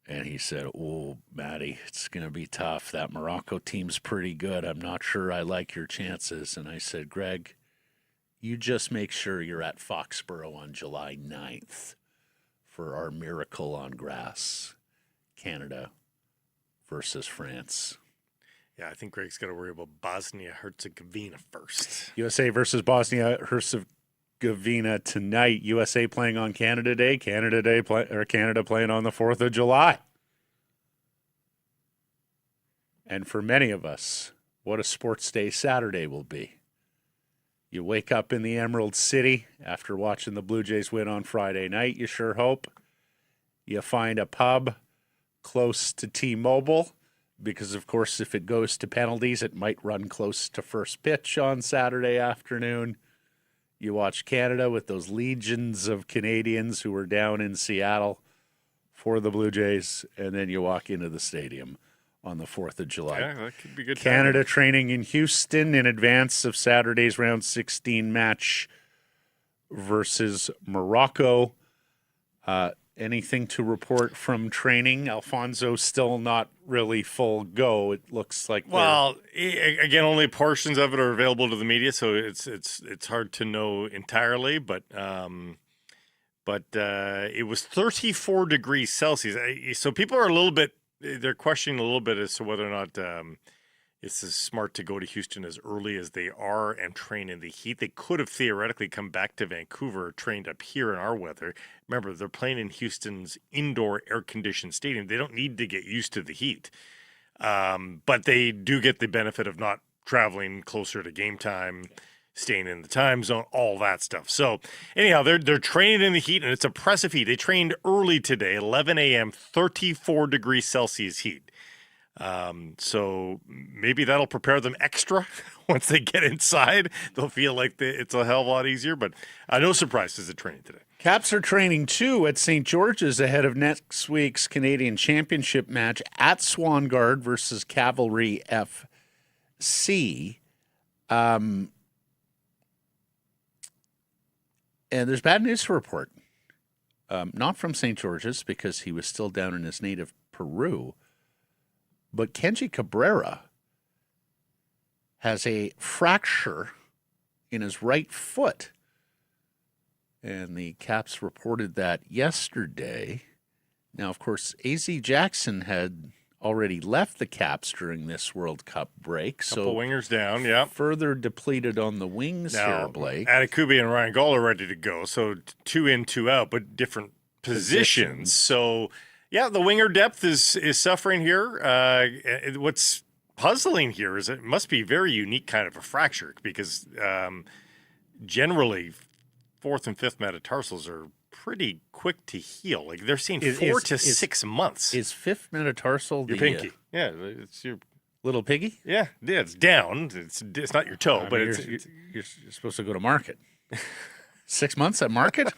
and he said, "Oh, Matty, it's going to be tough. That Morocco team's pretty good. I'm not sure I like your chances." And I said, "Greg, you just make sure you're at Foxborough on July 9th for our Miracle on Grass, Canada versus France." Yeah, I think Greg's got to worry about Bosnia-Herzegovina first. USA versus Bosnia-Herzegovina tonight. USA playing on Canada Day. Canada playing on the 4th of July. And for many of us, what a sports day Saturday will be. You wake up in the Emerald City after watching the Blue Jays win on Friday night, you sure hope. You find a pub close to T-Mobile, because, of course, if it goes to penalties, it might run close to first pitch on Saturday afternoon. You watch Canada with those legions of Canadians who were down in Seattle for the Blue Jays, and then you walk into the stadium on the 4th of July. Yeah, that could be good. Canada training in Houston in advance of Saturday's round 16 match versus Morocco. Anything to report from training? Alfonso still not really full go. It looks like again, only portions of it are available to the media, so it's hard to know entirely. But it was 34 degrees Celsius, so people are they're questioning a little bit as to whether or not it's as smart to go to Houston as early as they are and train in the heat. They could have theoretically come back to Vancouver, trained up here in our weather. Remember, they're playing in Houston's indoor air-conditioned stadium. They don't need to get used to the heat. But they do get the benefit of not traveling closer to game time, staying in the time zone, all that stuff. So anyhow, they're training in the heat, and it's oppressive heat. They trained early today, 11 a.m., 34 degrees Celsius heat. So maybe that'll prepare them extra once they get inside. They'll feel like it's a hell of a lot easier, but no surprises at training today. Caps are training too at St. George's ahead of next week's Canadian Championship match at Swangard versus Cavalry FC. And there's bad news to report. Not from St. George's, because he was still down in his native Peru. But Kenji Cabrera has a fracture in his right foot. And the Caps reported that yesterday. Now, of course, A.Z. Jackson had already left the Caps during this World Cup break. Couple wingers down, yeah. Further depleted on the wings here, Blake. Adekubi and Ryan Gall are ready to go. So 2 in, 2 out, but different positions. So... yeah, the winger depth is suffering here. What's puzzling here is it must be a very unique kind of a fracture, because generally 4th and 5th metatarsals are pretty quick to heal. Like they're saying 4 to 6 months. Is 5th metatarsal your pinky? Yeah, it's your little piggy. Yeah, it's down. It's not your toe, but you're supposed to go to market. 6 months at market.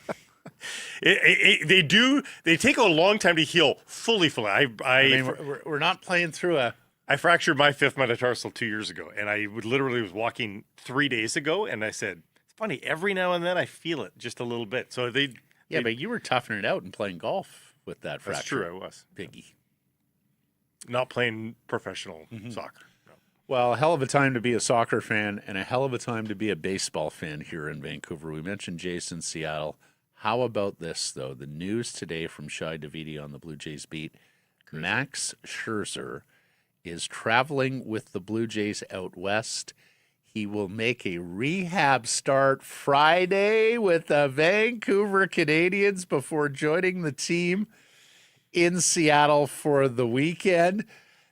They take a long time to heal fully. I mean, we're not playing through I fractured my 5th metatarsal 2 years ago, and I literally was walking 3 days ago, and I said, it's funny, every now and then I feel it just a little bit. So but you were toughing it out and playing golf with that fracture. That's true, I was. Piggy. Not playing professional soccer. No. Well, a hell of a time to be a soccer fan, and a hell of a time to be a baseball fan here in Vancouver. We mentioned Jason, Seattle. How about this, though? The news today from Shai Davidi on the Blue Jays beat. Max Scherzer is traveling with the Blue Jays out west. He will make a rehab start Friday with the Vancouver Canadians before joining the team in Seattle for the weekend.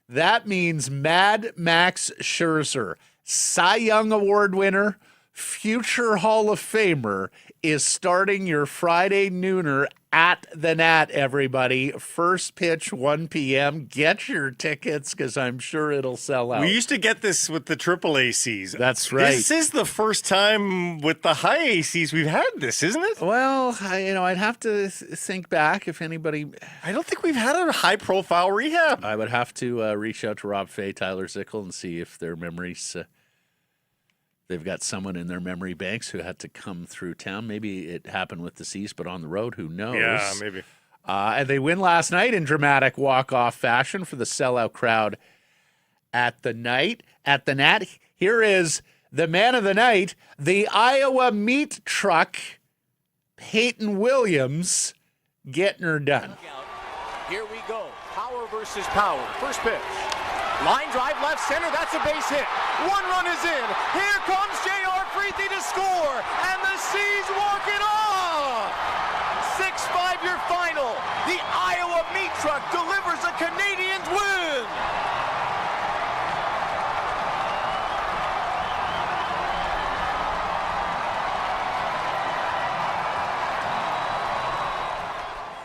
That means Mad Max Scherzer, Cy Young Award winner, future Hall of Famer, is starting your Friday nooner at the Nat, everybody. First pitch, 1 p.m. Get your tickets because I'm sure it'll sell out. We used to get this with the triple ACs. That's right. This is the first time with the high ACs we've had this, isn't it? Well, I'd have to think back if anybody. I don't think we've had a high-profile rehab. I would have to reach out to Rob Fay, Tyler Zickel, and see if their memories. They've got someone in their memory banks who had to come through town. Maybe it happened with the C's, but on the road, who knows? Yeah, maybe. And they win last night in dramatic walk-off fashion for the sellout crowd at the Nat. Here is the man of the night, the Iowa meat truck, Peyton Williams, getting her done. Here we go. Power versus power. First pitch. Line drive left center. That's a base hit. One run is in. Here comes J.R. Freethy to score. And the C's walk it off. 6-5 your final. The Iowa meat truck delivers a Canadians win.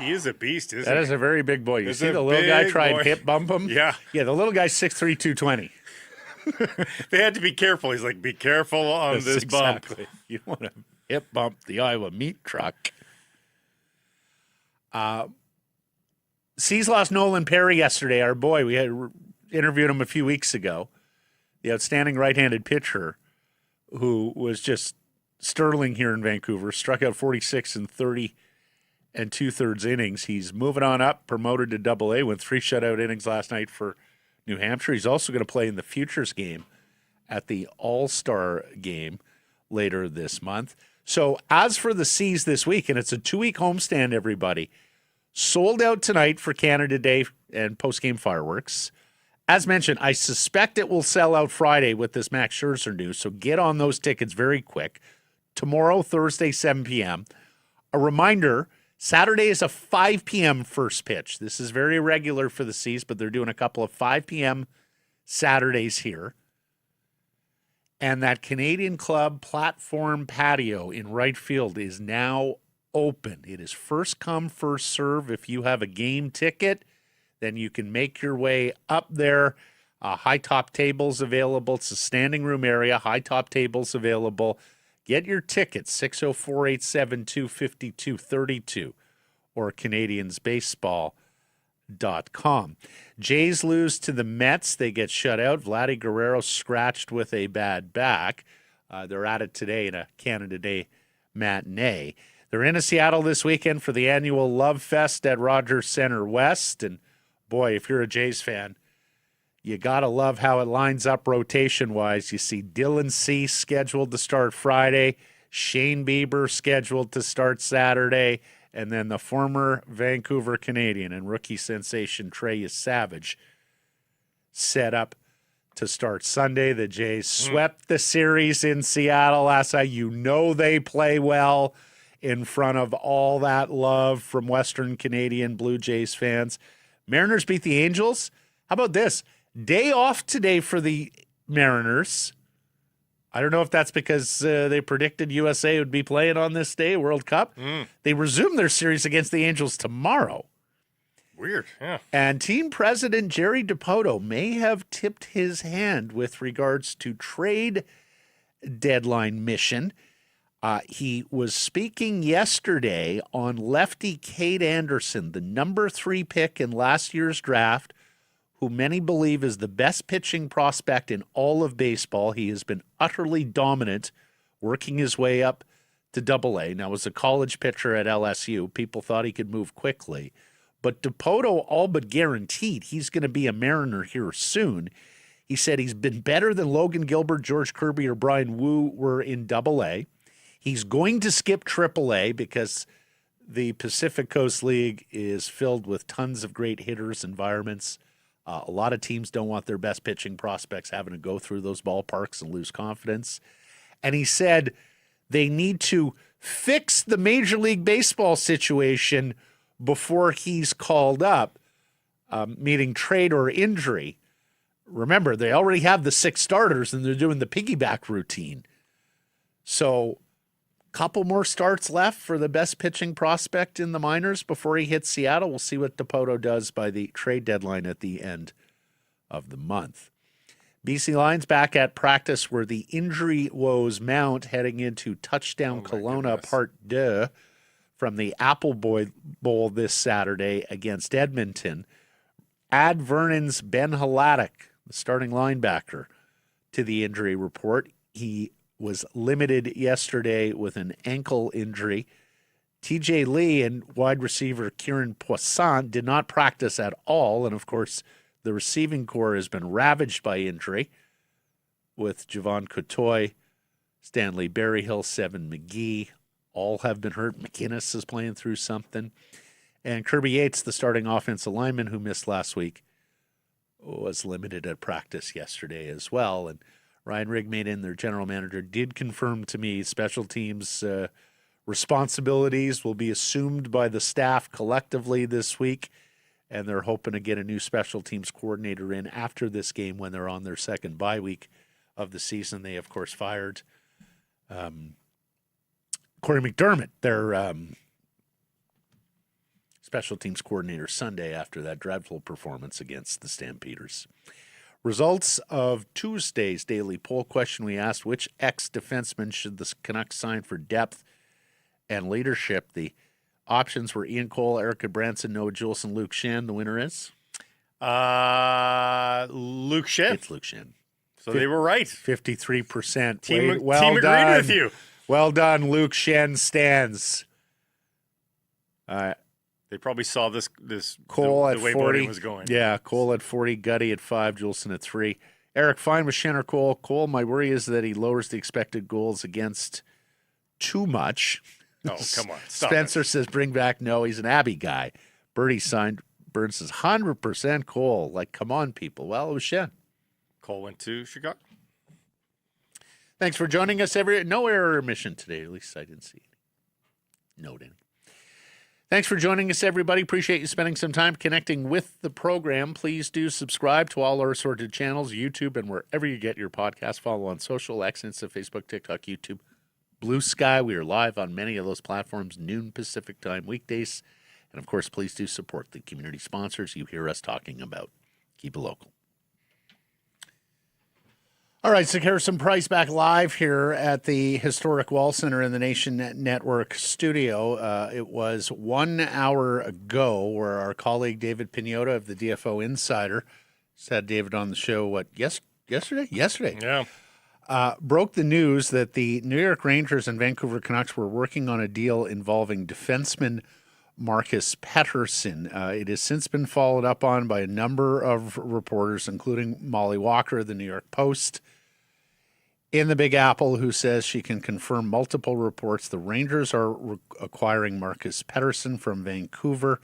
He is a beast, isn't That he? is a very big boy. You That's see a the little guy big try and boy. hip bump him? Yeah. Yeah, the little guy's 6'3", 220. They had to be careful. He's like, be careful on That's this bump. exactly. You want to hip bump the Iowa meat truck. C's lost Nolan Perry yesterday, our boy. We had interviewed him a few weeks ago. The outstanding right-handed pitcher who was just sterling here in Vancouver, struck out 46 in 30 and 2/3 innings. He's moving on up, promoted to Double-A, went 3 shutout innings last night for New Hampshire. He's also going to play in the Futures game at the All-Star game later this month. So as for the C's this week, and it's a 2-week homestand, everybody, sold out tonight for Canada Day and post-game fireworks. As mentioned, I suspect it will sell out Friday with this Max Scherzer news, so get on those tickets very quick. Tomorrow, Thursday, 7 p.m. A reminder, Saturday is a 5 p.m. first pitch. This is very irregular for the C's, but they're doing a couple of 5 p.m. Saturdays here. And that Canadian Club platform patio in right field is now open. It is first come, first serve. If you have a game ticket, then you can make your way up there. High top tables available. It's a standing room area. High top tables available. Get your tickets, 604-872-5232 or CanadiansBaseball.com. Jays lose to the Mets. They get shut out. Vladdy Guerrero scratched with a bad back. They're at it today in a Canada Day matinee. They're in Seattle this weekend for the annual Love Fest at Rogers Center West. And boy, if you're a Jays fan, you got to love how it lines up rotation-wise. You see Dylan Cease scheduled to start Friday, Shane Bieber scheduled to start Saturday, and then the former Vancouver Canadian and rookie sensation Trey Savage set up to start Sunday. The Jays swept the series in Seattle last night. You know they play well in front of all that love from Western Canadian Blue Jays fans. Mariners beat the Angels. How about this? Day off today for the Mariners. I don't know if that's because they predicted USA would be playing on this day, World Cup. They resume their series against the Angels tomorrow. Weird, yeah. And team president Jerry Dipoto may have tipped his hand with regards to trade deadline mission. He was speaking yesterday on lefty Cade Anderson, the number 3 pick in last year's draft, who many believe is the best pitching prospect in all of baseball. He has been utterly dominant, working his way up to Double-A. Now, as a college pitcher at LSU, people thought he could move quickly. But Dipoto all but guaranteed he's going to be a Mariner here soon. He said he's been better than Logan Gilbert, George Kirby, or Brian Wu were in Double-A. He's going to skip Triple-A because the Pacific Coast League is filled with tons of great hitters, environments. A lot of teams don't want their best pitching prospects having to go through those ballparks and lose confidence. And he said they need to fix the Major League Baseball situation before he's called up, meaning trade or injury. Remember, they already have the 6 starters and they're doing the piggyback routine. So Couple more starts left for the best pitching prospect in the minors before he hits Seattle. We'll see what Dipoto does by the trade deadline at the end of the month. BC Lions back at practice where the injury woes mount heading into Touchdown Kelowna Part 2 from the Apple Bowl this Saturday against Edmonton. Add Vernon's Ben Hladek, the starting linebacker, to the injury report. He was limited yesterday with an ankle injury. TJ Lee and wide receiver Kieran Poisson did not practice at all, and of course, the receiving corps has been ravaged by injury with Javon Cotoy, Stanley Berryhill, Seven McGee. All have been hurt. McInnes is playing through something. And Kirby Yates, the starting offensive lineman who missed last week, was limited at practice yesterday as well. And Ryan Rigmaiden, their general manager, did confirm to me special teams responsibilities will be assumed by the staff collectively this week. And they're hoping to get a new special teams coordinator in after this game when they're on their second bye week of the season. They, of course, fired Corey McDermott, their special teams coordinator, Sunday after that dreadful performance against the Stampeders. Results of Tuesday's daily poll question. We asked which ex-defenseman should the Canucks sign for depth and leadership. The options were Ian Cole, Erica Branson, Noah Juleson, Luke Schenn. The winner is? Luke Schenn. It's Luke Schenn. So they were right. 53%. Team well agreed done. with you. Well done, Luke Schenn stands. They probably saw this Cole the at way 40 voting was going. Yeah, Cole at 40, Gutty at 5, Juleson at 3. Eric, fine with Schenn or Cole. Cole, my worry is that he lowers the expected goals against too much. Oh, come on. Stop Spencer it. says bring back no. He's an Abbey guy. Birdie signed. Bird says 100% Cole. Like, come on, people. Well, it was Schenn. Cole went to Chicago. Thanks for joining us. No error or omission today. At least I didn't see any. Note any. Thanks for joining us, everybody. Appreciate you spending some time connecting with the program. Please do subscribe to all our assorted channels, YouTube, and wherever you get your podcast. Follow on social, X, Insta, Facebook, TikTok, YouTube, Blue Sky. We are live on many of those platforms, noon Pacific time weekdays. And, of course, please do support the community sponsors you hear us talking about. Keep it local. All right, so Harrison Price back live here at the historic Wall Center in the Nation Network studio. It was 1 hour ago where our colleague David Piniota of the DFO Insider had David on the show, yesterday? Yesterday. Yeah. Broke the news that the New York Rangers and Vancouver Canucks were working on a deal involving defenseman Marcus Paterson. It has since been followed up on by a number of reporters, including Molly Walker of the New York Post in the Big Apple, who says she can confirm multiple reports. The Rangers are acquiring Marcus Paterson from Vancouver.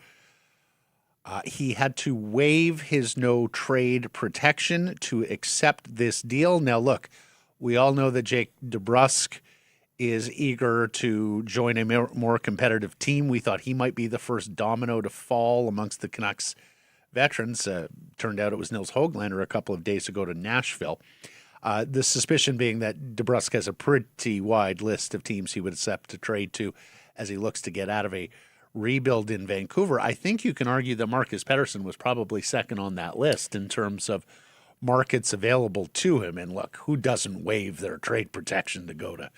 He had to waive his no-trade protection to accept this deal. Now, look, we all know that Jake DeBrusk is eager to join a more competitive team. We thought he might be the first domino to fall amongst the Canucks veterans. Turned out it was Nils Höglander a couple of days ago to Nashville. The suspicion being that DeBrusk has a pretty wide list of teams he would accept to trade to as he looks to get out of a rebuild in Vancouver. I think you can argue that Marcus Paterson was probably second on that list in terms of markets available to him. And look, who doesn't waive their trade protection to go to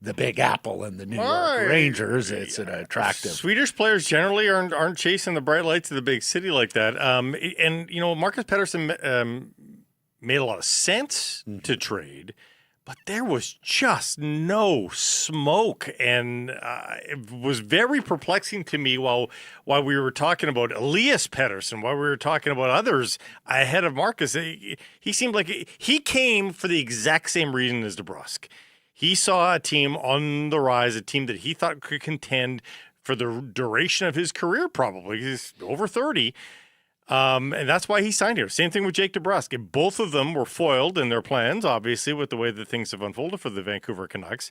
the Big Apple and the New York Rangers? It's an attractive. Swedish players generally aren't chasing the bright lights of the big city like that. And Marcus Paterson made a lot of sense to trade, but there was just no smoke, and it was very perplexing to me while we were talking about Elias Pettersson, while we were talking about others ahead of Marcus. He seemed like he came for the exact same reason as DeBrusk. He saw a team on the rise, a team that he thought could contend for the duration of his career, probably. He's over 30. And that's why he signed here. Same thing with Jake DeBrusk. And both of them were foiled in their plans, obviously, with the way that things have unfolded for the Vancouver Canucks.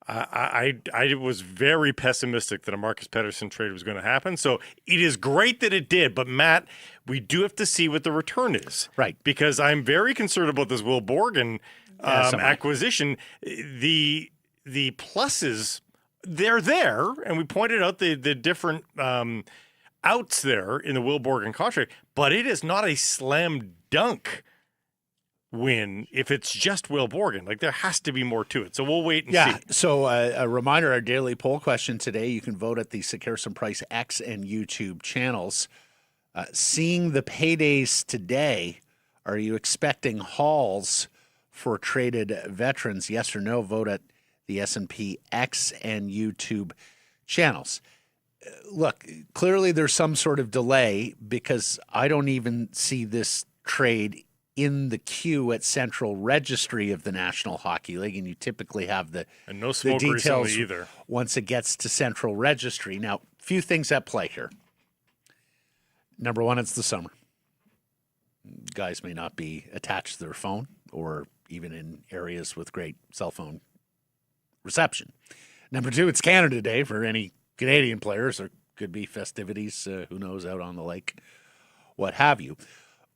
I was very pessimistic that a Marcus Paterson trade was going to happen. So it is great that it did. But, Matt, we do have to see what the return is. Right. Because I'm very concerned about this Will Borgen acquisition. The the pluses, they're there, and we pointed out the different outs there in the Will Borgen contract, but it is not a slam dunk win if it's just Will Borgen. Like, there has to be more to it. So we'll wait and see. So a reminder, our daily poll question today, you can vote at the Sekeres and Price X and YouTube channels. Seeing the paydays today, are you expecting hauls for traded veterans? Yes or no? Vote at the S&P X and YouTube channels. Look, clearly there's some sort of delay because I don't even see this trade in the queue at Central Registry of the National Hockey League, and you typically have the no smoke details recently either once it gets to Central Registry. Now, few things at play here. Number one, it's the summer. Guys may not be attached to their phone or even in areas with great cell phone reception. Number two, it's Canada Day for any Canadian players. There could be festivities, who knows, out on the lake, what have you.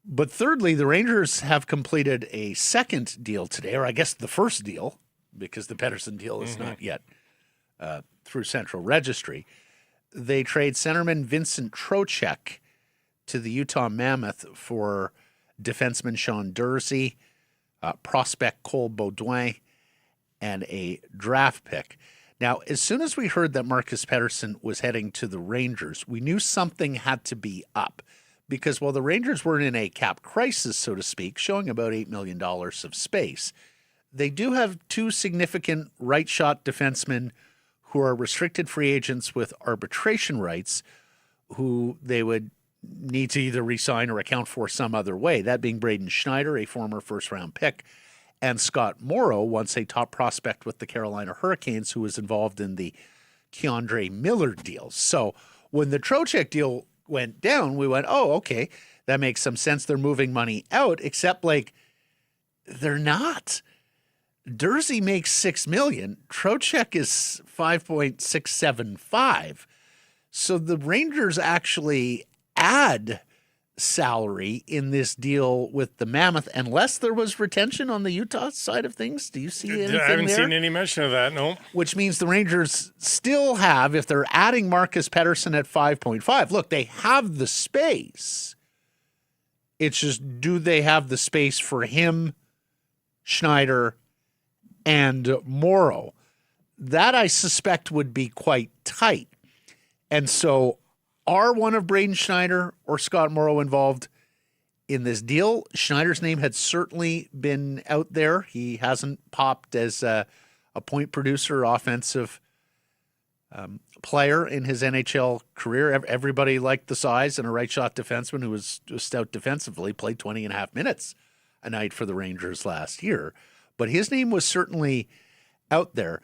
But thirdly, the Rangers have completed a second deal today, or I guess the first deal, because the Paterson deal is not yet through Central Registry. They trade centerman Vincent Trocheck to the Utah Mammoth for defenseman Sean Durzi, prospect Cole Baudouin, and a draft pick. Now, as soon as we heard that Marcus Paterson was heading to the Rangers, we knew something had to be up. Because while the Rangers weren't in a cap crisis, so to speak, showing about $8 million of space, they do have two significant right-shot defensemen who are restricted free agents with arbitration rights, who they would need to either re-sign or account for some other way, that being Braden Schneider, a former first-round pick, and Scott Morrow, once a top prospect with the Carolina Hurricanes, who was involved in the Keandre Miller deal. So when the Trocheck deal went down, we went, oh, okay, that makes some sense. They're moving money out, except like they're not. Durzi makes $6 million. Trocheck is 5.675. So the Rangers actually add salary in this deal with the Mammoth, unless there was retention on the Utah side of things. Do you see anything there? I haven't seen any mention of that, no. Which means the Rangers still have, if they're adding Marcus Paterson at 5.5, look, they have the space. It's just, do they have the space for him, Schneider, and Morrow? That, I suspect, would be quite tight. And so are one of Braden Schneider or Scott Morrow involved in this deal? Schneider's name had certainly been out there. He hasn't popped as a point producer, offensive player in his NHL career. Everybody liked the size, and a right-shot defenseman who was stout defensively played 20 and a half minutes a night for the Rangers last year. But his name was certainly out there.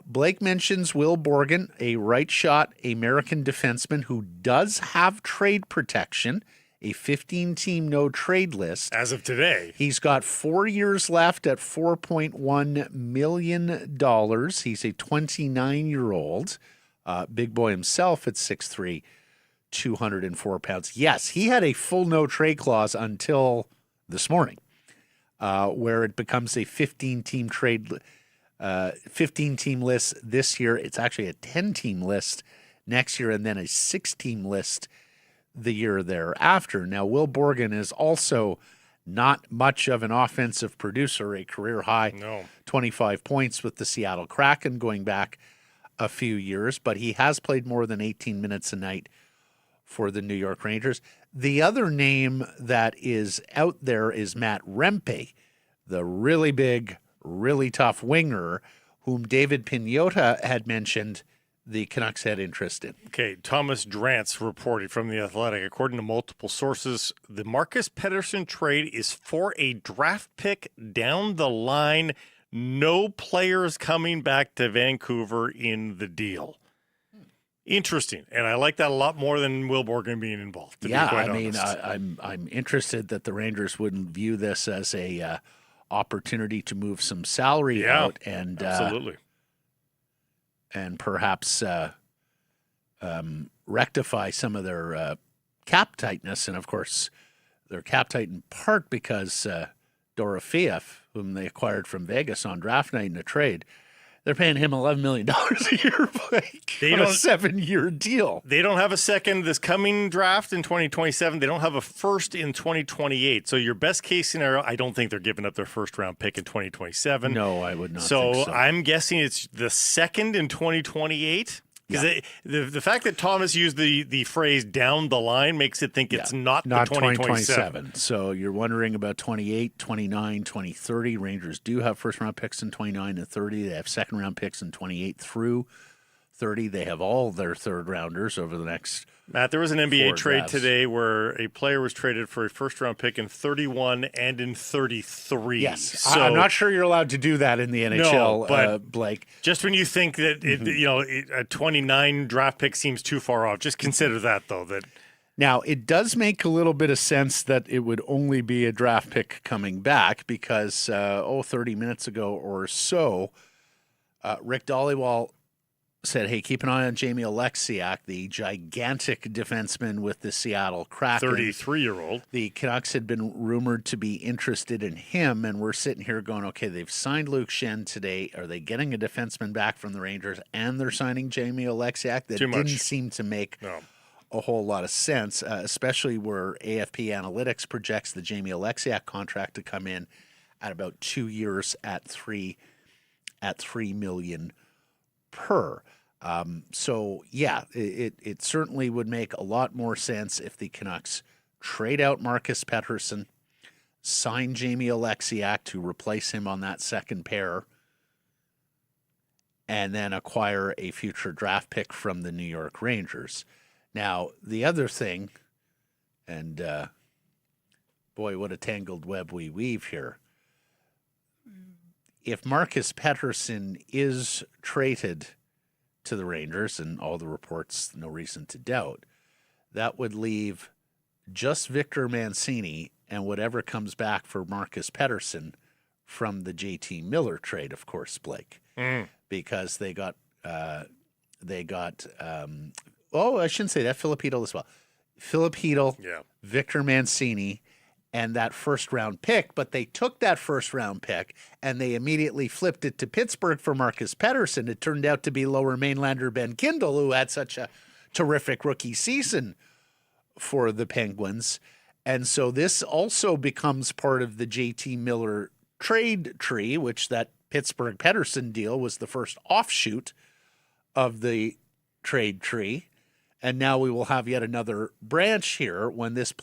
Blake mentions Will Borgen, a right-shot American defenseman who does have trade protection, a 15-team no-trade list. As of today. He's got 4 years left at $4.1 million. He's a 29-year-old, big boy himself at 6'3", 204 pounds. Yes, he had a full no-trade clause until this morning, where it becomes a 15-team trade 15-team list this year. It's actually a 10-team list next year, and then a 6-team list the year thereafter. Now, Will Borgen is also not much of an offensive producer, a career high 25 points with the Seattle Kraken going back a few years, but he has played more than 18 minutes a night for the New York Rangers. The other name that is out there is Matt Rempe, the really big, really tough winger whom David Piniota had mentioned the Canucks had interest in. Okay, Thomas Drance reported from The Athletic. According to multiple sources, the Marcus Paterson trade is for a draft pick down the line. No players coming back to Vancouver in the deal. Interesting, and I like that a lot more than Will Borgen being involved. To be quite honest. I'm interested that the Rangers wouldn't view this as a opportunity to move some salary out and absolutely, and perhaps rectify some of their cap tightness. And of course, they're cap tight in part because Dorofeev, whom they acquired from Vegas on draft night in a trade, They're paying him $11 million a year, Blake, They on a don't- 7-year deal. They don't have a second this coming draft in 2027. They don't have a first in 2028. So your best case scenario, I don't think they're giving up their first round pick in 2027. No, I would not So, think so. I'm guessing it's the second in 2028. Because the fact that Thomas used the phrase down the line makes it think it's not the 2027. So you're wondering about 28, 29, 2030. Rangers do have first-round picks in 29 and 30. They have second-round picks in 28 through 30. They have all their third-rounders over the next Matt, there was an NBA 4 trade drafts. today where a player was traded for a first-round pick in 31 and in 33. Yes. So I'm not sure you're allowed to do that in the NHL, but Blake. just when you think that a 29 draft pick seems too far off, just consider that though. That Now, it does make a little bit of sense that it would only be a draft pick coming back because, 30 minutes ago or so, Rick Dhaliwal said, hey, keep an eye on Jamie Oleksiak, the gigantic defenseman with the Seattle Kraken. 33-year-old. The Canucks had been rumored to be interested in him, and we're sitting here going, okay, they've signed Luke Schenn today. Are they getting a defenseman back from the Rangers, and they're signing Jamie Oleksiak? That Too much. didn't seem to make No. a whole lot of sense, especially where AFP Analytics projects the Jamie Oleksiak contract to come in at about 2 years at $3 million per. It certainly would make a lot more sense if the Canucks trade out Marcus Paterson, sign Jamie Oleksiak to replace him on that second pair, and then acquire a future draft pick from the New York Rangers. Now, the other thing, and boy, what a tangled web we weave here. If Marcus Paterson is traded to the Rangers, and all the reports, no reason to doubt, that would leave just Victor Mancini and whatever comes back for Marcus Paterson from the JT Miller trade, of course, Blake, because they got I shouldn't say that, Filipino as well. Filipino, Yeah. Victor Mancini, and that first-round pick, but they took that first-round pick and they immediately flipped it to Pittsburgh for Marcus Paterson. It turned out to be Lower Mainlander Ben Kindle, who had such a terrific rookie season for the Penguins. And so this also becomes part of the JT Miller trade tree, which that Pittsburgh-Paterson deal was the first offshoot of the trade tree. And now we will have yet another branch here when this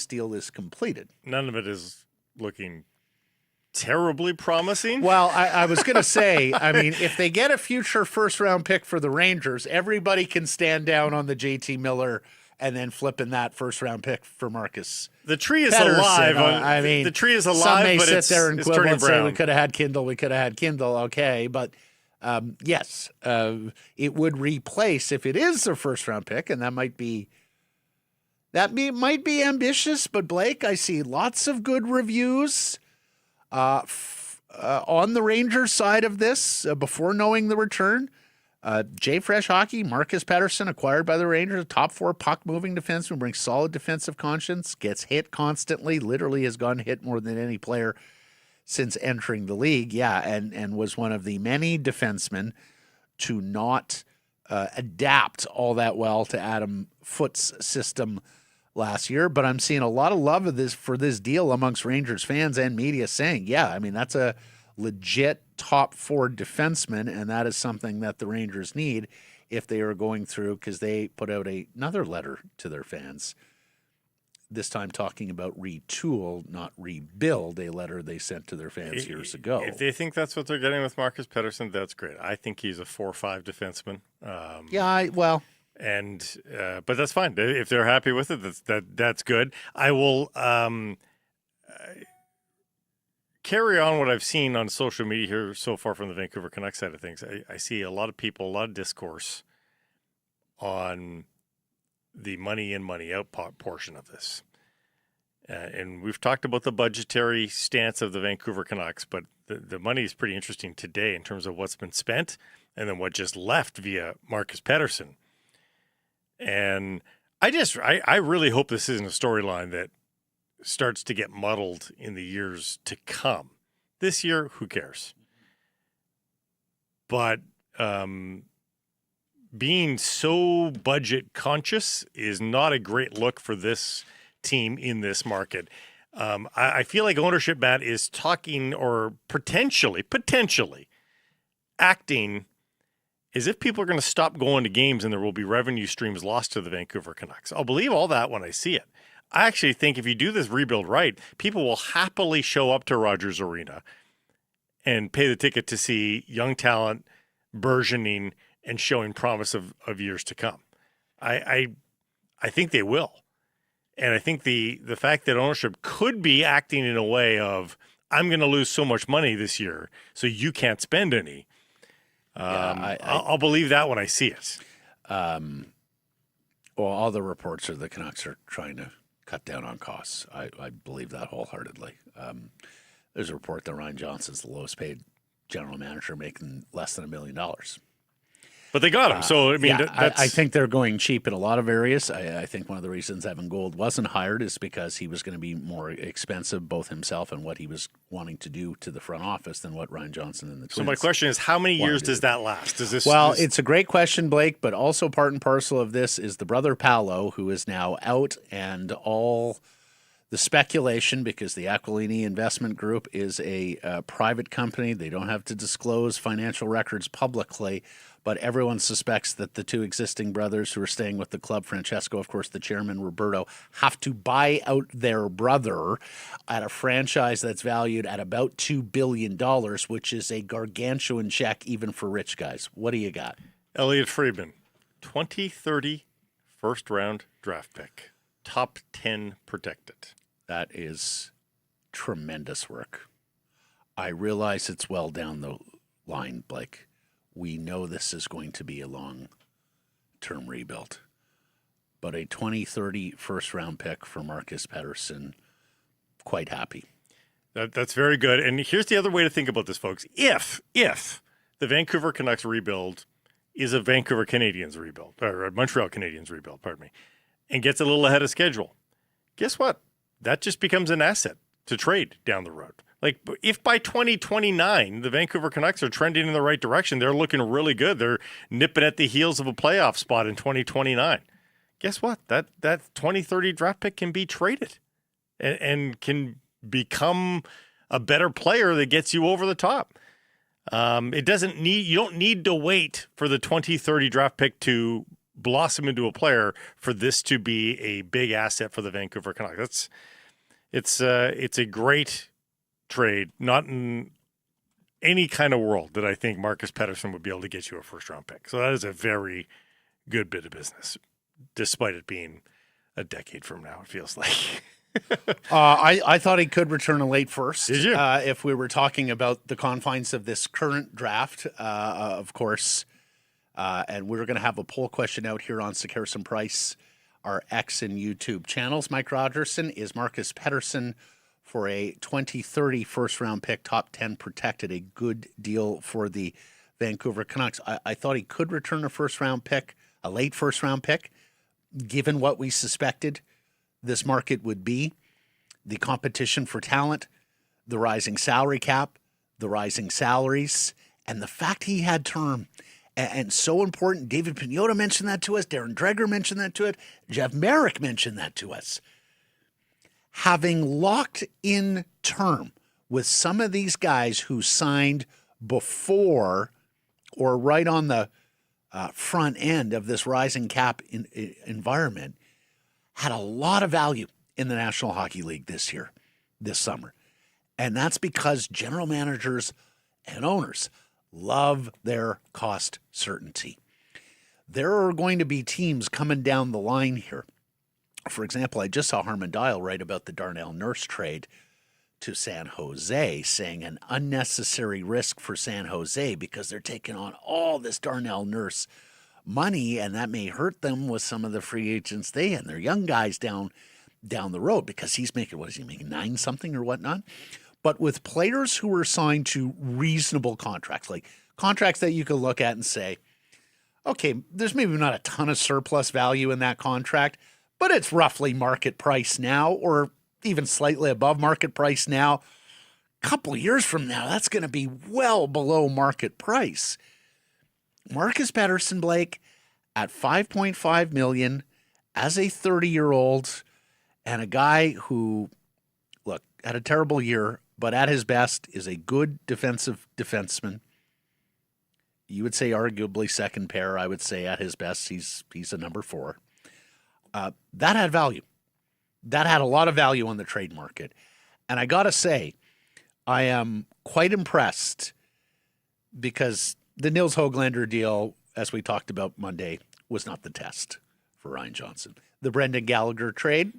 deal is completed. None of it is looking terribly promising. Well, I was going to say, I mean, if they get a future first-round pick for the Rangers, everybody can stand down on the JT Miller and then flipping that first-round pick for Marcus. The tree is Paterson. alive. I mean, the tree is alive, some may but sit it's, there and it's quibble turning and say brown. we could have had Kindle, okay, but yes, it would replace if it is their first-round pick, and that might be ambitious. But Blake, I see lots of good reviews on the Rangers side of this before knowing the return. J Fresh Hockey, Marcus Paterson, acquired by the Rangers, top 4 puck-moving defenseman, brings solid defensive conscience, gets hit constantly, literally has gotten hit more than any player since entering the league. Yeah, and was one of the many defensemen to not adapt all that well to Adam Foote's system last year. But I'm seeing a lot of love for this deal amongst Rangers fans and media saying, yeah, I mean, that's a legit top 4 defenseman, and that is something that the Rangers need if they are going through, because they put out another letter to their fans, this time talking about retool, not rebuild, a letter they sent to their fans years ago. If they think that's what they're getting with Marcus Paterson, that's great. I think he's a 4-5 defenseman. But that's fine. If they're happy with it, that's good. I will carry on what I've seen on social media here so far from the Vancouver Canucks side of things. I see a lot of people, a lot of discourse on the money in, money out portion of this. And we've talked about the budgetary stance of the Vancouver Canucks, but the money is pretty interesting today in terms of what's been spent and then what just left via Marcus Paterson. And I really hope this isn't a storyline that starts to get muddled in the years to come. This year, who cares? but being so budget conscious is not a great look for this team in this market. I feel like ownership, Matt, is talking or potentially acting as if people are going to stop going to games and there will be revenue streams lost to the Vancouver Canucks. I'll believe all that when I see it. I actually think if you do this rebuild right, people will happily show up to Rogers Arena and pay the ticket to see young talent burgeoning and showing promise of years to come. I think they will. And I think the fact that ownership could be acting in a way of, I'm going to lose so much money this year, so you can't spend any. I'll believe that when I see it. Well, all the reports are the Canucks are trying to cut down on costs. I believe that wholeheartedly. There's a report that Ryan Johnson's the lowest paid general manager, making less than $1 million. But they got him. So, I mean, I think they're going cheap in a lot of areas. I think one of the reasons Evan Gould wasn't hired is because he was going to be more expensive, both himself and what he was wanting to do to the front office than what Ryan Johnson and the Twins. So my question is, how many years does that last? Does this? Well, it's a great question, Blake, but also part and parcel of this is the brother Paolo, who is now out, and all the speculation, because the Aquilini Investment Group is a private company. They don't have to disclose financial records publicly, but everyone suspects that the two existing brothers who are staying with the club, Francesco, of course, the chairman, Roberto, have to buy out their brother at a franchise that's valued at about $2 billion, which is a gargantuan check even for rich guys. What do you got? Elliot Friedman, 2030 first-round draft pick, top 10 protected. That is tremendous work. I realize it's well down the line, Blake. We know this is going to be a long-term rebuild. But a 2030 first-round pick for Marcus Paterson, quite happy. That's very good. And here's the other way to think about this, folks. If the Vancouver Canucks rebuild is a Vancouver Canadians rebuild, or a Montreal Canadiens rebuild, pardon me, and gets a little ahead of schedule, guess what? That just becomes an asset to trade down the road. Like, if by 2029 the Vancouver Canucks are trending in the right direction, they're looking really good. They're nipping at the heels of a playoff spot in 2029. Guess what? That 2030 draft pick can be traded and become a better player that gets you over the top. You don't need to wait for the 2030 draft pick to blossom into a player for this to be a big asset for the Vancouver Canucks. It's a great trade, not in any kind of world that I think Marcus Paterson would be able to get you a first-round pick. So that is a very good bit of business, despite it being a decade from now, it feels like. I thought he could return a late first. Did you? If we were talking about the confines of this current draft, of course. And we're going to have a poll question out here on Sakaris and Price, our X and YouTube channels. Mike Rogerson, is Marcus Paterson for a 2030 first-round pick, top 10 protected, a good deal for the Vancouver Canucks? I thought he could return a first-round pick, a late first-round pick, given what we suspected this market would be, the competition for talent, the rising salary cap, the rising salaries, and the fact he had term. And so important, David Pagnotta mentioned that to us, Darren Dreger mentioned that to us, Jeff Merrick mentioned that to us. Having locked in term with some of these guys who signed before or right on the front end of this rising cap environment had a lot of value in the National Hockey League this summer. And that's because general managers and owners love their cost certainty. There are going to be teams coming down the line here. For example, I just saw Harman Dial write about the Darnell Nurse trade to San Jose, saying an unnecessary risk for San Jose because they're taking on all this Darnell Nurse money, and that may hurt them with some of the free agents and their young guys down the road, because he's making, what is he making, 9 something or whatnot? But with players who are signed to reasonable contracts, like contracts that you could look at and say, okay, there's maybe not a ton of surplus value in that contract, but it's roughly market price now, or even slightly above market price now. A couple of years from now, that's going to be well below market price. Marcus Paterson, Blake, at $5.5 million as a 30-year-old and a guy who, look, had a terrible year, but at his best is a good defensive defenseman. You would say arguably second pair. I would say at his best, he's a number 4. That had value. That had a lot of value on the trade market. And I got to say, I am quite impressed because the Nils Höglander deal, as we talked about Monday, was not the test for Ryan Johnson. The Brendan Gallagher trade,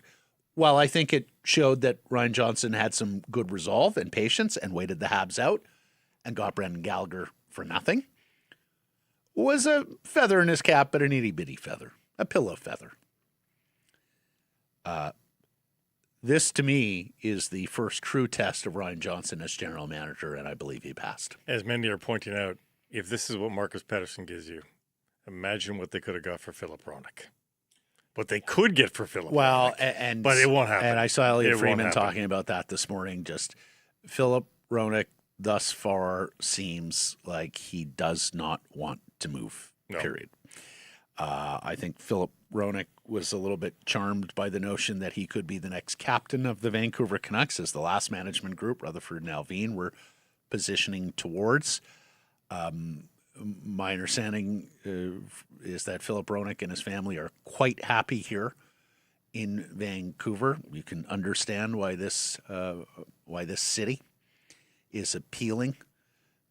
well, I think it showed that Ryan Johnson had some good resolve and patience and waited the Habs out and got Brendan Gallagher for nothing. Was a feather in his cap, but an itty-bitty feather, a pillow feather. This, to me, is the first true test of Ryan Johnson as general manager, and I believe he passed. As many are pointing out, if this is what Marcus Paterson gives you, imagine what they could have got for Philip Hronek. What they could get for Philip Hronek. But it won't happen. And I saw Elliot Freeman talking about that this morning. Just Philip Hronek thus far seems like he does not want to move, period. I think Philip Hronek was a little bit charmed by the notion that he could be the next captain of the Vancouver Canucks, as the last management group, Rutherford and Alvin, were positioning towards. My understanding is that Philip Hronek and his family are quite happy here in Vancouver. You can understand why this city is appealing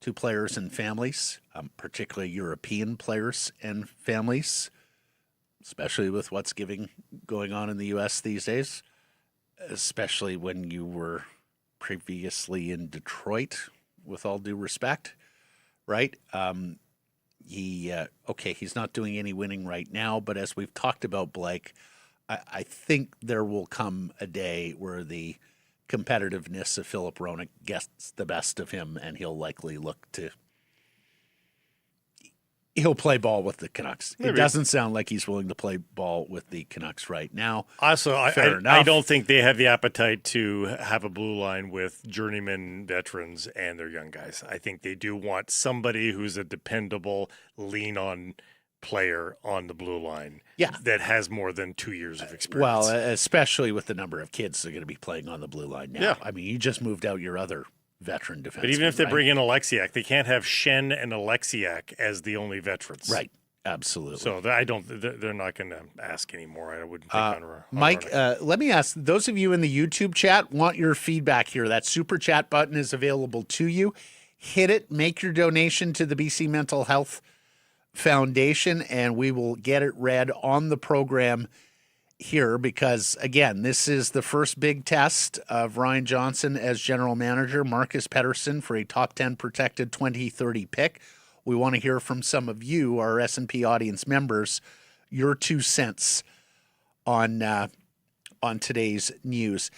to players and families, particularly European players and families, especially with what's going on in the U.S. these days, especially when you were previously in Detroit, with all due respect, right? He's not doing any winning right now, but as we've talked about, Blake, I think there will come a day where the competitiveness of Philip Hronek gets the best of him, and he'll likely he'll play ball with the Canucks. Maybe. It doesn't sound like he's willing to play ball with the Canucks right now. Also, I don't think they have the appetite to have a blue line with journeyman veterans and their young guys. I think they do want somebody who's a dependable, lean-on player on the blue line that has more than 2 years of experience. Well, especially with the number of kids that are going to be playing on the blue line now. Yeah. I mean, you just moved out your other veteran defenseman. But even if they bring in Alexiak, they can't have Schenn and Alexiak as the only veterans. Right. Absolutely. So they're not going to ask anymore. I wouldn't think on Mike, let me ask, those of you in the YouTube chat want your feedback here. That super chat button is available to you. Hit it, make your donation to the BC Mental Health Foundation, and we will get it read on the program here because, again, this is the first big test of Ryan Johnson as general manager. Marcus Paterson for a top 10 protected 2030 pick. We want to hear from some of you, our S&P audience members, your 2 cents on today's news.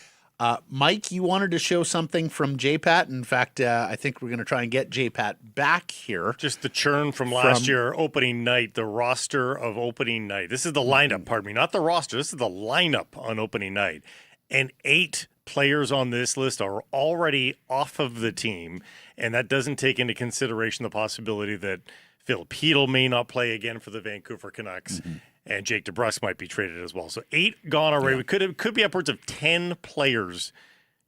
Mike, you wanted to show something from JPAT. In fact, I think we're going to try and get JPAT back here. Just the churn from last year, opening night, the roster of opening night. This is the lineup, pardon me, not the roster. This is the lineup on opening night. And 8 players on this list are already off of the team, and that doesn't take into consideration the possibility that Phil Peedle may not play again for the Vancouver Canucks. Mm-hmm. And Jake DeBrusk might be traded as well. So 8 gone already. Yeah. We could be upwards of 10 players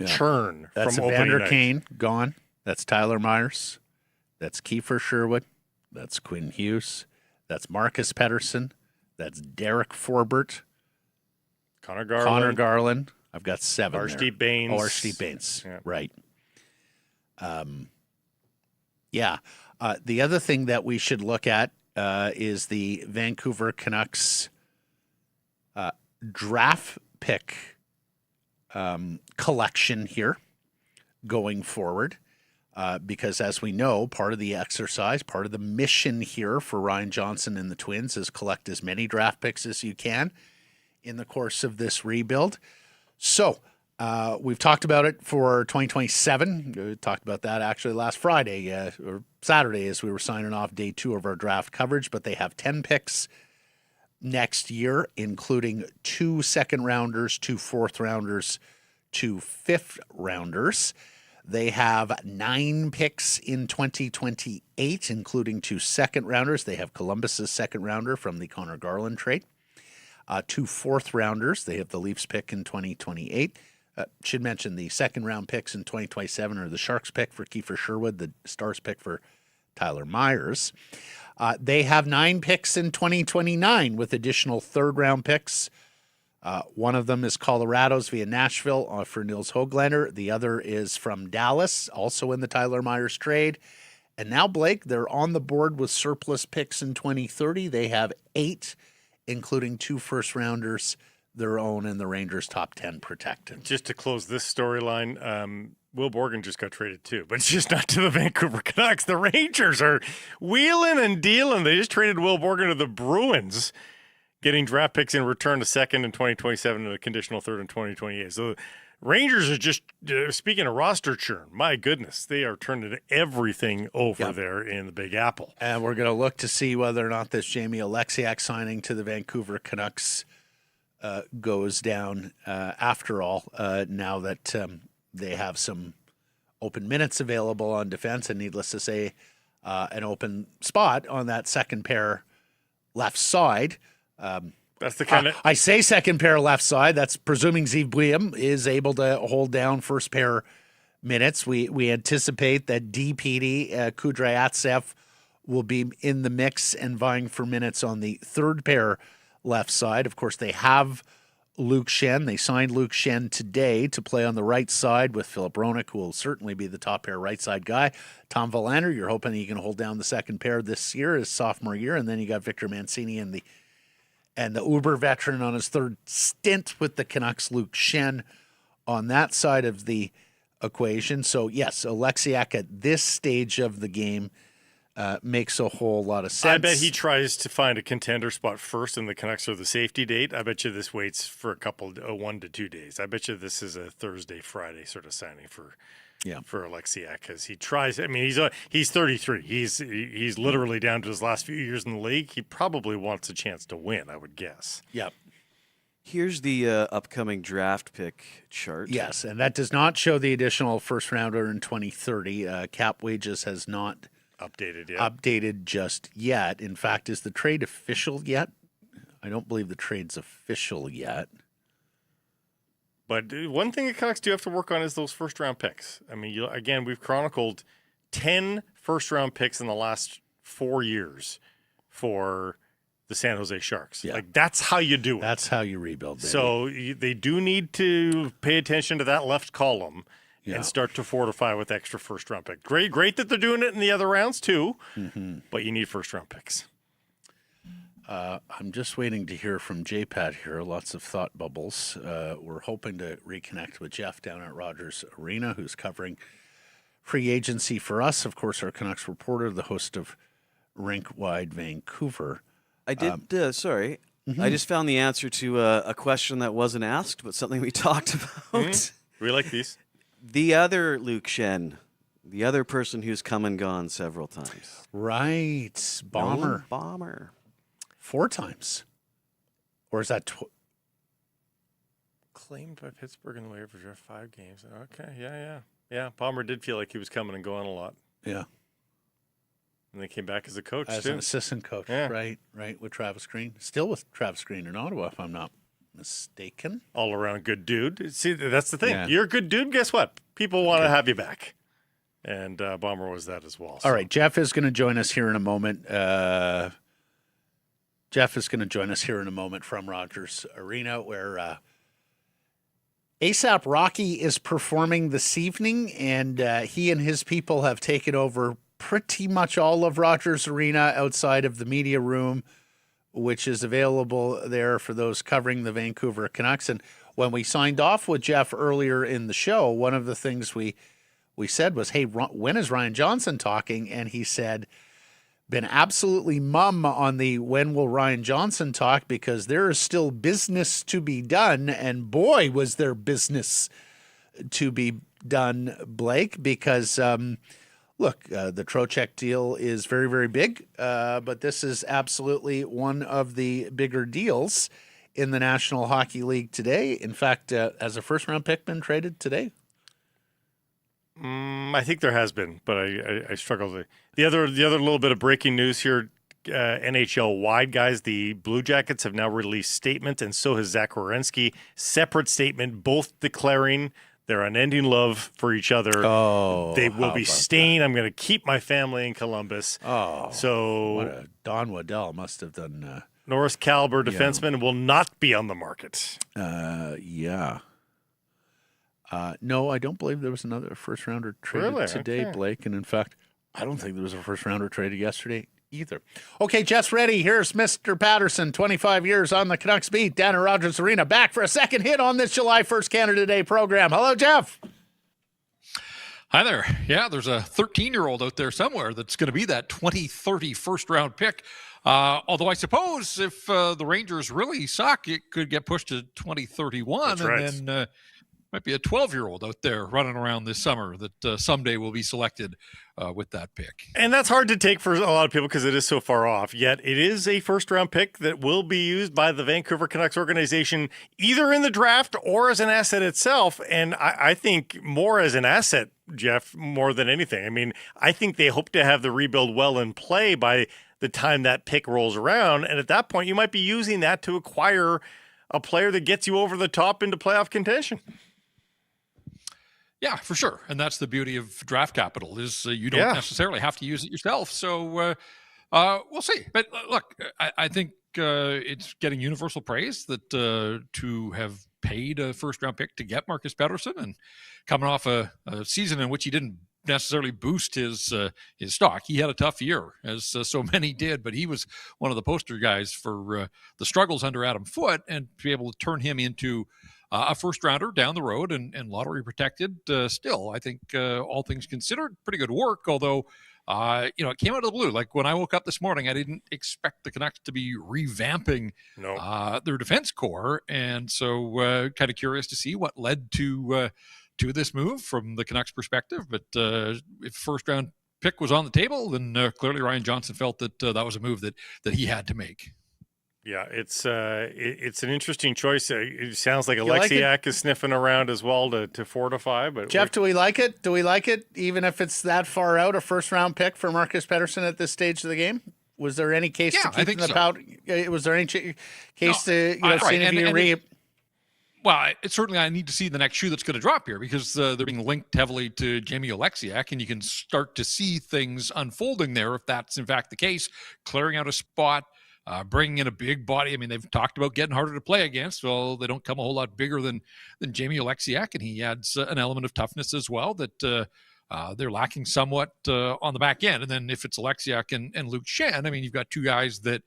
churn That's from opening Evander night. Kane gone. That's Tyler Myers. That's Kiefer Sherwood. That's Quinn Hughes. That's Marcus Paterson. That's Derek Forbert. Connor Garland. I've got 7 Arshdeep Baines. Oh, Arshdeep Baines. Yeah. Right. The other thing that we should look at is the Vancouver Canucks draft pick collection here going forward. Because as we know, part of the exercise, part of the mission here for Ryan Johnson and the Twins is collect as many draft picks as you can in the course of this rebuild. So we've talked about it for 2027. We talked about that actually last Friday or Saturday as we were signing off day 2 of our draft coverage, but they have 10 picks next year, including 2 second rounders, 2 fourth rounders, 2 fifth rounders. They have 9 picks in 2028, including 2 second-rounders. They have Columbus's second-rounder from the Connor Garland trade. 2 fourth-rounders. They have the Leafs pick in 2028. Should mention the second-round picks in 2027 are the Sharks pick for Kiefer Sherwood, the Stars pick for Tyler Myers. They have 9 picks in 2029 with additional third-round picks. One of them is Colorado's via Nashville for Nils Höglander. The other is from Dallas, also in the Tyler Myers trade. And now, Blake, they're on the board with surplus picks in 2030. They have 8, including 2 first-rounders, their own, and the Rangers' top 10 protected. Just to close this storyline, Will Borgen just got traded too, but it's just not to the Vancouver Canucks. The Rangers are wheeling and dealing. They just traded Will Borgen to the Bruins, getting draft picks in return, a second in 2027 and a conditional third in 2028. So Rangers are just, speaking of roster churn, my goodness, they are turning everything over there in the Big Apple. And we're going to look to see whether or not this Jamie Oleksiak signing to the Vancouver Canucks goes down after all, now that they have some open minutes available on defense, and needless to say, an open spot on that second pair left side. That's the kind of I say second pair left side. That's presuming Zeev Buium is able to hold down first pair minutes. We anticipate that DPD Kudryavtsev will be in the mix and vying for minutes on the third pair left side. Of course, they have Luke Schenn. They signed Luke Schenn today to play on the right side with Philip Roenick, who will certainly be the top pair right side guy. Tom Verlander, you're hoping he can hold down the second pair this year, his sophomore year, and then you got Victor Mancini and the Uber veteran on his third stint with the Canucks, Luke Schenn, on that side of the equation. So yes, Oleksiak at this stage of the game makes a whole lot of sense. I bet he tries to find a contender spot first, and the Canucks are the safety date. I bet you this waits for 1 to 2 days. I bet you this is a Thursday, Friday sort of signing for Oleksiak, because he tries. I mean, he's 33. He's literally down to his last few years in the league. He probably wants a chance to win, I would guess. Yep. Here's the upcoming draft pick chart. Yes, and that does not show the additional first rounder in 2030. Cap wages has not updated just yet. In fact, is the trade official yet? I don't believe the trade's official yet. But one thing the Canucks do have to work on is those first-round picks. I mean, again, we've chronicled 10 first-round picks in the last 4 years for the San Jose Sharks. Yeah. Like, that's how you do it. That's how you rebuild, baby. So they do need to pay attention to that left column and start to fortify with extra first-round picks. Great that they're doing it in the other rounds, too, but you need first-round picks. I'm just waiting to hear from JPAT here. Lots of thought bubbles. We're hoping to reconnect with Jeff down at Rogers Arena, who's covering free agency for us. Of course, our Canucks reporter, the host of Rink Wide Vancouver. I did, sorry. I just found the answer to a question that wasn't asked, but something we talked about. We like these. The other Luke Schenn, the other person who's come and gone several times. Right. Bomber. No, Bomber. 4 times. Or is that Claimed by Pittsburgh in the waiver for 5 games. Okay, yeah. Palmer did feel like he was coming and going a lot. Yeah. And they came back as a coach, As too. an assistant coach. Yeah. Right, with Travis Green. Still with Travis Green in Ottawa, if I'm not mistaken. All around good dude. See, that's the thing. Yeah. You're a good dude, guess what? People want to have you back. And Bomber was that as well. All right, Jeff is going to join us here in a moment. From Rogers Arena, where ASAP Rocky is performing this evening, and he and his people have taken over pretty much all of Rogers Arena outside of the media room, which is available there for those covering the Vancouver Canucks. And when we signed off with Jeff earlier in the show, one of the things we said was, hey, when is Ryan Johnson talking? And he said, been absolutely mum on the when will Ryan Johnson talk, because there is still business to be done. And boy, was there business to be done, Blake, because look, the Trocheck deal is very, very big, but this is absolutely one of the bigger deals in the National Hockey League today. In fact, has a first-round pick been traded today? I think there has been, but I struggle to. The other little bit of breaking news here, NHL wide guys, the Blue Jackets have now released statement, and so has Zach Werenski. Separate statement, both declaring their unending love for each other. Oh, they will how be about staying. I'm going to keep my family in Columbus. Oh, so what a Don Waddell must have done. Norris caliber defenseman will not be on the market. Yeah. No, I don't believe there was another first rounder traded Really? today, Okay. Blake. And in fact, I don't think there was a first rounder traded yesterday either. Okay, Jeff's ready. Here's Mr. Paterson, 25 years on the Canucks beat down at Rogers Arena, back for a second hit on this July 1st Canada Day program. Hello, Jeff. Hi there. Yeah, there's a 13-year-old out there somewhere that's going to be that 2030 first-round pick. Although I suppose if the Rangers really suck, it could get pushed to 2031. That's right. And then might be a 12-year-old out there running around this summer that someday will be selected with that pick. And that's hard to take for a lot of people because it is so far off. Yet it is a first-round pick that will be used by the Vancouver Canucks organization either in the draft or as an asset itself. And I think more as an asset, Jeff, more than anything. I mean, I think they hope to have the rebuild well in play by the time that pick rolls around. And at that point, you might be using that to acquire a player that gets you over the top into playoff contention. Yeah, for sure. And that's the beauty of draft capital is you don't necessarily have to use it yourself. So we'll see. But look, I think it's getting universal praise that to have paid a first-round pick to get Marcus Paterson and coming off a season in which he didn't necessarily boost his stock. He had a tough year, as so many did, but he was one of the poster guys for the struggles under Adam Foote, and to be able to turn him into a first rounder down the road and lottery protected still, I think all things considered, pretty good work. Although, it came out of the blue. Like when I woke up this morning, I didn't expect the Canucks to be revamping their defense core. And so kind of curious to see what led to this move from the Canucks perspective. But if first round pick was on the table, then clearly Ryan Johnson felt that that was a move that he had to make. Yeah, it's an interesting choice. It sounds like Alexiak is sniffing around as well to fortify. But Jeff, do we like it? Do we like it, even if it's that far out, a first-round pick for Marcus Paterson at this stage of the game? Was there any case to keep the pout? Was there any case to seeing if you Well, it's certainly I need to see the next shoe that's going to drop here because they're being linked heavily to Jamie Oleksiak, and you can start to see things unfolding there if that's in fact the case. Clearing out a spot, bringing in a big body. I mean, they've talked about getting harder to play against. Well, they don't come a whole lot bigger than Jamie Oleksiak, and he adds an element of toughness as well that they're lacking somewhat on the back end. And then if it's Oleksiak and Luke Schenn, I mean, you've got two guys that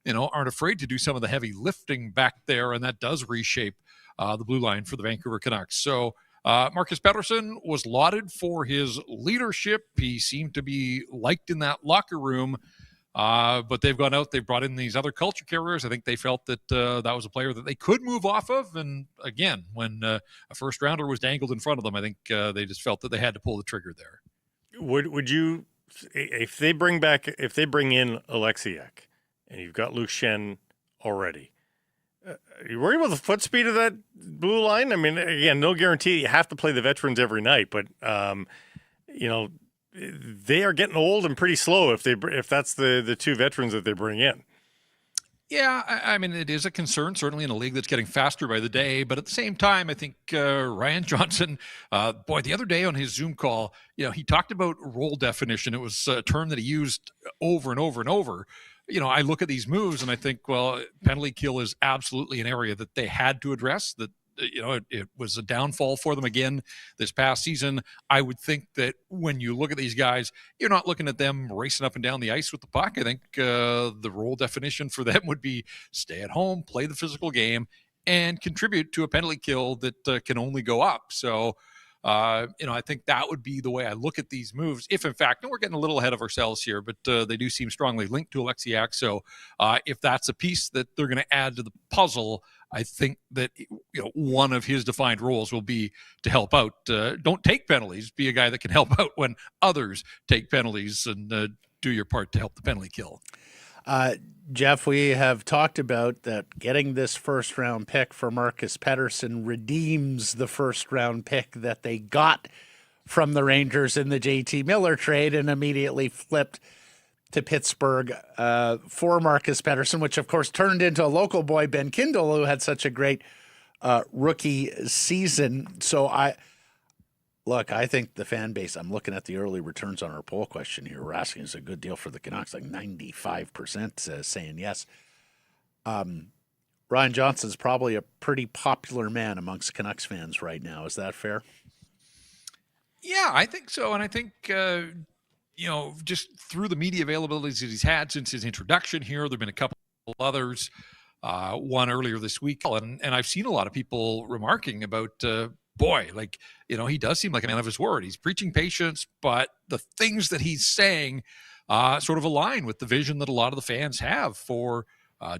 aren't afraid to do some of the heavy lifting back there, and that does reshape the blue line for the Vancouver Canucks. So Marcus Paterson was lauded for his leadership. He seemed to be liked in that locker room. But they've gone out, they've brought in these other culture carriers. I think they felt that that was a player that they could move off of. And again, when a first rounder was dangled in front of them, I think they just felt that they had to pull the trigger there. Would you, if they bring in Oleksiak and you've got Luke Schenn already, are you worried about the foot speed of that blue line? I mean, again, no guarantee you have to play the veterans every night, but they are getting old and pretty slow if that's the two veterans that they bring in. Yeah, I mean, it is a concern, certainly in a league that's getting faster by the day. But at the same time, I think Ryan Johnson, the other day on his Zoom call, he talked about role definition. It was a term that he used over and over and over. I look at these moves and I think, well, penalty kill is absolutely an area that they had to address, that it was a downfall for them again this past season. I would think that when you look at these guys, you're not looking at them racing up and down the ice with the puck. I think the role definition for them would be stay at home, play the physical game, and contribute to a penalty kill that can only go up. So, I think that would be the way I look at these moves. If in fact, and we're getting a little ahead of ourselves here, but they do seem strongly linked to Oleksiak. So if that's a piece that they're going to add to the puzzle, I think that one of his defined roles will be to help out. Don't take penalties. Be a guy that can help out when others take penalties, and do your part to help the penalty kill. Jeff, we have talked about that getting this first-round pick for Marcus Paterson redeems the first-round pick that they got from the Rangers in the JT Miller trade and immediately flipped to Pittsburgh for Marcus Paterson, which of course turned into a local boy, Ben Kindle, who had such a great rookie season. So I think the fan base, I'm looking at the early returns on our poll question here. We're asking is a good deal for the Canucks, like 95% saying yes. Ryan Johnson's probably a pretty popular man amongst Canucks fans right now. Is that fair? Yeah, I think so. And I think, just through the media availabilities that he's had since his introduction here, there have been a couple others, one earlier this week. And I've seen a lot of people remarking about, he does seem like a man of his word. He's preaching patience, but the things that he's saying sort of align with the vision that a lot of the fans have for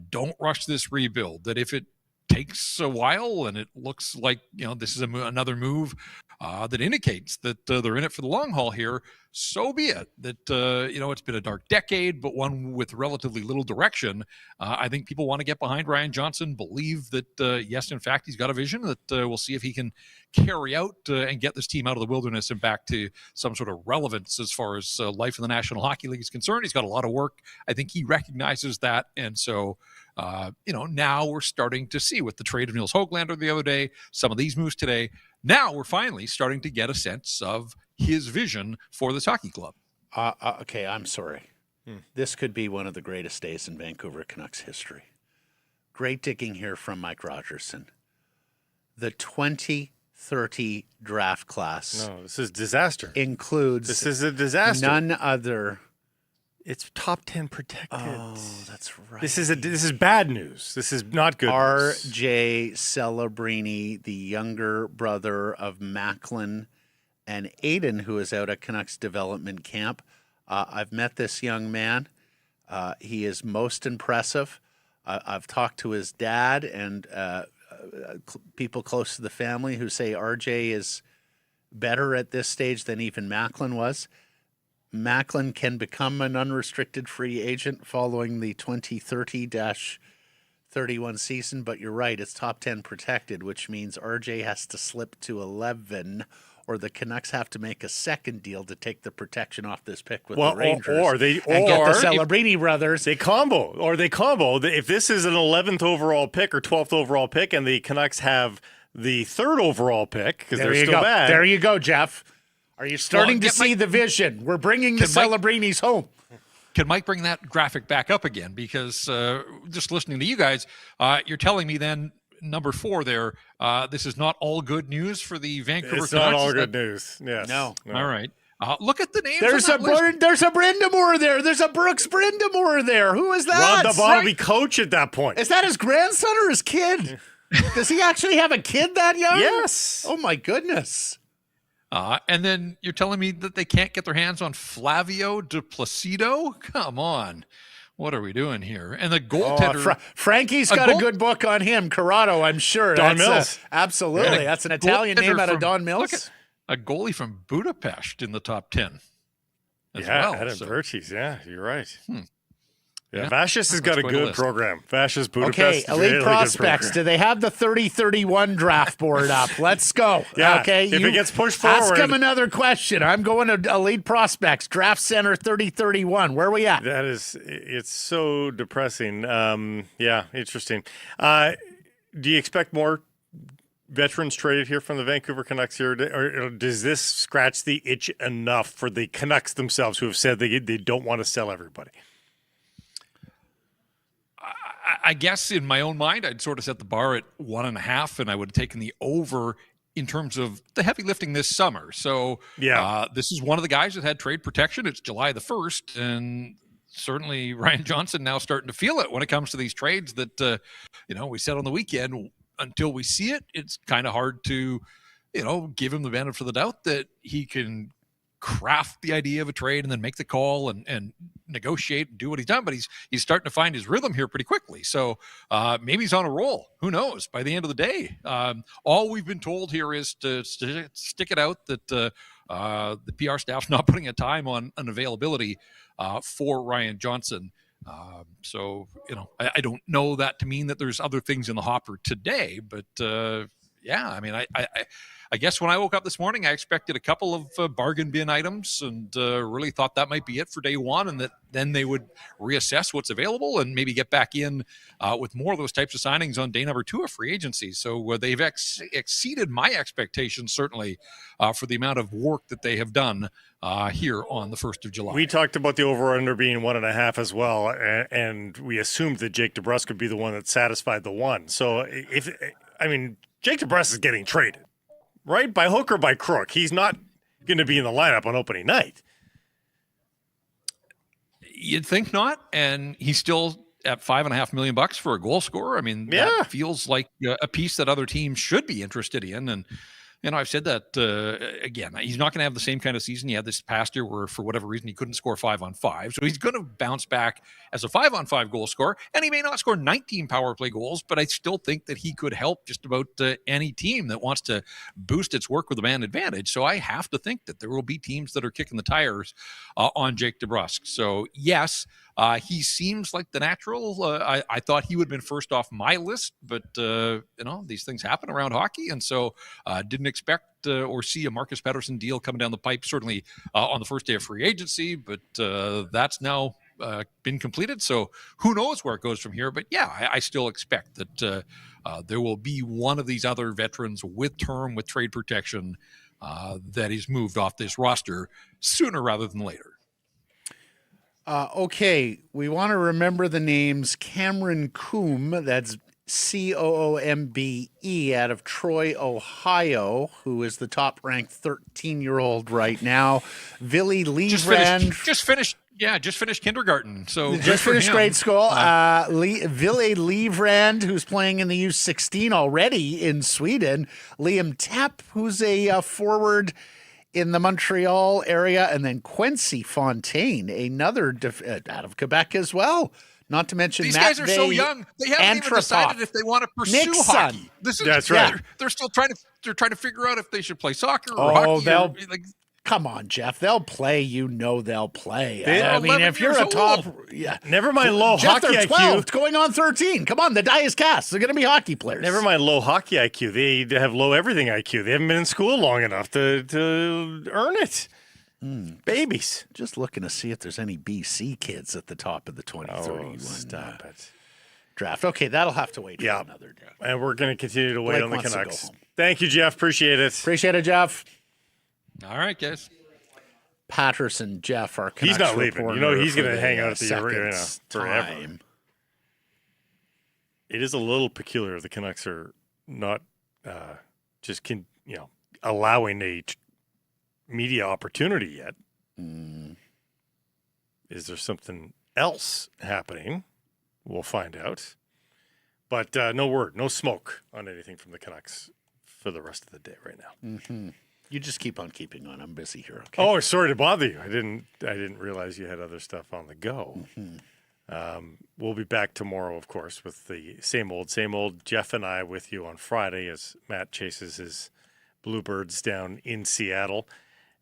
don't rush this rebuild, that if it takes a while and it looks like, this is another move that indicates that they're in it for the long haul here, so be it. That, it's been a dark decade, but one with relatively little direction. I think people want to get behind Ryan Johnson, believe that, yes, in fact, he's got a vision that we'll see if he can carry out and get this team out of the wilderness and back to some sort of relevance as far as life in the National Hockey League is concerned. He's got a lot of work. I think he recognizes that. And so, now we're starting to see with the trade of Nils Höglander the other day, some of these moves today. Now we're finally starting to get a sense of his vision for this hockey club. Okay, I'm sorry. This could be one of the greatest days in Vancouver Canucks history. Great digging here from Mike Rogerson. The 2030 draft class. No, this is disaster. Includes. This is a disaster. None other. It's top 10 protected. Oh, that's right. This is bad news. This is not good news. R.J. Celebrini, the younger brother of Macklin and Aiden, who is out at Canucks development camp. I've met this young man. He is most impressive. I've talked to his dad and people close to the family who say R.J. is better at this stage than even Macklin was. Macklin can become an unrestricted free agent following the 2030-31 season, but you're right, it's top 10 protected, which means RJ has to slip to 11, or the Canucks have to make a second deal to take the protection off this pick with the Rangers. Or get the Celebrini brothers. They combo. If this is an 11th overall pick or 12th overall pick, and the Canucks have the 3rd overall pick because they're still bad. There you go, Jeff. Are you starting to see the vision? We're bringing the Celebrinis home. Can Mike bring that graphic back up again? Because just listening to you guys, you're telling me then number 4 there, this is not all good news for the Vancouver Canucks. It's not all good news. Yes. No. All right. Look at the names. There's a Brindamore there. There's a Brooks Brindamore there. Who is that? Rod Devon will be coach at that point. Is that his grandson or his kid? Does he actually have a kid that young? Yes. Oh, my goodness. And then you're telling me that they can't get their hands on Flavio de Placido? Come on. What are we doing here? And the goaltender. Frankie's got a good book on him. Corrado, I'm sure. Don Mills. Absolutely. That's an Italian name out of Don Mills. Look at a goalie from Budapest in the top 10 as yeah, well. Adam Burchie's. Yeah, you're right. Yeah, Vashis has got a good program. Vashis Budapest. Okay, elite prospects. Do they have the 30-31 draft board up? Let's go. Yeah, okay, if it gets pushed forward. Ask him another question. I'm going to elite prospects. Draft center 30-31. Where are we at? It's so depressing. Yeah, interesting. Do you expect more veterans traded here from the Vancouver Canucks here? Or does this scratch the itch enough for the Canucks themselves who have said they don't want to sell everybody? I guess in my own mind, I'd sort of set the bar at 1.5, and I would have taken the over in terms of the heavy lifting this summer. So this is one of the guys that had trade protection. It's July the 1st, and certainly Ryan Johnson now starting to feel it when it comes to these trades that, we said on the weekend, until we see it, it's kind of hard to, give him the benefit of the doubt that he can craft the idea of a trade and then make the call and negotiate and do what he's done. But he's starting to find his rhythm here pretty quickly. So maybe he's on a roll. Who knows? By the end of the day, all we've been told here is to stick it out that the PR staff's not putting a time on an availability for Ryan Johnson. So I don't know that to mean that there's other things in the hopper today, but Yeah, I mean, I guess when I woke up this morning, I expected a couple of bargain bin items and really thought that might be it for day one, and that then they would reassess what's available and maybe get back in with more of those types of signings on day number 2 of free agency. So they've exceeded my expectations, certainly, for the amount of work that they have done here on the 1st of July. We talked about the over-under being 1.5 as well, and we assumed that Jake DeBrusk would be the one that satisfied the one. So Jake DeBrusk is getting traded, right? By hook or by crook. He's not going to be in the lineup on opening night. You'd think not, and he's still at $5.5 million for a goal scorer. I mean, that feels like a piece that other teams should be interested in. And I've said that again. He's not going to have the same kind of season he had this past year, where for whatever reason he couldn't score 5-on-5. So he's going to bounce back as a 5-on-5 goal scorer, and he may not score 19 power play goals, but I still think that he could help just about any team that wants to boost its work with a man advantage. So I have to think that there will be teams that are kicking the tires on Jake DeBrusk. So yes. He seems like the natural. I thought he would have been first off my list, but these things happen around hockey, and so didn't expect or see a Marcus Paterson deal coming down the pipe. Certainly on the first day of free agency, but that's now been completed. So who knows where it goes from here? But yeah, I still expect that there will be one of these other veterans with term, with trade protection, that is moved off this roster sooner rather than later. Okay, we want to remember the names Cameron Coombe, that's Coombe, out of Troy, Ohio, who is the top-ranked 13-year-old right now. Willie Liebrand. Just finished kindergarten. So just finished grade school. Willie Liebrand, who's playing in the U16 already in Sweden. Liam Tepp, who's a forward in the Montreal area, and then Quincy Fontaine, another out of Quebec as well. Not to mention these Matt guys are so young; they haven't even decided if they want to pursue hockey. That's right. They're still trying to figure out if they should play soccer or hockey. Come on, Jeff. They'll play. They'll play. If you're a top, Never mind low Jeff, hockey they're 12, IQ. going on 13. Come on, the die is cast. They're going to be hockey players. Never mind low hockey IQ. They have low everything IQ. They haven't been in school long enough to earn it. Babies. Just looking to see if there's any BC kids at the top of the 2031 draft. Okay, that'll have to wait for another day. And we're going to continue to wait on the wants to Canucks. go home. Thank you, Jeff. Appreciate it. Appreciate it, Jeff. All right, guys. Patterson, Jeff, our Canucks He's not leaving. reporter He's going for to hang out at the second arena forever. time. It is a little peculiar. The Canucks are not allowing a media opportunity yet. Is there something else happening? We'll find out. But no word, no smoke on anything from the Canucks for the rest of the day right now. Mm-hmm. You just keep on keeping on. I'm busy here. Okay? Oh, sorry to bother you. I didn't realize you had other stuff on the go. We'll be back tomorrow, of course, with the same old. Jeff and I with you on Friday as Matt chases his Bluebirds down in Seattle.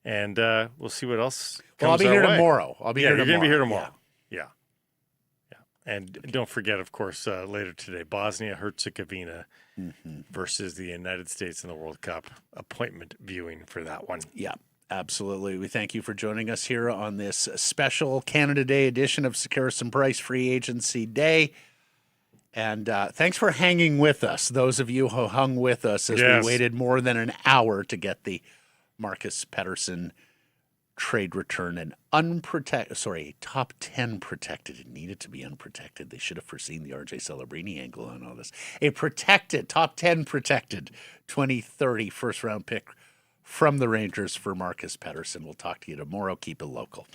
And we'll see what else comes I'll be our here way. tomorrow. You're going to be here tomorrow. Yeah. And don't forget, of course, later today, Bosnia-Herzegovina versus the United States in the World Cup. Appointment viewing for that one. Yeah, absolutely. We thank you for joining us here on this special Canada Day edition of Sakaris and Price Free Agency Day. And thanks for hanging with us, those of you who hung with us as we waited more than an hour to get the Marcus Paterson trade return and top 10 protected. It needed to be unprotected. They should have foreseen the RJ Celebrini angle on all this. A protected, top 10 protected 2030 first round pick from the Rangers for Marcus Paterson. We'll talk to you tomorrow. Keep it local.